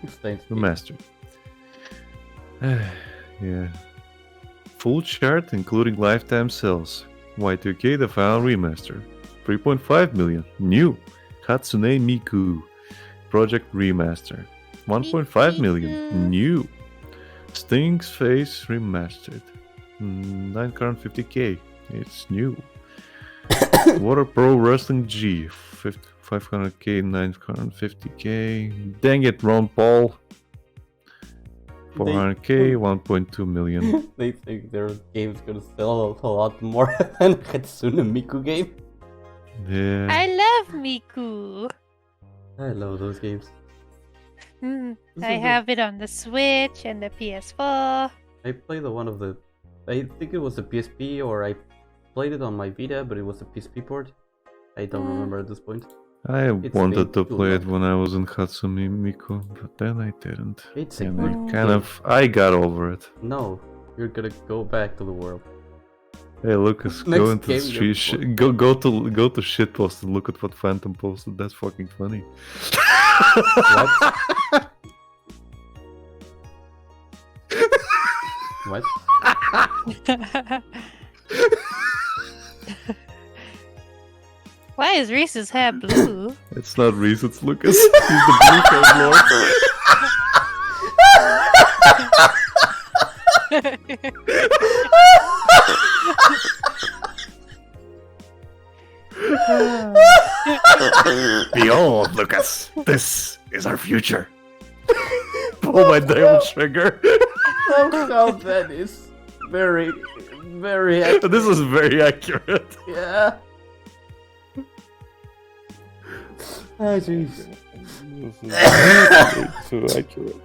[SPEAKER 3] Yeah. Full chart including lifetime sales. Y2K The Final Remaster. 3.5 million. New Hatsune Miku Project Remaster. 1.5 million. New Stink's Face Remastered. 950k. It's new. Water Pro Wrestling G. 500k, 950k. Dang it, Ron Paul. 400k, 1.2 million.
[SPEAKER 1] They think their game's gonna sell a lot more than Hatsune Miku game.
[SPEAKER 3] Yeah.
[SPEAKER 2] I love Miku.
[SPEAKER 1] I love those games.
[SPEAKER 2] I have it on the Switch and the PS4.
[SPEAKER 1] I played I think it was the PSP, or I played it on my Vita, but it was a PSP port. I don't remember at this point.
[SPEAKER 3] I wanted to
[SPEAKER 1] too
[SPEAKER 3] play it
[SPEAKER 1] long.
[SPEAKER 3] when I was in Hatsune Miku, but then I didn't.
[SPEAKER 1] It's a
[SPEAKER 3] And
[SPEAKER 1] good
[SPEAKER 3] I got over it.
[SPEAKER 1] No, you're gonna go back to the world.
[SPEAKER 3] Hey Lucas,
[SPEAKER 1] Next
[SPEAKER 3] go into the
[SPEAKER 1] game you're
[SPEAKER 3] street, go to shitpost and look at what Phantom posted. That's fucking funny.
[SPEAKER 1] What?
[SPEAKER 2] Why is Reese's hair blue?
[SPEAKER 3] It's not Reese, it's Lucas. He's the blue-haired lord. Behold, Lucas, this is our future. Pull my diamond trigger.
[SPEAKER 1] Somehow that is very, very accurate.
[SPEAKER 3] This is very accurate.
[SPEAKER 1] Yeah. Oh jeez.
[SPEAKER 3] Too accurate.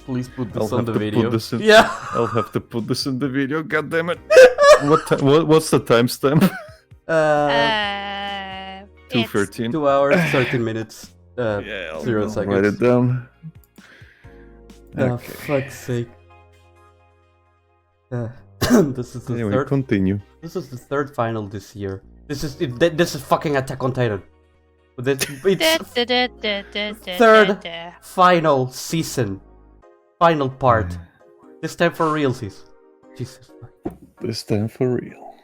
[SPEAKER 1] Please put this
[SPEAKER 3] I'll
[SPEAKER 1] on
[SPEAKER 3] have
[SPEAKER 1] the
[SPEAKER 3] to
[SPEAKER 1] video.
[SPEAKER 3] put this in.
[SPEAKER 1] Yeah.
[SPEAKER 3] I'll have to put this in the video. God damn it! What's the timestamp? 2:13.
[SPEAKER 1] 2 hours, 13 minutes.
[SPEAKER 3] Yeah, I'll
[SPEAKER 1] 0
[SPEAKER 3] write
[SPEAKER 1] seconds.
[SPEAKER 3] it down.
[SPEAKER 1] Oh,
[SPEAKER 3] Okay.
[SPEAKER 1] fuck's sake. This is the
[SPEAKER 3] Anyway,
[SPEAKER 1] third.
[SPEAKER 3] continue.
[SPEAKER 1] This is the third final this year. This is fucking Attack on Titan. It's third final season, final part. This time for realsies. Jesus.
[SPEAKER 3] This time for real.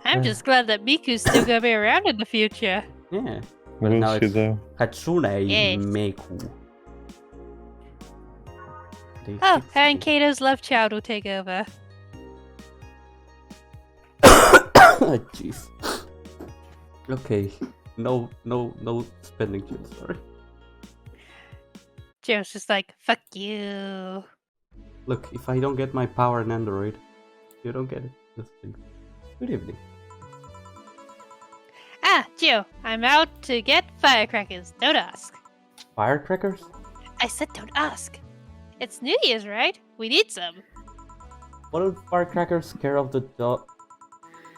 [SPEAKER 2] I'm just glad that Miku's still gonna be around in the future.
[SPEAKER 1] Yeah.
[SPEAKER 3] Will
[SPEAKER 1] But now
[SPEAKER 3] she
[SPEAKER 1] it's
[SPEAKER 3] though?
[SPEAKER 1] Hatsune
[SPEAKER 2] Yes.
[SPEAKER 1] Miku.
[SPEAKER 2] Oh, and Kato's love child will take over.
[SPEAKER 1] Jeez. Okay. No spending chill, sorry.
[SPEAKER 2] Joe's just like, fuck you.
[SPEAKER 1] Look, if I don't get my power in Android, you don't get it. This thing. Good evening.
[SPEAKER 2] Ah, Joe, I'm out to get firecrackers. Don't ask.
[SPEAKER 1] Firecrackers?
[SPEAKER 2] I said don't ask. It's New Year's, right? We need some.
[SPEAKER 1] What do firecrackers scare off the dog?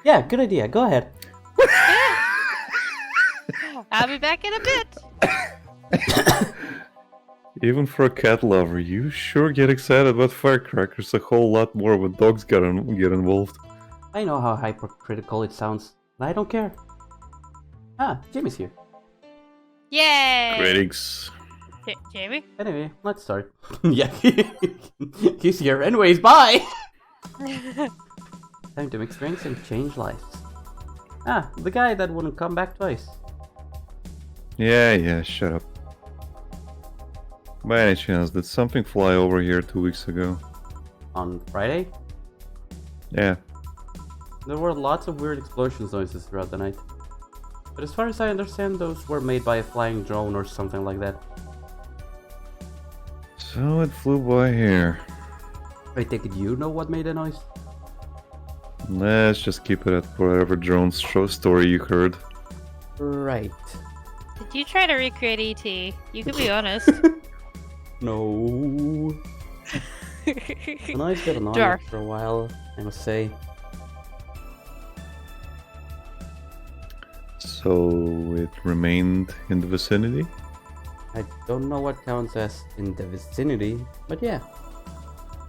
[SPEAKER 1] Yeah, good idea. Go ahead.
[SPEAKER 2] I'll be back in a bit.
[SPEAKER 3] Even for a cat lover, you sure get excited about firecrackers a whole lot more when dogs get involved.
[SPEAKER 1] I know how hypercritical it sounds. I don't care. Ah, Jimmy's here.
[SPEAKER 2] Yay!
[SPEAKER 3] Greetings.
[SPEAKER 2] Jamie?
[SPEAKER 1] Anyway, let's start. Yeah, he's here. Anyways, bye! Time to mix drinks and change lives. Ah, the guy that wouldn't come back twice.
[SPEAKER 3] Yeah, shut up. By any chance, did something fly over here 2 weeks ago?
[SPEAKER 1] On Friday,
[SPEAKER 3] Yeah.
[SPEAKER 1] there were lots of weird explosion noises throughout the night. But as far as I understand, those were made by a flying drone or something like that.
[SPEAKER 3] So it flew by here.
[SPEAKER 1] I take it you know what made the noise?
[SPEAKER 3] Let's just keep it at whatever drone story you heard.
[SPEAKER 1] Right.
[SPEAKER 2] Did you try to recreate E.T.? You can be honest.
[SPEAKER 1] No. The noise got annoying
[SPEAKER 2] Dwarf.
[SPEAKER 1] for a while, I must say.
[SPEAKER 3] So it remained in the vicinity?
[SPEAKER 1] I don't know what counts as in the vicinity, but yeah.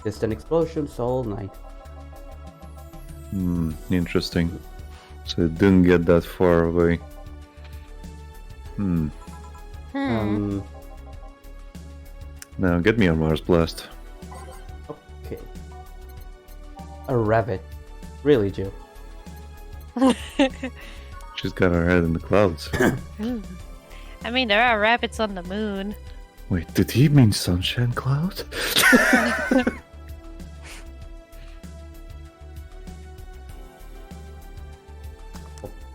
[SPEAKER 1] Distant explosions all night.
[SPEAKER 3] Interesting. So it didn't get that far away. Now get me on Mars Blast.
[SPEAKER 1] Okay. A rabbit. Really, Joe?
[SPEAKER 3] She's got her head in the clouds.
[SPEAKER 2] I mean, there are rabbits on the moon.
[SPEAKER 3] Wait, did he mean sunshine cloud?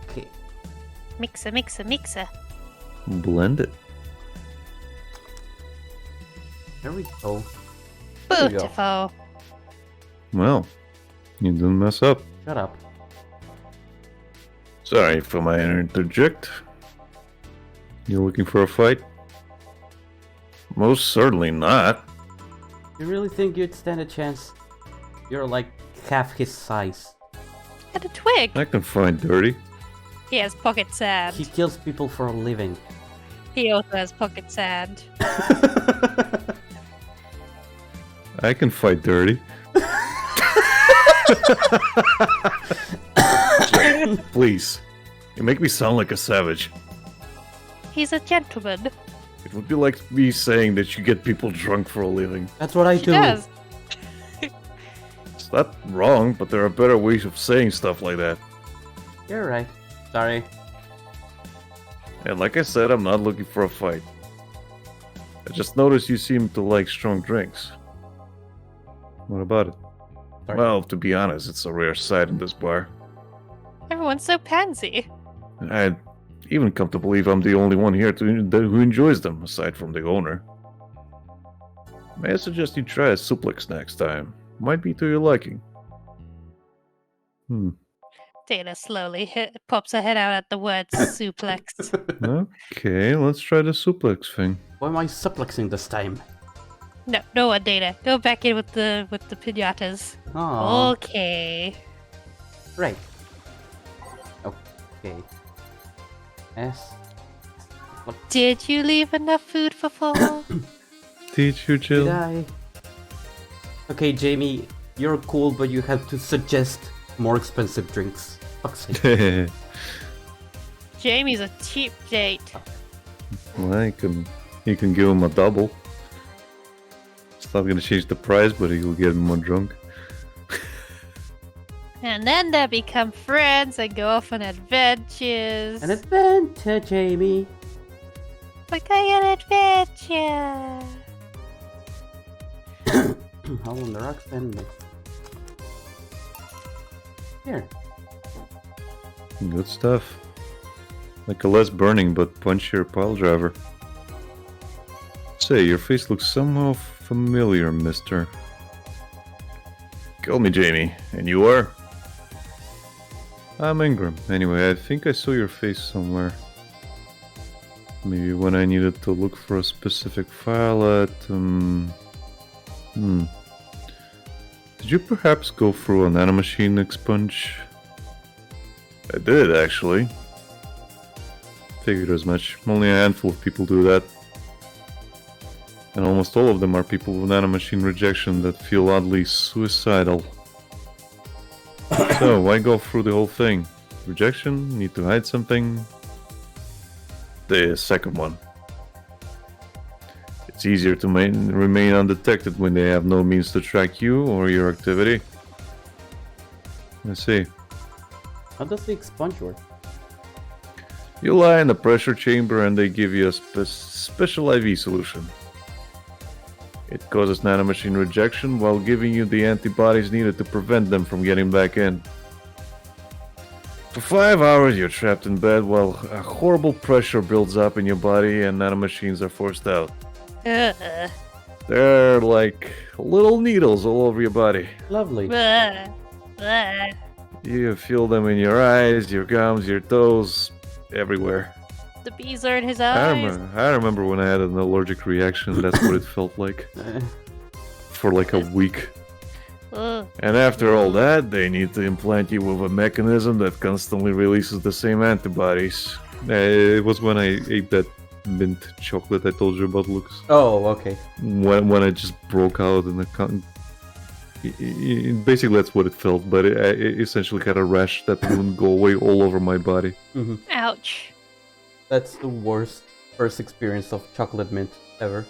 [SPEAKER 1] Okay.
[SPEAKER 2] Mixer.
[SPEAKER 3] Blend it.
[SPEAKER 1] There we go. There we go.
[SPEAKER 2] Beautiful.
[SPEAKER 3] Well, you didn't mess up.
[SPEAKER 1] Shut up.
[SPEAKER 3] Sorry for my interject. You looking for a fight? Most certainly not.
[SPEAKER 1] You really think you'd stand a chance? You're like half his size.
[SPEAKER 2] And a twig.
[SPEAKER 3] I can find dirty.
[SPEAKER 2] He has pocket sand.
[SPEAKER 1] He kills people for a living.
[SPEAKER 2] He also has pocket sand.
[SPEAKER 3] I can fight dirty. Please. You make me sound like a savage.
[SPEAKER 2] He's a gentleman.
[SPEAKER 3] It would be like me saying that you get people drunk for a living.
[SPEAKER 1] That's what I
[SPEAKER 2] He
[SPEAKER 1] do.
[SPEAKER 2] does.
[SPEAKER 3] It's not wrong, but there are better ways of saying stuff like that.
[SPEAKER 1] You're right. Sorry.
[SPEAKER 3] And like I said, I'm not looking for a fight. I just noticed you seem to like strong drinks. What about it?
[SPEAKER 1] Sorry.
[SPEAKER 3] Well, to be honest, it's a rare sight in this bar.
[SPEAKER 2] Everyone's so pansy.
[SPEAKER 3] I'd even come to believe I'm the only one here who enjoys them, aside from the owner. May I suggest you try a suplex next time? Might be to your liking.
[SPEAKER 2] Dana slowly pops her head out at the word suplex.
[SPEAKER 3] Okay, let's try the suplex thing.
[SPEAKER 1] Why am I suplexing this time?
[SPEAKER 2] No one, Dana. Go back in with the pinatas.
[SPEAKER 1] Oh.
[SPEAKER 2] Okay.
[SPEAKER 1] Right. Okay. S.
[SPEAKER 2] Did you leave enough food for four?
[SPEAKER 3] Teach you,
[SPEAKER 1] Did
[SPEAKER 3] Jill.
[SPEAKER 1] I? Okay, Jamie, you're cool, but you have to suggest more expensive drinks. Fuck's sake.
[SPEAKER 2] Jamie's a cheap date.
[SPEAKER 3] Well, you can give him a double. It's not gonna change the price, but you'll get him more drunk.
[SPEAKER 2] And then they become friends and go off on adventures.
[SPEAKER 1] An adventure, Jamie.
[SPEAKER 2] Like an adventure.
[SPEAKER 1] Hole in the rocks and next. Here.
[SPEAKER 3] Good stuff. Like a less burning but punchier pile driver. Say, your face looks somehow familiar, mister. Call me Jamie. And you are? I'm Ingram. Anyway, I think I saw your face somewhere. Maybe when I needed to look for a specific file at... Did you perhaps go through a nanomachine expunge? I did, actually. Figured as much. Only a handful of people do that. And almost all of them are people with nanomachine rejection that feel oddly suicidal. So, why go through the whole thing? Rejection? Need to hide something? The second one. It's easier to remain undetected when they have no means to track you or your activity. I see.
[SPEAKER 1] How does the expunge work?
[SPEAKER 3] You lie in the pressure chamber and they give you a special IV solution. It causes nanomachine rejection while giving you the antibodies needed to prevent them from getting back in. For 5 hours you're trapped in bed while a horrible pressure builds up in your body and nanomachines are forced out. They're like little needles all over your body.
[SPEAKER 1] Lovely.
[SPEAKER 3] You feel them in your eyes, your gums, your toes, everywhere.
[SPEAKER 2] The bees are in his eyes.
[SPEAKER 3] I remember when I had an allergic reaction, that's what it felt like. for like a week.
[SPEAKER 2] Ugh.
[SPEAKER 3] And after all that, they need to implant you with a mechanism that constantly releases the same antibodies. It was when I ate that mint chocolate I told you about, Lucas.
[SPEAKER 1] Oh, okay.
[SPEAKER 3] When I just broke out in the basically that's what it felt, but I essentially had a rash that wouldn't go away all over my body.
[SPEAKER 1] Mm-hmm.
[SPEAKER 2] Ouch.
[SPEAKER 1] That's the worst first experience of chocolate mint ever.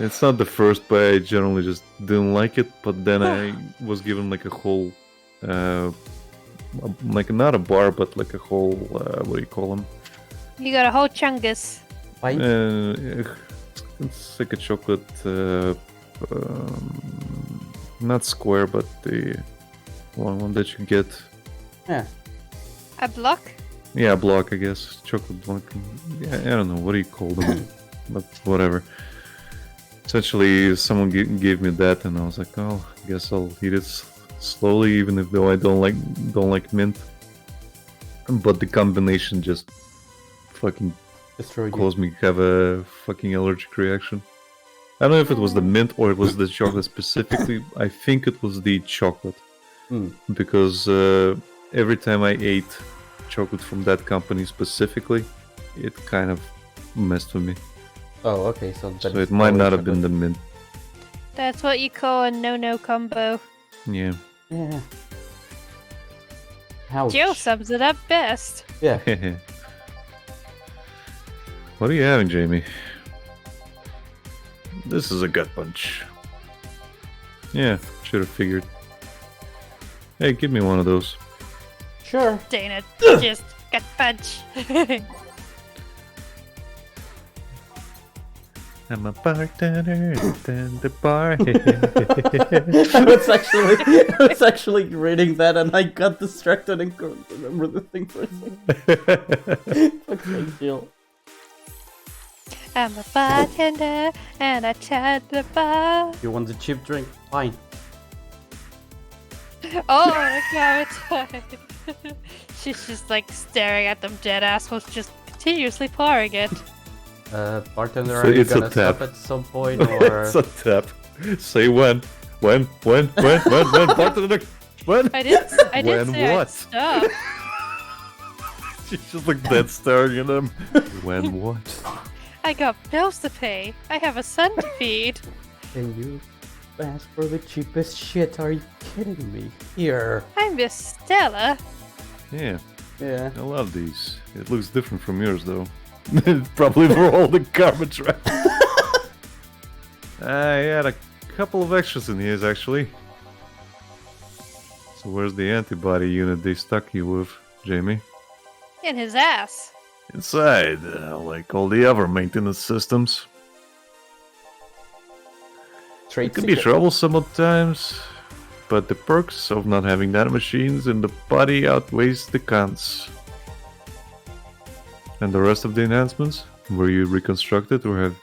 [SPEAKER 3] It's not the first, but I generally just didn't like it. But then I was given like a whole, like not a bar, but like a whole, what do you call them?
[SPEAKER 2] You got a whole chungus.
[SPEAKER 1] Pint?
[SPEAKER 3] It's like a chocolate, not square, but the one that you get.
[SPEAKER 1] Yeah.
[SPEAKER 2] A block?
[SPEAKER 3] Yeah, block, I guess. Chocolate block. Yeah, I don't know. What do you call them? But whatever. Essentially, someone gave me that, and I was like, "Oh, I guess I'll eat it slowly, even if though I don't like mint." But the combination just fucking
[SPEAKER 1] Destroyed you.
[SPEAKER 3] caused me to have a fucking allergic reaction. I don't know if it was the mint or it was the chocolate specifically. I think it was the chocolate, because every time I ate chocolate from that company specifically, it kind of messed with me.
[SPEAKER 1] Oh, okay, so
[SPEAKER 3] it might not have been the mint.
[SPEAKER 2] That's what you call a no-no combo.
[SPEAKER 3] Yeah.
[SPEAKER 1] Yeah. Ouch.
[SPEAKER 2] Joe sums it up best.
[SPEAKER 1] Yeah.
[SPEAKER 3] What are you having, Jamie? This is a gut punch. Yeah, should have figured. Hey, give me one of those.
[SPEAKER 1] Sure.
[SPEAKER 2] Dana, just gut punch.
[SPEAKER 3] I'm a bartender in the bar.
[SPEAKER 1] I was actually reading that and I got distracted and couldn't remember the thing for a second. Okay, Jill.
[SPEAKER 2] I'm a bartender and I chat the bar.
[SPEAKER 1] You want the cheap drink? Fine.
[SPEAKER 2] Oh, God. She's just like staring at them dead assholes, just continuously pouring it.
[SPEAKER 1] Bartender,
[SPEAKER 3] So
[SPEAKER 1] are you
[SPEAKER 3] it's a
[SPEAKER 1] gonna
[SPEAKER 3] tap.
[SPEAKER 1] stop at some point or?
[SPEAKER 3] It's a tap. Say when, bartender, when?
[SPEAKER 2] I did
[SPEAKER 3] When
[SPEAKER 2] say
[SPEAKER 3] what?
[SPEAKER 2] I'd stop.
[SPEAKER 3] She's just like dead staring at him. When what?
[SPEAKER 2] I got bills to pay. I have a son to feed.
[SPEAKER 1] Can you ask for the cheapest shit? Are you kidding me? Here.
[SPEAKER 2] I'm Miss Stella.
[SPEAKER 3] Yeah,
[SPEAKER 1] Yeah.
[SPEAKER 3] I love these. It looks different from yours though. Probably for all the garbage wrap. I had a couple of extras in his actually. So where's the antibody unit they stuck you with, Jamie?
[SPEAKER 2] In his ass.
[SPEAKER 3] Inside, like all the other maintenance systems.
[SPEAKER 1] Trade
[SPEAKER 3] It can be
[SPEAKER 1] secret.
[SPEAKER 3] troublesome at times, but the perks of not having nanomachines in the body outweighs the cons. And the rest of the enhancements? Were you reconstructed or have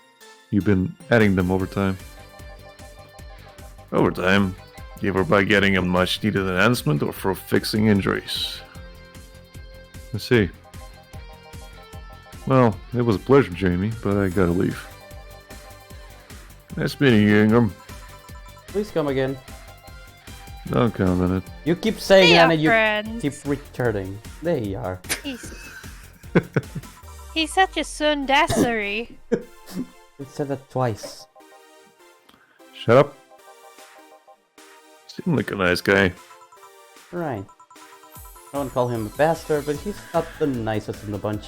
[SPEAKER 3] you been adding them over time? Over time, either by getting a much needed enhancement or for fixing injuries. I see. Well, it was a pleasure, Jamie, but I gotta leave. Nice meeting you, Ingram.
[SPEAKER 1] Please come again.
[SPEAKER 3] Don't count on it.
[SPEAKER 1] You keep saying
[SPEAKER 2] They
[SPEAKER 1] that
[SPEAKER 2] are
[SPEAKER 1] and you
[SPEAKER 2] friends.
[SPEAKER 1] keep returning. There you are.
[SPEAKER 2] He's such a sundassery.
[SPEAKER 1] You said that twice.
[SPEAKER 3] Shut up. Seemed like a nice guy.
[SPEAKER 1] Right. I won't call him a bastard, but he's not the nicest in the bunch.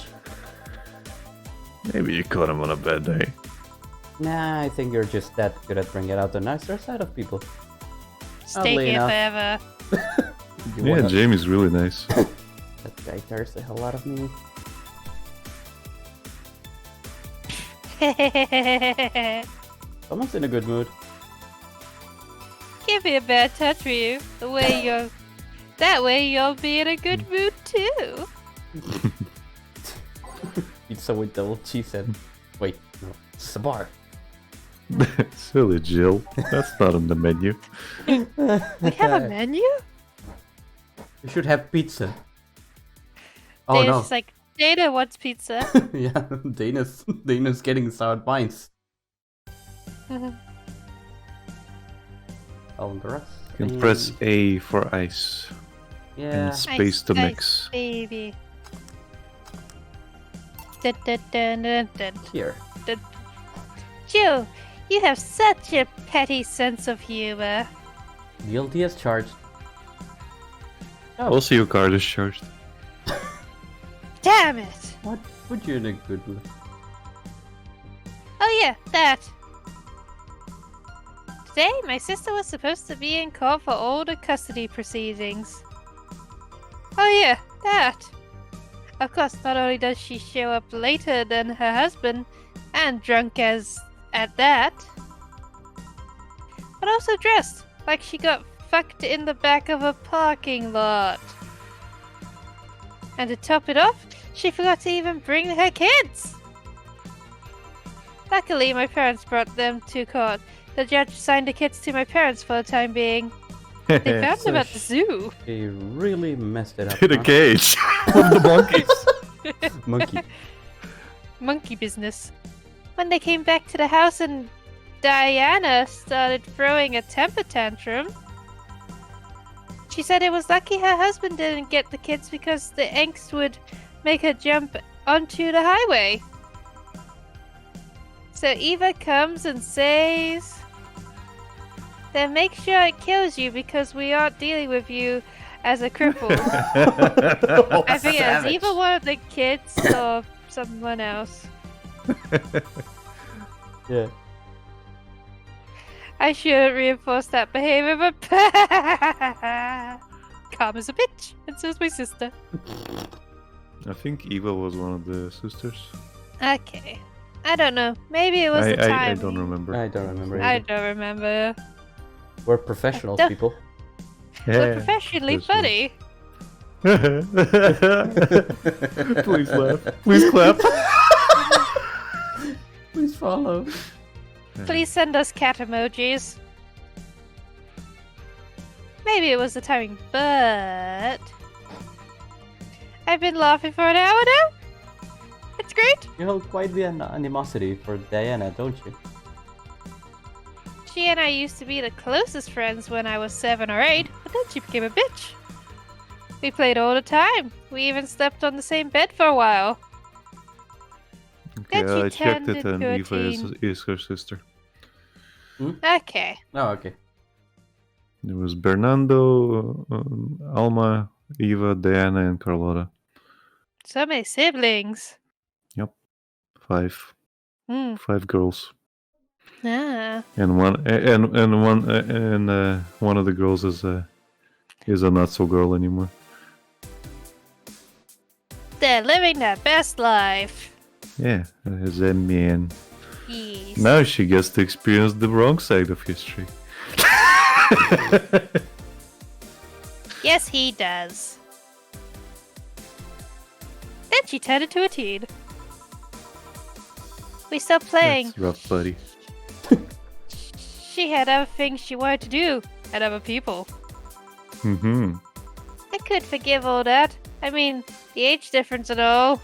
[SPEAKER 3] Maybe you caught him on a bad day.
[SPEAKER 1] Nah, I think you're just that good at bringing out the nicer side of people.
[SPEAKER 2] Stay
[SPEAKER 1] Oddly
[SPEAKER 2] here
[SPEAKER 1] enough.
[SPEAKER 2] forever.
[SPEAKER 1] You
[SPEAKER 3] Yeah,
[SPEAKER 1] wanna-
[SPEAKER 3] Jamie's really nice.
[SPEAKER 1] That guy tears the hell out of me. Someone's in a good mood.
[SPEAKER 2] Give me a bad touch for you. That way you'll be in a good mood too.
[SPEAKER 1] Pizza with double cheese and... Wait, no. It's a bar.
[SPEAKER 3] Silly Jill. That's not on the menu.
[SPEAKER 2] We have a menu?
[SPEAKER 1] You should have pizza. Oh
[SPEAKER 2] Dana's
[SPEAKER 1] no.
[SPEAKER 2] just like, Dana wants pizza.
[SPEAKER 1] Yeah, Dana's getting sour vines. all the rest.
[SPEAKER 3] You can press A for ice
[SPEAKER 1] Yeah.
[SPEAKER 3] and space to
[SPEAKER 2] Ice,
[SPEAKER 3] mix.
[SPEAKER 2] baby. Dun, dun, dun, dun, dun.
[SPEAKER 1] Here.
[SPEAKER 2] Joe, you have such a petty sense of humor.
[SPEAKER 1] Guilty as charged. Oh,
[SPEAKER 3] Also, your card is charged.
[SPEAKER 2] Damn it!
[SPEAKER 1] what put you in a good mood?
[SPEAKER 2] Oh yeah, that. Today, my sister was supposed to be in court for all the custody proceedings. Oh yeah, that. Of course, not only does she show up later than her husband, and drunk as at that, but also dressed like she got fucked in the back of a parking lot. And to top it off, she forgot to even bring her kids. Luckily, my parents brought them to court. The judge assigned the kids to my parents for the time being. They found them at the zoo.
[SPEAKER 1] He really messed it up.
[SPEAKER 3] In a
[SPEAKER 1] huh?
[SPEAKER 3] cage from the monkeys.
[SPEAKER 1] Monkey.
[SPEAKER 2] Monkey business. When they came back to the house and Diana started throwing a temper tantrum, she said it was lucky her husband didn't get the kids because the angst would make her jump onto the highway. So Eva comes and says, then make sure it kills you because we aren't dealing with you as a cripple. I think it was either one of the kids or someone else.
[SPEAKER 1] Yeah.
[SPEAKER 2] I shouldn't reinforce that behavior, but calm as a bitch, and so's my sister.
[SPEAKER 3] I think Eva was one of the sisters.
[SPEAKER 2] Okay. I don't know. Maybe it was the time.
[SPEAKER 3] I don't remember.
[SPEAKER 1] I don't remember.
[SPEAKER 2] I
[SPEAKER 1] Either.
[SPEAKER 2] don't remember.
[SPEAKER 1] We're professionals,
[SPEAKER 2] Don't-
[SPEAKER 1] people.
[SPEAKER 2] We're professionally
[SPEAKER 3] this was-
[SPEAKER 2] funny.
[SPEAKER 3] Please laugh. Please clap.
[SPEAKER 1] Please follow.
[SPEAKER 2] Please send us cat emojis. Maybe it was the timing, but I've been laughing for an hour now. It's great.
[SPEAKER 1] You hold quite the animosity for Diana, don't you?
[SPEAKER 2] She and I used to be the closest friends when I was 7 or 8, but then she became a bitch. We played all the time. We even slept on the same bed for a while.
[SPEAKER 3] Okay,
[SPEAKER 2] Then she
[SPEAKER 3] I checked
[SPEAKER 2] turned
[SPEAKER 3] it and
[SPEAKER 2] into a
[SPEAKER 3] Eva
[SPEAKER 2] teen.
[SPEAKER 3] is her sister.
[SPEAKER 2] Okay.
[SPEAKER 1] Oh, okay.
[SPEAKER 3] There was Bernardo, Alma, Eva, Diana, and Carlotta.
[SPEAKER 2] So many siblings.
[SPEAKER 3] Five.
[SPEAKER 2] Hmm.
[SPEAKER 3] 5 girls.
[SPEAKER 2] Ah.
[SPEAKER 3] And one of the girls is a not so girl anymore.
[SPEAKER 2] They're living their best life.
[SPEAKER 3] Yeah, as a man.
[SPEAKER 2] Yes.
[SPEAKER 3] Now she gets to experience the wrong side of history.
[SPEAKER 2] Yes, he does. Then she turned into a teen. We stopped playing.
[SPEAKER 3] That's rough, buddy.
[SPEAKER 2] She had other things she wanted to do, and other people.
[SPEAKER 3] Mm-hmm.
[SPEAKER 2] I could forgive all that. I mean, the age difference and all.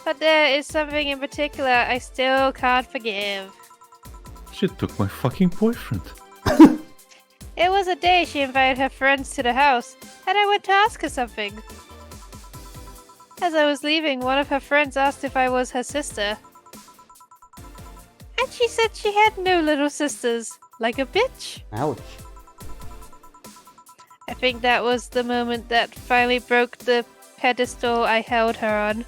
[SPEAKER 2] But there is something in particular I still can't forgive.
[SPEAKER 3] She took my fucking boyfriend.
[SPEAKER 2] It was a day she invited her friends to the house, and I went to ask her something. As I was leaving, one of her friends asked if I was her sister. And she said she had no little sisters, like a bitch.
[SPEAKER 1] Ouch.
[SPEAKER 2] I think that was the moment that finally broke the pedestal I held her on.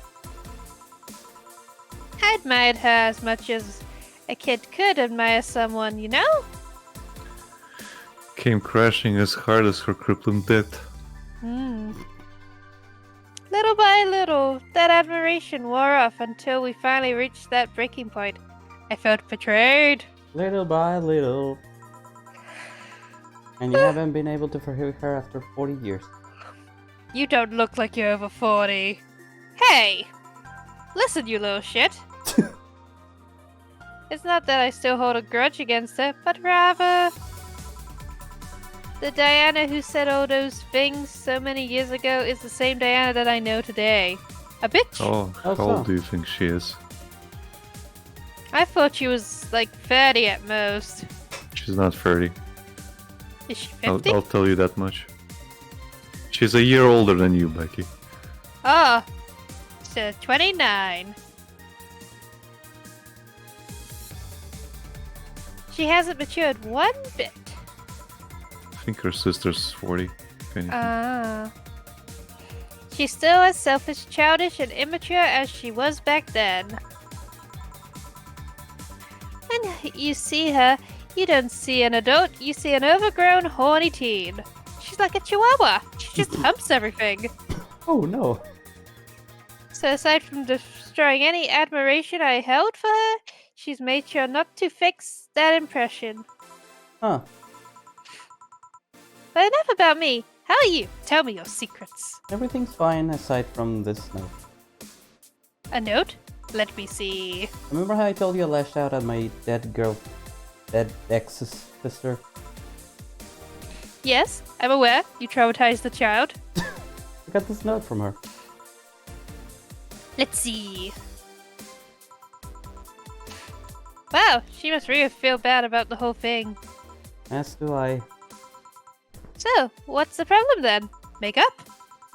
[SPEAKER 2] I admired her as much as a kid could admire someone, you know?
[SPEAKER 3] Came crashing as hard as her crippling death.
[SPEAKER 2] Little by little, that admiration wore off until we finally reached that breaking point. I felt betrayed.
[SPEAKER 1] Little by little. And you haven't been able to forgive her after 40 years.
[SPEAKER 2] You don't look like you're over 40. Hey! Listen, you little shit. It's not that I still hold a grudge against her, but rather... the Diana who said all those things so many years ago is the same Diana that I know today. A bitch?
[SPEAKER 3] Oh,
[SPEAKER 1] How
[SPEAKER 3] how old
[SPEAKER 1] so?
[SPEAKER 3] do you think she is?
[SPEAKER 2] I thought she was like 30 at most.
[SPEAKER 3] She's She's not 30.
[SPEAKER 2] Is she
[SPEAKER 3] I'll
[SPEAKER 2] 50?
[SPEAKER 3] tell you that much. She's a year older than you, Becky.
[SPEAKER 2] Oh, so 29. She hasn't matured one bit.
[SPEAKER 3] I think her sister's 40. If anything.
[SPEAKER 2] She's still as selfish, childish, and immature as she was back then. When you see her, you don't see an adult, you see an overgrown, horny teen. She's like a chihuahua. She just humps everything.
[SPEAKER 1] Oh no.
[SPEAKER 2] So aside from destroying any admiration I held for her, she's made sure not to fix that impression.
[SPEAKER 1] Huh.
[SPEAKER 2] But enough about me. How are you? Tell me your secrets.
[SPEAKER 1] Everything's fine aside from this note.
[SPEAKER 2] A note? Let me see.
[SPEAKER 1] Remember how I told you I lashed out at my dead ex's sister?
[SPEAKER 2] Yes, I'm aware. You traumatized the child.
[SPEAKER 1] I got this note from her.
[SPEAKER 2] Let's see. Wow, she must really feel bad about the whole thing.
[SPEAKER 1] As do I.
[SPEAKER 2] So, what's the problem then? Make up?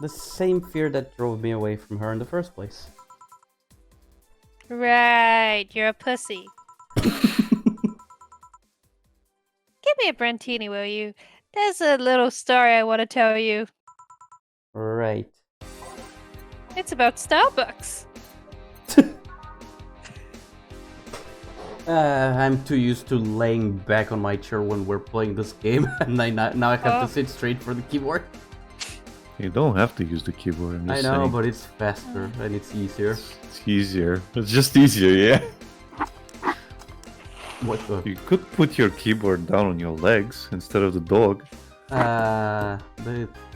[SPEAKER 1] The same fear that drove me away from her in the first place.
[SPEAKER 2] Right, you're a pussy. Give me a Brentini, will you? There's a little story I want to tell you.
[SPEAKER 1] Right.
[SPEAKER 2] It's about Starbucks.
[SPEAKER 1] I'm too used to laying back on my chair when we're playing this game, and now I have to sit straight for the keyboard.
[SPEAKER 3] You don't have to use the keyboard. I'm
[SPEAKER 1] I
[SPEAKER 3] just
[SPEAKER 1] know,
[SPEAKER 3] saying.
[SPEAKER 1] but it's faster and it's easier.
[SPEAKER 3] It's easier. It's just easier, yeah.
[SPEAKER 1] What the?
[SPEAKER 3] You could put your keyboard down on your legs instead of the dog.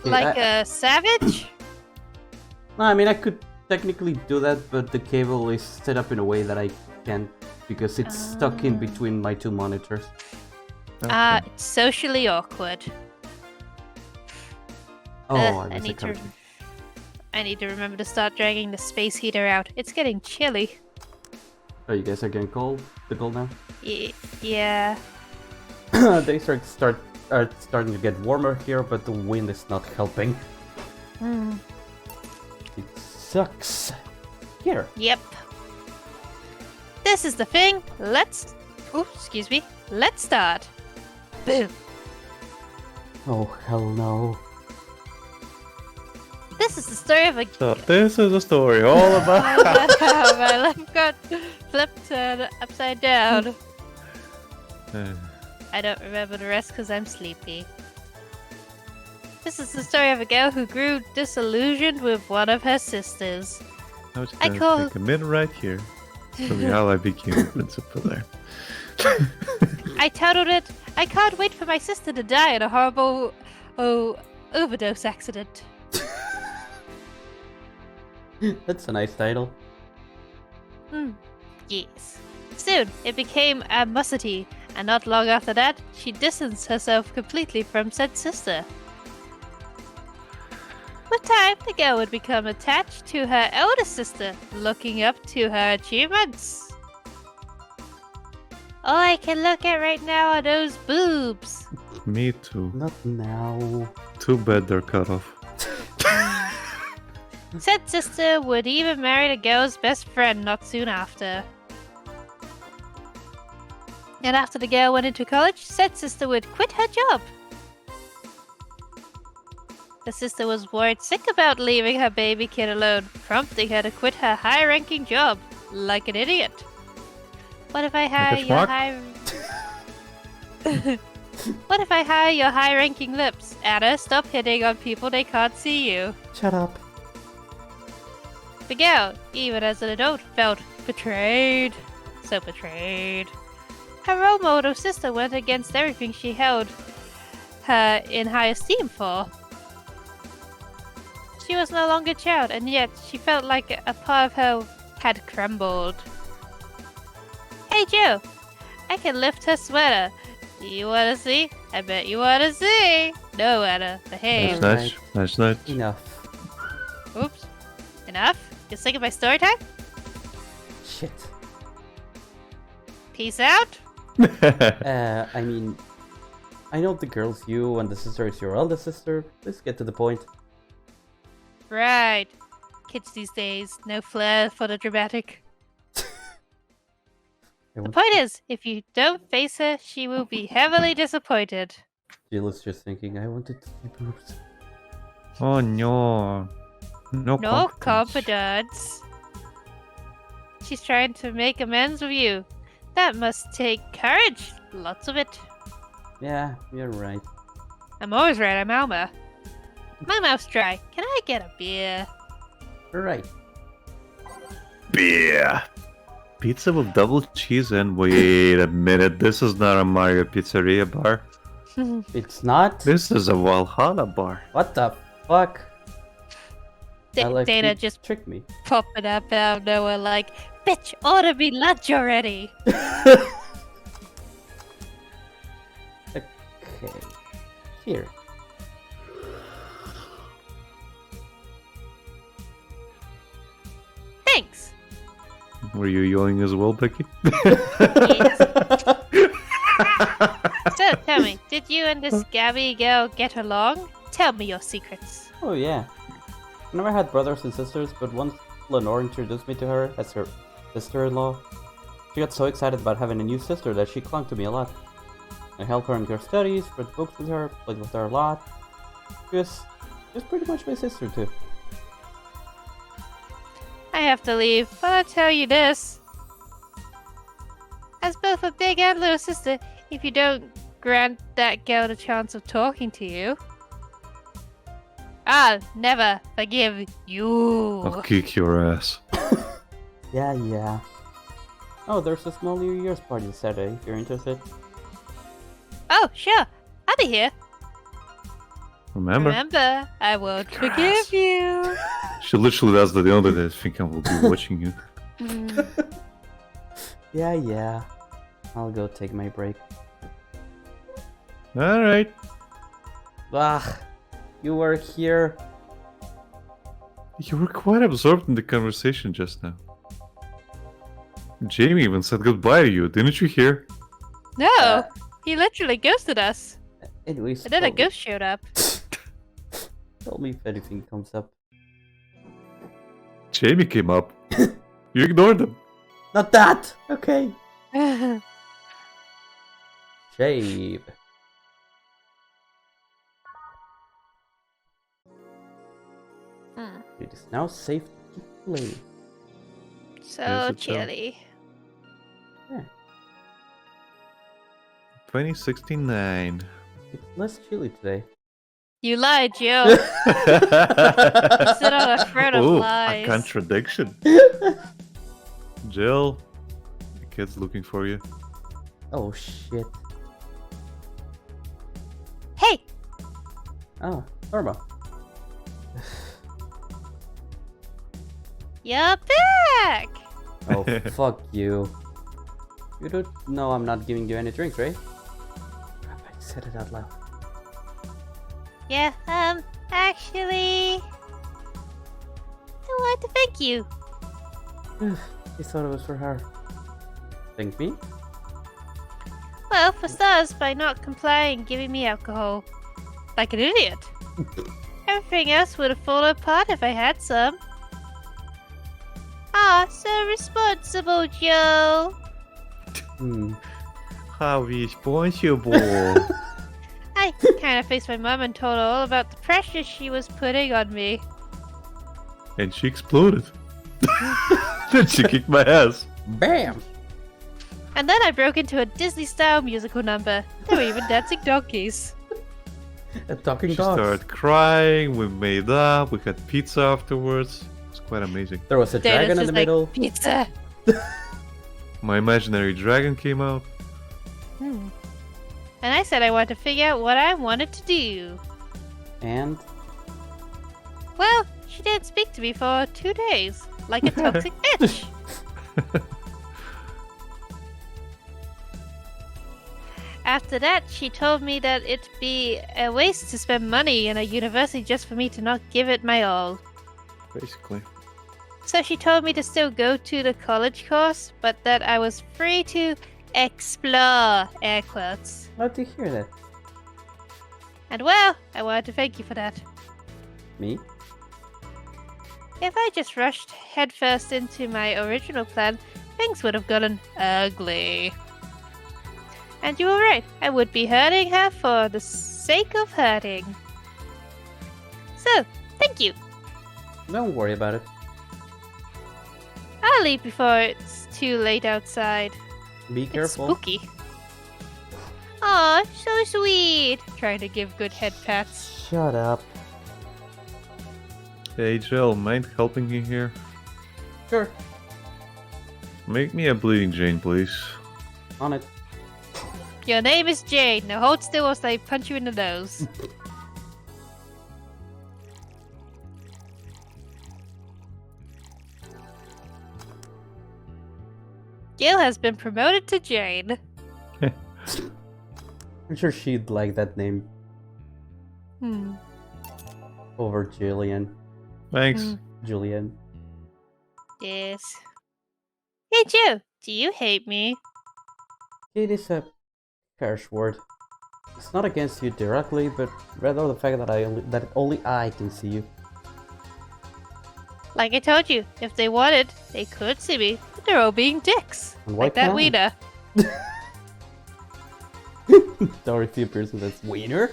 [SPEAKER 2] Like a savage?
[SPEAKER 1] No, I mean I could technically do that, but the cable is set up in a way that I can't because it's stuck in between my two monitors.
[SPEAKER 2] It's socially awkward.
[SPEAKER 1] Oh,
[SPEAKER 2] I
[SPEAKER 1] I
[SPEAKER 2] need to remember to start dragging the space heater out. It's getting chilly.
[SPEAKER 1] Oh, you guys are getting cold? The cold now?
[SPEAKER 2] Yeah.
[SPEAKER 1] They are starting to get warmer here, but the wind is not helping. It sucks. Here.
[SPEAKER 2] Yep. This is the thing. Let's start. Boom.
[SPEAKER 1] Oh, hell no.
[SPEAKER 2] This is the story of a
[SPEAKER 3] So this is a story all about.
[SPEAKER 2] my life got flipped upside down. I don't remember the rest because I'm sleepy. This is the story of a girl who grew disillusioned with one of her sisters.
[SPEAKER 3] I was gonna take a minute right here. Tell me how I became a principal there.
[SPEAKER 2] I titled it, I can't wait for my sister to die in a horrible overdose accident.
[SPEAKER 1] That's a nice title.
[SPEAKER 2] Yes. Soon, it became a musity, and not long after that, she distanced herself completely from said sister. With time, the girl would become attached to her elder sister, looking up to her achievements. All I can look at right now are those boobs.
[SPEAKER 3] Me too.
[SPEAKER 1] Not now.
[SPEAKER 3] Too bad they're cut off.
[SPEAKER 2] Said sister would even marry the girl's best friend not soon after. And after the girl went into college, said sister would quit her job. The sister was worried sick about leaving her baby kid alone, prompting her to quit her high-ranking job, like an idiot. What if I hire your What if I hire your high-ranking lips? Anna, stop hitting on people they can't see you.
[SPEAKER 1] Shut up.
[SPEAKER 2] The girl, even as an adult, felt betrayed. So betrayed. Her role model sister went against everything she held her in high esteem for. She was no longer a child, and yet she felt like a part of her had crumbled. Hey Joe, I can lift her sweater. Do you wanna see? I bet you wanna see. No, Anna, behave.
[SPEAKER 3] Nice, nice, nice.
[SPEAKER 1] Enough.
[SPEAKER 2] Oops. Enough? You're sick of my story time?
[SPEAKER 1] Shit.
[SPEAKER 2] Peace out?
[SPEAKER 1] I mean, I know the girl's you and the sister is your eldest sister. Let's get to the point.
[SPEAKER 2] Right. Kids these days, no flair for the dramatic. The point is, if you don't face her, she will be heavily disappointed.
[SPEAKER 1] Jill is just thinking, I wanted to see boobs.
[SPEAKER 3] Oh no. No
[SPEAKER 2] No
[SPEAKER 3] competence.
[SPEAKER 2] confidence. She's trying to make amends with you. That must take courage. Lots of it.
[SPEAKER 1] Yeah, you're right.
[SPEAKER 2] I'm always right, I'm Alma. My mouth's dry. Can I get a beer?
[SPEAKER 1] You're right.
[SPEAKER 3] Beer. Pizza with double cheese and wait a minute, this is not a Mario Pizzeria bar.
[SPEAKER 1] It's not?
[SPEAKER 3] This is a Valhalla bar.
[SPEAKER 1] What the fuck? Alex,
[SPEAKER 2] Dana
[SPEAKER 1] you
[SPEAKER 2] just
[SPEAKER 1] tricked me.
[SPEAKER 2] popping up out of nowhere like, bitch, order me lunch already.
[SPEAKER 1] Okay. Here.
[SPEAKER 2] Thanks.
[SPEAKER 3] Were you yelling as well, Becky?
[SPEAKER 2] Yes. So, tell me, did you and this Gabby girl get along? Tell me your secrets.
[SPEAKER 1] Oh yeah. I never had brothers and sisters, but once Lenore introduced me to her as her sister-in-law, she got so excited about having a new sister that she clung to me a lot. I helped her in her studies, read books with her, played with her a lot. She was pretty much my sister too.
[SPEAKER 2] I have to leave, but I'll tell you this. As both a big and little sister, if you don't grant that girl the chance of talking to you, I'll never forgive you.
[SPEAKER 3] I'll kick your ass.
[SPEAKER 1] Yeah. Oh, there's a small New Year's party Saturday, if you're interested.
[SPEAKER 2] Oh, sure. I'll be here.
[SPEAKER 3] Remember?
[SPEAKER 2] I won't
[SPEAKER 3] Kick your
[SPEAKER 2] forgive
[SPEAKER 3] ass.
[SPEAKER 2] you.
[SPEAKER 3] She literally does that the other day. I think I will be watching you.
[SPEAKER 1] Yeah. I'll go take my break.
[SPEAKER 3] Alright.
[SPEAKER 1] Ugh, you were here.
[SPEAKER 3] You were quite absorbed in the conversation just now. Jamie even said goodbye to you, didn't you hear?
[SPEAKER 2] No, he literally ghosted us.
[SPEAKER 1] Anyways,
[SPEAKER 2] And then a
[SPEAKER 1] tell me-
[SPEAKER 2] ghost showed up.
[SPEAKER 1] Tell me if anything comes up.
[SPEAKER 3] Jamie came up. You ignored him.
[SPEAKER 1] Not that! Okay. Shave.
[SPEAKER 2] Hmm.
[SPEAKER 1] It is now safe to play.
[SPEAKER 2] So
[SPEAKER 3] Yes, it's
[SPEAKER 2] chilly.
[SPEAKER 3] 2069.
[SPEAKER 1] It's less chilly today.
[SPEAKER 2] You lied, Jill. You sit on a thread of
[SPEAKER 3] Ooh,
[SPEAKER 2] lies.
[SPEAKER 3] a contradiction. Jill, the kid's looking for you.
[SPEAKER 1] Oh shit.
[SPEAKER 2] Hey,
[SPEAKER 1] Oh, Norma.
[SPEAKER 2] you're back.
[SPEAKER 1] Oh, fuck you. You don't know I'm not giving you any drinks, right? Crap, I said it out loud.
[SPEAKER 2] Yeah, actually, I want to thank you.
[SPEAKER 1] I thought it was for her. Thank me?
[SPEAKER 2] Well, for starters, by not complying and giving me alcohol. Like an idiot. Everything else would have fallen apart if I had some. Ah, so responsible, Joe.
[SPEAKER 3] How responsible.
[SPEAKER 2] I kind of faced my mum and told her all about the pressure she was putting on me.
[SPEAKER 3] And she exploded. Then she kicked my ass.
[SPEAKER 1] BAM!
[SPEAKER 2] And then I broke into a Disney-style musical number. There were even dancing donkeys.
[SPEAKER 1] A talking
[SPEAKER 3] She
[SPEAKER 1] dog.
[SPEAKER 3] started crying, we made up, we had pizza afterwards. It was quite amazing.
[SPEAKER 1] There was a
[SPEAKER 2] Dana's
[SPEAKER 1] dragon in
[SPEAKER 2] just
[SPEAKER 1] the
[SPEAKER 2] like,
[SPEAKER 1] middle.
[SPEAKER 2] Pizza.
[SPEAKER 3] My imaginary dragon came out.
[SPEAKER 2] And I said I wanted to figure out what I wanted to do.
[SPEAKER 1] And
[SPEAKER 2] Well, she didn't speak to me for 2 days, like a toxic bitch. After that, she told me that it'd be a waste to spend money in a university just for me to not give it my all.
[SPEAKER 3] Basically.
[SPEAKER 2] So she told me to still go to the college course, but that I was free to explore, air quotes.
[SPEAKER 1] glad to hear that.
[SPEAKER 2] And well, I wanted to thank you for that.
[SPEAKER 1] Me?
[SPEAKER 2] If I just rushed headfirst into my original plan, things would have gotten ugly. And you were right, I would be hurting her for the sake of hurting. So, thank you.
[SPEAKER 1] Don't worry about it.
[SPEAKER 2] I'll leave before it's too late outside.
[SPEAKER 1] Be careful.
[SPEAKER 2] It's spooky. Aw, so sweet. Trying to give good head pats.
[SPEAKER 1] Shut up.
[SPEAKER 3] Hey Jill, mind helping me here?
[SPEAKER 1] Sure.
[SPEAKER 3] Make me a bleeding Jane, please.
[SPEAKER 1] On it.
[SPEAKER 2] Your name is Jane. Now hold still whilst I punch you in the nose. Gil has been promoted to Jane.
[SPEAKER 1] I'm sure she'd like that name over Jillian.
[SPEAKER 3] Thanks.
[SPEAKER 1] Julian.
[SPEAKER 2] Yes. Hey Joe, do you hate me?
[SPEAKER 1] It is a harsh word. It's not against you directly, but rather the fact that only I can see you.
[SPEAKER 2] Like I told you, if they wanted, they could see me, but they're all being dicks.
[SPEAKER 1] And why
[SPEAKER 2] Like that
[SPEAKER 1] can't
[SPEAKER 2] wiener.
[SPEAKER 1] Dorothy appears in that wiener.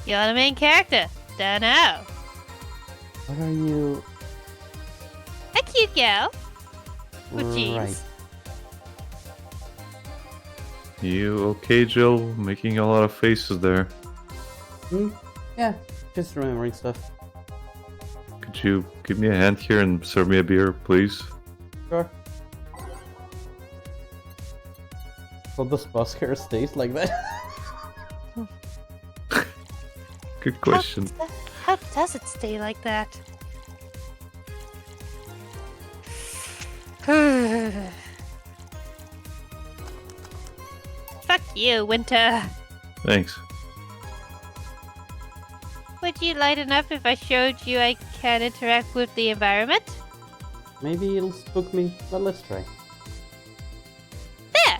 [SPEAKER 2] You're the main character. Dunno.
[SPEAKER 1] What are you?
[SPEAKER 2] A cute girl. With jeans.
[SPEAKER 1] Right.
[SPEAKER 3] You okay, Jill? Making a lot of faces there.
[SPEAKER 1] Yeah, just remembering stuff.
[SPEAKER 3] Could you give me a hand here and serve me a beer, please?
[SPEAKER 1] Sure. So does bus hair stays like that?
[SPEAKER 3] Good question.
[SPEAKER 2] How does it stay like that? Fuck you, Winter.
[SPEAKER 3] Thanks.
[SPEAKER 2] Would you lighten up if I showed you I can interact with the environment?
[SPEAKER 1] Maybe it'll spook me, but let's try.
[SPEAKER 2] There!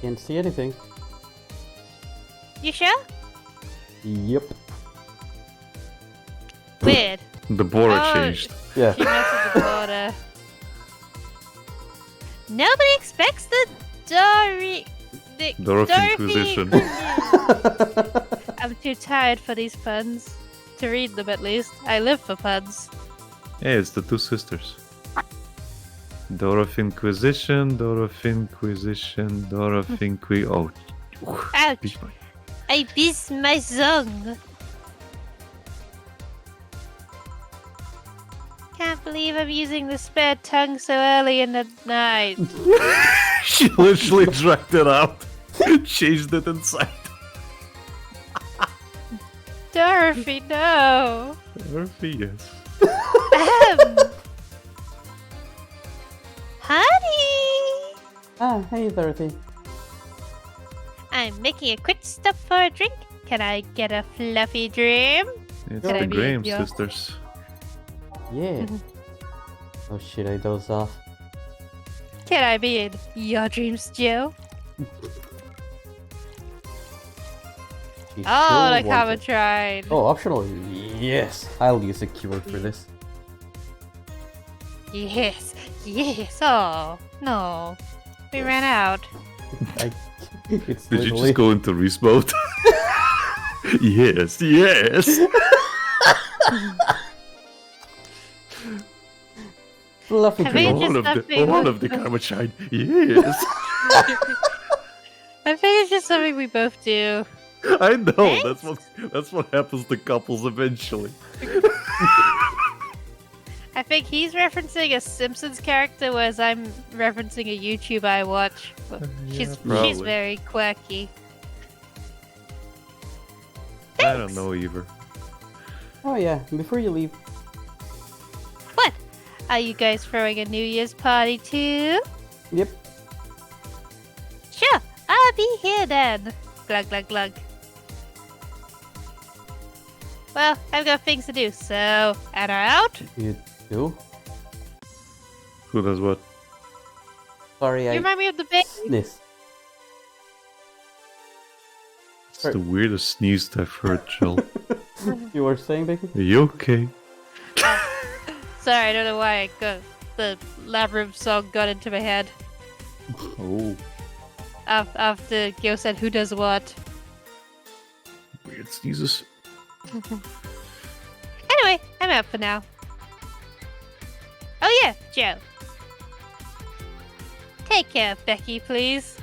[SPEAKER 1] Can't see anything.
[SPEAKER 2] You sure?
[SPEAKER 1] Yep.
[SPEAKER 2] Weird.
[SPEAKER 3] The border
[SPEAKER 2] Oh,
[SPEAKER 3] changed.
[SPEAKER 1] Yeah.
[SPEAKER 2] She messed with the border. Nobody expects the
[SPEAKER 3] Dorothy Inquisition.
[SPEAKER 2] I'm too tired for these puns. To read them at least. I live for puns.
[SPEAKER 3] Hey, it's the two sisters. Dorothy Inquisition, Dorothy Inquisition, Dorothy Inqui. Oh.
[SPEAKER 2] Ouch!
[SPEAKER 3] Beat my-
[SPEAKER 2] I miss my song. Can't believe I'm using the spare tongue so early in the night.
[SPEAKER 3] She literally dragged it out. Changed it inside.
[SPEAKER 2] Dorothy, no.
[SPEAKER 3] Dorothy, yes.
[SPEAKER 2] Honey!
[SPEAKER 1] Ah, hey Dorothy.
[SPEAKER 2] I'm making a quick stop for a drink. Can I get a fluffy dream?
[SPEAKER 3] It's
[SPEAKER 2] Can I
[SPEAKER 3] the
[SPEAKER 2] be
[SPEAKER 3] Graham
[SPEAKER 2] your-
[SPEAKER 3] sisters.
[SPEAKER 1] Yeah. Oh shit, I dozed off.
[SPEAKER 2] Can I be in your dreams, Joe?
[SPEAKER 1] She
[SPEAKER 2] Oh,
[SPEAKER 1] sure
[SPEAKER 2] like how I
[SPEAKER 1] wanted-
[SPEAKER 2] tried.
[SPEAKER 1] Oh, optional. Yes, I'll use a keyword for this.
[SPEAKER 2] Yes, yes. Oh, no. We ran out.
[SPEAKER 1] It's
[SPEAKER 3] Did you
[SPEAKER 1] literally...
[SPEAKER 3] just go into Reese mode? Yes, yes.
[SPEAKER 1] Fluffy
[SPEAKER 2] I mean,
[SPEAKER 1] dream.
[SPEAKER 2] just
[SPEAKER 3] All of the
[SPEAKER 2] something
[SPEAKER 3] all
[SPEAKER 2] with-
[SPEAKER 3] of the karma shine. Yes.
[SPEAKER 2] I think it's just something we both do.
[SPEAKER 3] I know.
[SPEAKER 2] Thanks.
[SPEAKER 3] That's what happens to couples eventually.
[SPEAKER 2] I think he's referencing a Simpsons character, whereas I'm referencing a YouTube I watch. But she's
[SPEAKER 3] probably.
[SPEAKER 2] very quirky.
[SPEAKER 3] I don't know either.
[SPEAKER 1] Oh yeah, before you leave.
[SPEAKER 2] What? Are you guys throwing a New Year's party too?
[SPEAKER 1] Yep.
[SPEAKER 2] Sure, I'll be here then. Glug glug glug. Well, I've got things to do, so Anna out.
[SPEAKER 1] You do?
[SPEAKER 3] Who does what?
[SPEAKER 1] Sorry,
[SPEAKER 2] You
[SPEAKER 1] I
[SPEAKER 2] remind me of the baby.
[SPEAKER 1] sniffed.
[SPEAKER 3] the weirdest sneeze I've heard, Jill.
[SPEAKER 1] You were saying, Becky?
[SPEAKER 3] Are you okay?
[SPEAKER 2] Sorry, I don't know why the lab room song got into my head.
[SPEAKER 3] Oh,
[SPEAKER 2] After Gil said who does what.
[SPEAKER 3] weird sneezes.
[SPEAKER 2] Anyway, I'm out for now. Oh yeah, Joe. Take care of Becky, please.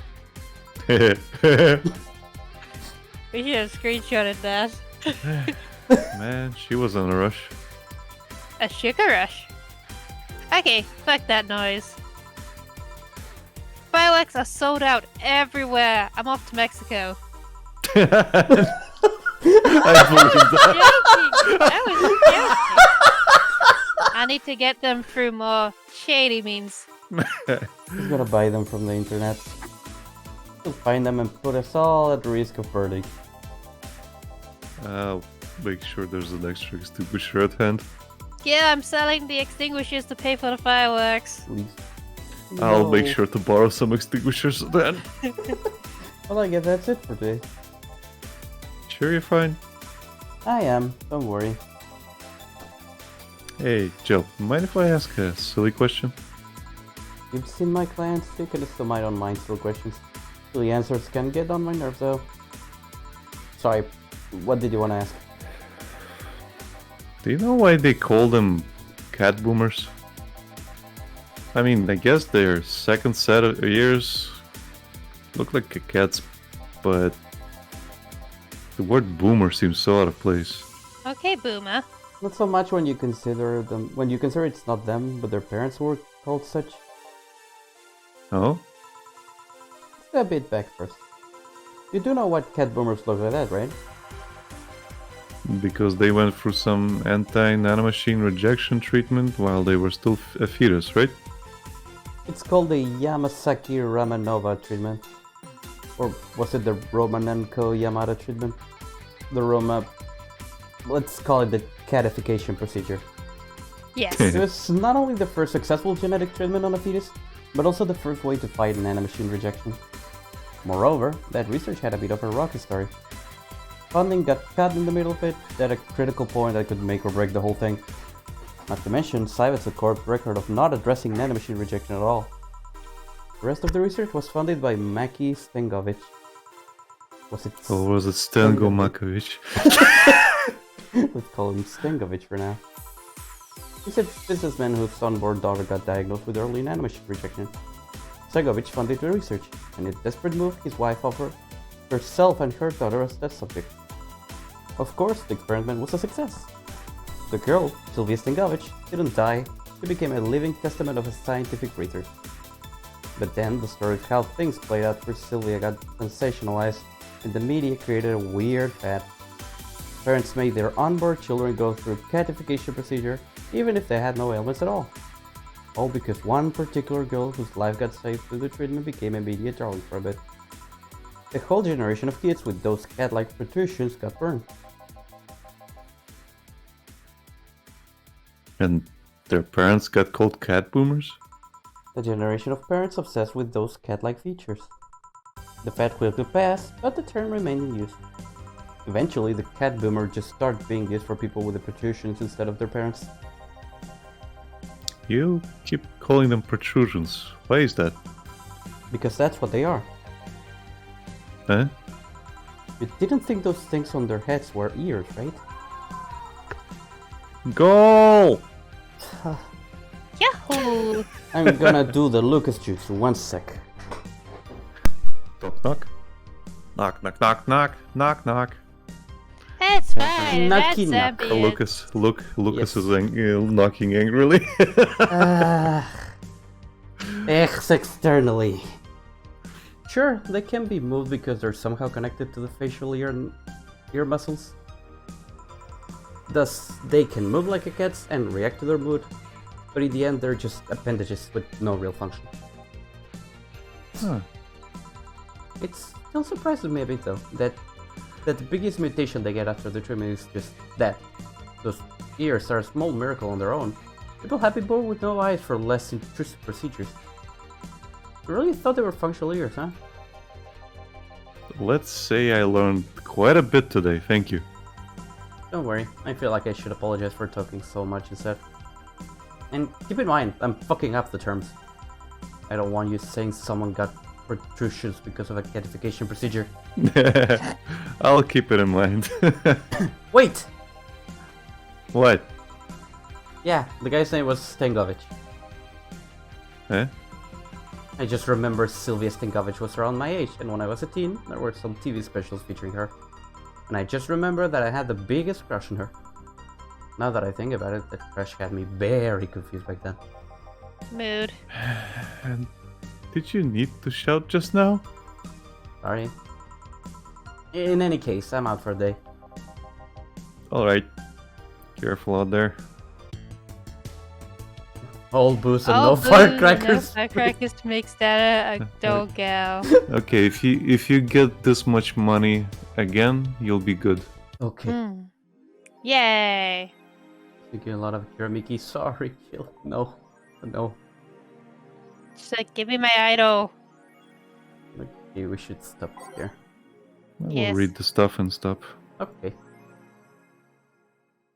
[SPEAKER 2] We should have screenshotted that.
[SPEAKER 3] Man, she was in a rush.
[SPEAKER 2] A sugar rush. Okay, fuck that noise. Fireworks are sold out everywhere. I'm off to Mexico.
[SPEAKER 3] I believe that.
[SPEAKER 2] Joking. I was joking. I need to get them through more shady means.
[SPEAKER 1] He's gonna buy them from the internet. He'll find them and put us all at risk of burning.
[SPEAKER 3] I'll make sure there's an extra extinguisher at hand.
[SPEAKER 2] Yeah, I'm selling the extinguishers to pay for the fireworks.
[SPEAKER 1] Please.
[SPEAKER 3] I'll make
[SPEAKER 1] No.
[SPEAKER 3] sure to borrow some extinguishers then.
[SPEAKER 1] Well, I guess that's it for today.
[SPEAKER 3] Sure, you're fine.
[SPEAKER 1] I am, don't worry.
[SPEAKER 3] Hey, Jill, mind if I ask a silly question?
[SPEAKER 1] You've seen my clients, you can still might don't mind silly questions. Silly answers can get on my nerves though. Sorry, what did you want to ask?
[SPEAKER 3] Do you know why they call them cat boomers? I mean, I guess their second set of ears look like a cat's, but the word boomer seems so out of place.
[SPEAKER 2] Okay, Boomer.
[SPEAKER 1] Not so much when you consider it's not them, but their parents were called such.
[SPEAKER 3] Oh?
[SPEAKER 1] Let's go a bit back first. You do know what cat boomers look like that, right?
[SPEAKER 3] Because they went through some anti-nanomachine rejection treatment while they were still a fetus, right?
[SPEAKER 1] It's called the Yamasaki Ramanova treatment. Or was it the Romanenko Yamada treatment? The Roma... Let's call it the catification procedure.
[SPEAKER 2] Yes.
[SPEAKER 1] It was not only the first successful genetic treatment on a fetus, but also the first way to fight nanomachine rejection. Moreover, that research had a bit of a rocky story. Funding got cut in the middle of it at a critical point that could make or break the whole thing. Not to mention Cyberpunk Corp's record of not addressing nanomachine rejection at all. The rest of the research was funded by Maki Stengovich. Was it?
[SPEAKER 3] Or was it Stengo Makovic?
[SPEAKER 1] Let's call him Stengovich for now. He's a businessman whose unborn daughter got diagnosed with early nanomachine rejection. Stengovich funded the research, and in a desperate move, his wife offered herself and her daughter as test subject. Of course, the experiment was a success. The girl, Sylvia Stengovich, didn't die. She became a living testament of a scientific research. But then the story of how things played out for Sylvia got sensationalized, and the media created a weird fad. Parents made their unborn children go through a catification procedure even if they had no ailments at all. All because one particular girl whose life got saved through the treatment became a media darling for a bit. A whole generation of kids with those cat-like protrusions got burned.
[SPEAKER 3] And their parents got called cat boomers?
[SPEAKER 1] A generation of parents obsessed with those cat-like features. The fad quickly passed, but the term remained in use. Eventually, the cat boomer just started being used for people with the protrusions instead of their parents.
[SPEAKER 3] You keep calling them protrusions. Why is that?
[SPEAKER 1] Because that's what they are.
[SPEAKER 3] Huh?
[SPEAKER 1] You didn't think those things on their heads were ears, right?
[SPEAKER 3] Goal!
[SPEAKER 2] Yahoo!
[SPEAKER 1] I'm gonna do the Lucas juice, 1 sec.
[SPEAKER 3] Knock knock. Knock knock knock knock knock knock.
[SPEAKER 2] That's fine.
[SPEAKER 1] Knocky
[SPEAKER 2] That's
[SPEAKER 1] knock.
[SPEAKER 2] ambient.
[SPEAKER 3] Lucas
[SPEAKER 1] Yes.
[SPEAKER 3] is knocking angrily.
[SPEAKER 1] Externally. Sure, they can be moved because they're somehow connected to the facial ear muscles. Thus, they can move like a cat's and react to their mood, but in the end they're just appendages with no real function.
[SPEAKER 3] Huh.
[SPEAKER 1] It still surprises me a bit though, that the biggest mutation they get after the treatment is just that. Those ears are a small miracle on their own. People have been born with no eyes for less intrusive procedures. You really thought they were functional ears, huh?
[SPEAKER 3] let's say I learned quite a bit today. Thank you.
[SPEAKER 1] Don't worry, I feel like I should apologize for talking so much instead. And keep in mind, I'm fucking up the terms. I don't want you saying someone got protrusions because of a identification procedure.
[SPEAKER 3] I'll keep it in mind.
[SPEAKER 1] Wait!
[SPEAKER 3] What?
[SPEAKER 1] Yeah, the guy's name was Stenkovic.
[SPEAKER 3] Eh?
[SPEAKER 1] I just remember Sylvia Stenkovic was around my age, and when I was a teen, there were some TV specials featuring her. And I just remember that I had the biggest crush on her. Now that I think about it, that crush had me very confused back then.
[SPEAKER 2] Mood.
[SPEAKER 3] And did you need to shout just now?
[SPEAKER 1] Sorry. In any case, I'm out for a day.
[SPEAKER 3] Alright. Careful out there.
[SPEAKER 1] All booze and
[SPEAKER 2] All
[SPEAKER 1] no
[SPEAKER 2] booze
[SPEAKER 1] firecrackers.
[SPEAKER 2] No firecrackers makes that a dog gal.
[SPEAKER 3] Okay, if you get this much money again, you'll be good.
[SPEAKER 1] Okay.
[SPEAKER 2] Yay!
[SPEAKER 1] Thinking a lot of Mickey. Sorry, kill. No. No.
[SPEAKER 2] She's like, give me my idol.
[SPEAKER 1] Okay, we should stop here.
[SPEAKER 3] I will
[SPEAKER 2] Yes.
[SPEAKER 3] read the stuff and stop.
[SPEAKER 1] Okay.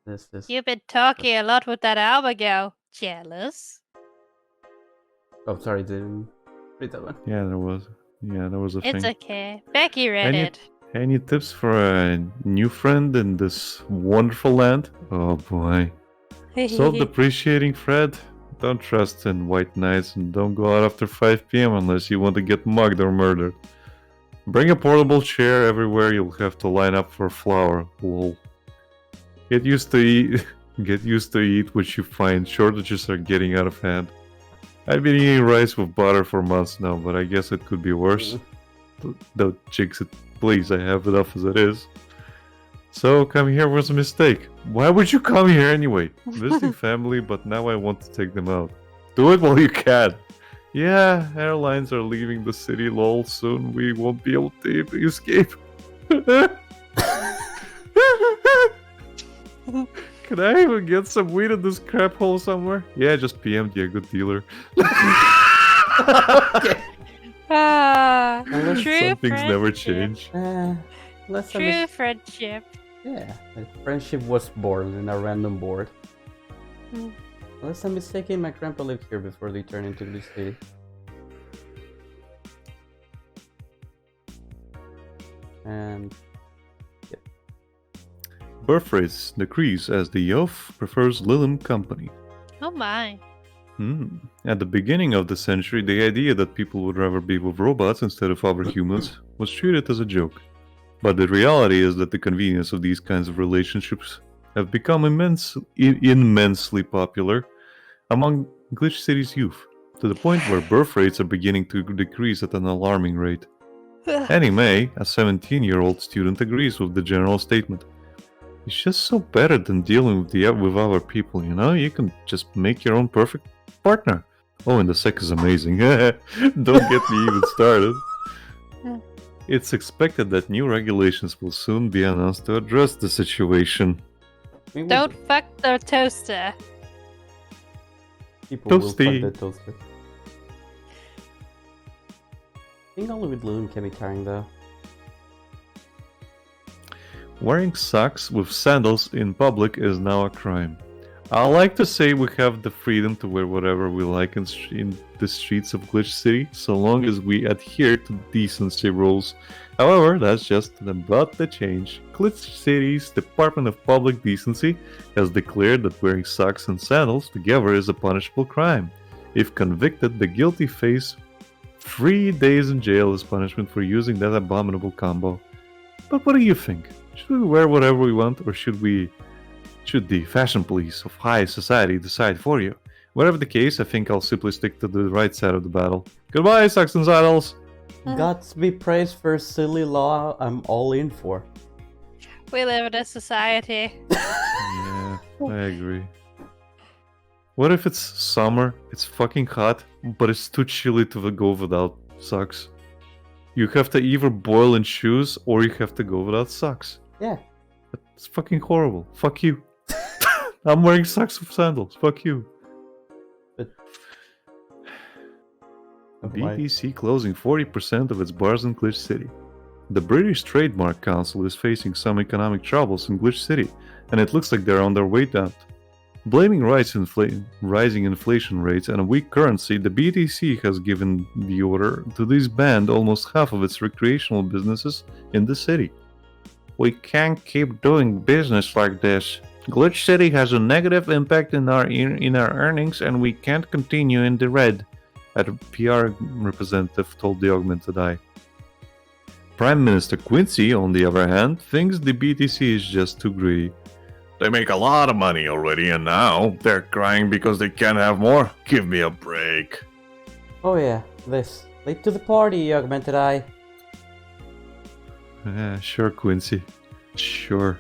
[SPEAKER 1] This is.
[SPEAKER 2] You've been talking a lot with that Alba gal. Jealous?
[SPEAKER 1] Oh, sorry, didn't read that one.
[SPEAKER 3] Yeah, there was a
[SPEAKER 2] It's
[SPEAKER 3] thing.
[SPEAKER 2] okay. Becky read
[SPEAKER 3] Any-
[SPEAKER 2] it.
[SPEAKER 3] Any tips for a new friend in this wonderful land? Oh boy. Self-depreciating Fred? Don't trust in white knights and don't go out after 5 p.m. unless you want to get mugged or murdered. Bring a portable chair everywhere you'll have to line up for a flower. Lol. Get used to eat what you find. Shortages are getting out of hand. I've been eating rice with butter for months now, but I guess it could be worse. Don't jinx it, please. I have enough as it is. So, coming here was a mistake. Why would you come here anyway? Visiting family, but now I want to take them out. Do it while you can. Yeah, airlines are leaving the city, lol. Soon we won't be able to escape. Can I even get some weed in this crap hole somewhere? Yeah, just PM'd you, a good dealer.
[SPEAKER 1] Okay.
[SPEAKER 2] Ah,
[SPEAKER 1] Unless
[SPEAKER 2] true
[SPEAKER 3] Some things never
[SPEAKER 2] friendship.
[SPEAKER 3] change.
[SPEAKER 1] Let's
[SPEAKER 2] True friendship.
[SPEAKER 1] Yeah, a friendship was born in a random board.
[SPEAKER 2] Hmm.
[SPEAKER 1] Unless I'm mistaken, my grandpa lived here before they turned into this city. And
[SPEAKER 3] Birth rates decrease as the youth prefers Lilim company.
[SPEAKER 2] Oh my.
[SPEAKER 3] At the beginning of the century, the idea that people would rather be with robots instead of other humans was treated as a joke. But the reality is that the convenience of these kinds of relationships have become immensely popular among Glitch City's youth, to the point where birth rates are beginning to decrease at an alarming rate. Annie Mae, a 17-year-old student, agrees with the general statement. It's just so better than dealing with other people, you know? You can just make your own perfect partner. Oh, and the sex is amazing. Don't get me even started. It's expected that new regulations will soon be announced to address the situation.
[SPEAKER 2] Don't fuck the toaster.
[SPEAKER 1] People will
[SPEAKER 3] Toasty.
[SPEAKER 1] fuck the toaster. Being only with Loon can be tiring though.
[SPEAKER 3] Wearing socks with sandals in public is now a crime. I like to say we have the freedom to wear whatever we like in the streets of Glitch City, so long as we adhere to decency rules. However, that's just about to change. Glitch City's Department of Public Decency has declared that wearing socks and sandals together is a punishable crime. If convicted, the guilty face 3 days in jail as punishment for using that abominable combo. But what do you think? Should we wear whatever we want, or should the fashion police of high society decide for you? Whatever the case, I think I'll simply stick to the right side of the battle. Goodbye, socks and saddles!
[SPEAKER 1] Gods be praised for a silly law I'm all in for.
[SPEAKER 2] We live in a society.
[SPEAKER 3] Yeah, I agree. What if it's summer, it's fucking hot, but it's too chilly to go without socks? You have to either boil in shoes, or you have to go without socks.
[SPEAKER 1] Yeah.
[SPEAKER 3] It's fucking horrible. Fuck you. I'm wearing socks with sandals. Fuck you.
[SPEAKER 1] But...
[SPEAKER 3] BTC closing 40% of its bars in Glitch City. The British Trademark Council is facing some economic troubles in Glitch City, and it looks like they're on their way out. Blaming rising inflation rates and a weak currency, the BTC has given the order to disband almost half of its recreational businesses in the city. We can't keep doing business like this. Glitch City has a negative impact in our earnings, and we can't continue in the red, a PR representative told the Augmented Eye. Prime Minister Quincy, on the other hand, thinks the BTC is just too greedy. They make a lot of money already, and now they're crying because they can't have more. Give me a break.
[SPEAKER 1] Oh yeah, this. Late to the party, Augmented Eye.
[SPEAKER 3] Yeah, sure, Quincy. Sure.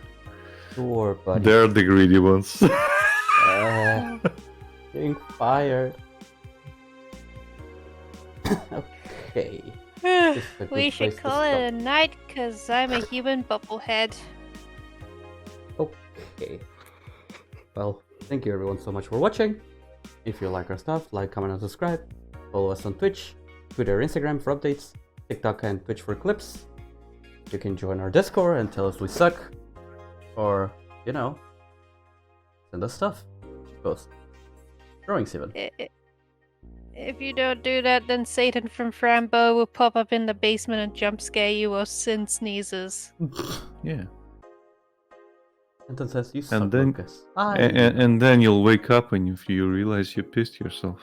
[SPEAKER 1] Sure, buddy.
[SPEAKER 3] They're the greedy ones.
[SPEAKER 1] Getting fired. Okay. This is a good
[SPEAKER 2] We
[SPEAKER 1] place
[SPEAKER 2] should
[SPEAKER 1] to
[SPEAKER 2] call it a
[SPEAKER 1] stop.
[SPEAKER 2] night, cause I'm a human bubblehead.
[SPEAKER 1] Okay. Well, thank you everyone so much for watching. If you like our stuff, like, comment, and subscribe. Follow us on Twitch, Twitter, Instagram for updates, TikTok and Twitch for clips. You can join our Discord and tell us we suck. Or, you know, send us stuff. Both. Drawings even.
[SPEAKER 2] If you don't do that, then Satan from Frambo will pop up in the basement and jump scare you or Sin sneezes.
[SPEAKER 3] Yeah.
[SPEAKER 1] And then says, you suck,
[SPEAKER 3] And then,
[SPEAKER 1] Lucas.
[SPEAKER 3] and then you'll wake up and you realize you pissed yourself.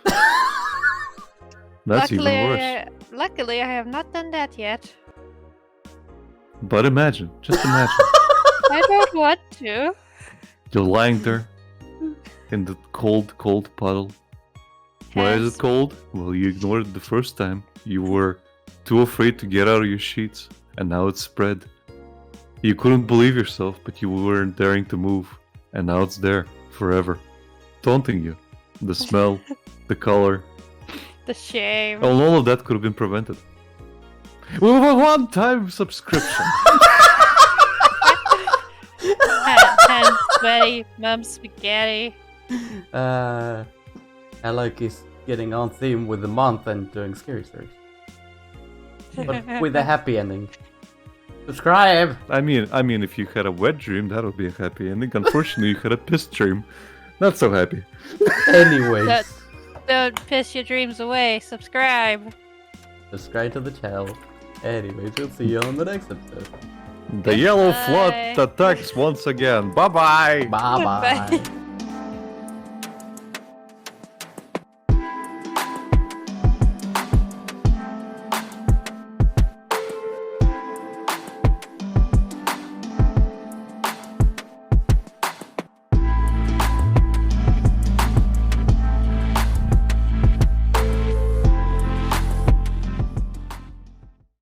[SPEAKER 3] That's even worse.
[SPEAKER 2] Luckily, I have not done that yet.
[SPEAKER 3] But imagine, just imagine.
[SPEAKER 2] I don't want to.
[SPEAKER 3] You're lying there in the cold, cold puddle. Why is it cold? Well, you ignored it the first time. You were too afraid to get out of your sheets, and now it's spread. You couldn't believe yourself, but you weren't daring to move, and now it's there, forever, taunting you. The smell, the color,
[SPEAKER 2] The shame.
[SPEAKER 3] all of that could have been prevented. With a one-time subscription.
[SPEAKER 2] Hands sweaty, mum spaghetti.
[SPEAKER 1] Alec is getting on theme with the month and doing scary stories. But with a happy ending. Subscribe!
[SPEAKER 3] I mean, if you had a wet dream, that would be a happy ending. Unfortunately, you had a piss dream. Not so happy.
[SPEAKER 1] Anyways.
[SPEAKER 2] Don't piss your dreams away. Subscribe.
[SPEAKER 1] Subscribe to the channel. Anyways, we'll see you on the next episode.
[SPEAKER 3] The yellow
[SPEAKER 2] Goodbye.
[SPEAKER 3] flood attacks once again. Bye-bye!
[SPEAKER 1] Bye bye.
[SPEAKER 2] Bye.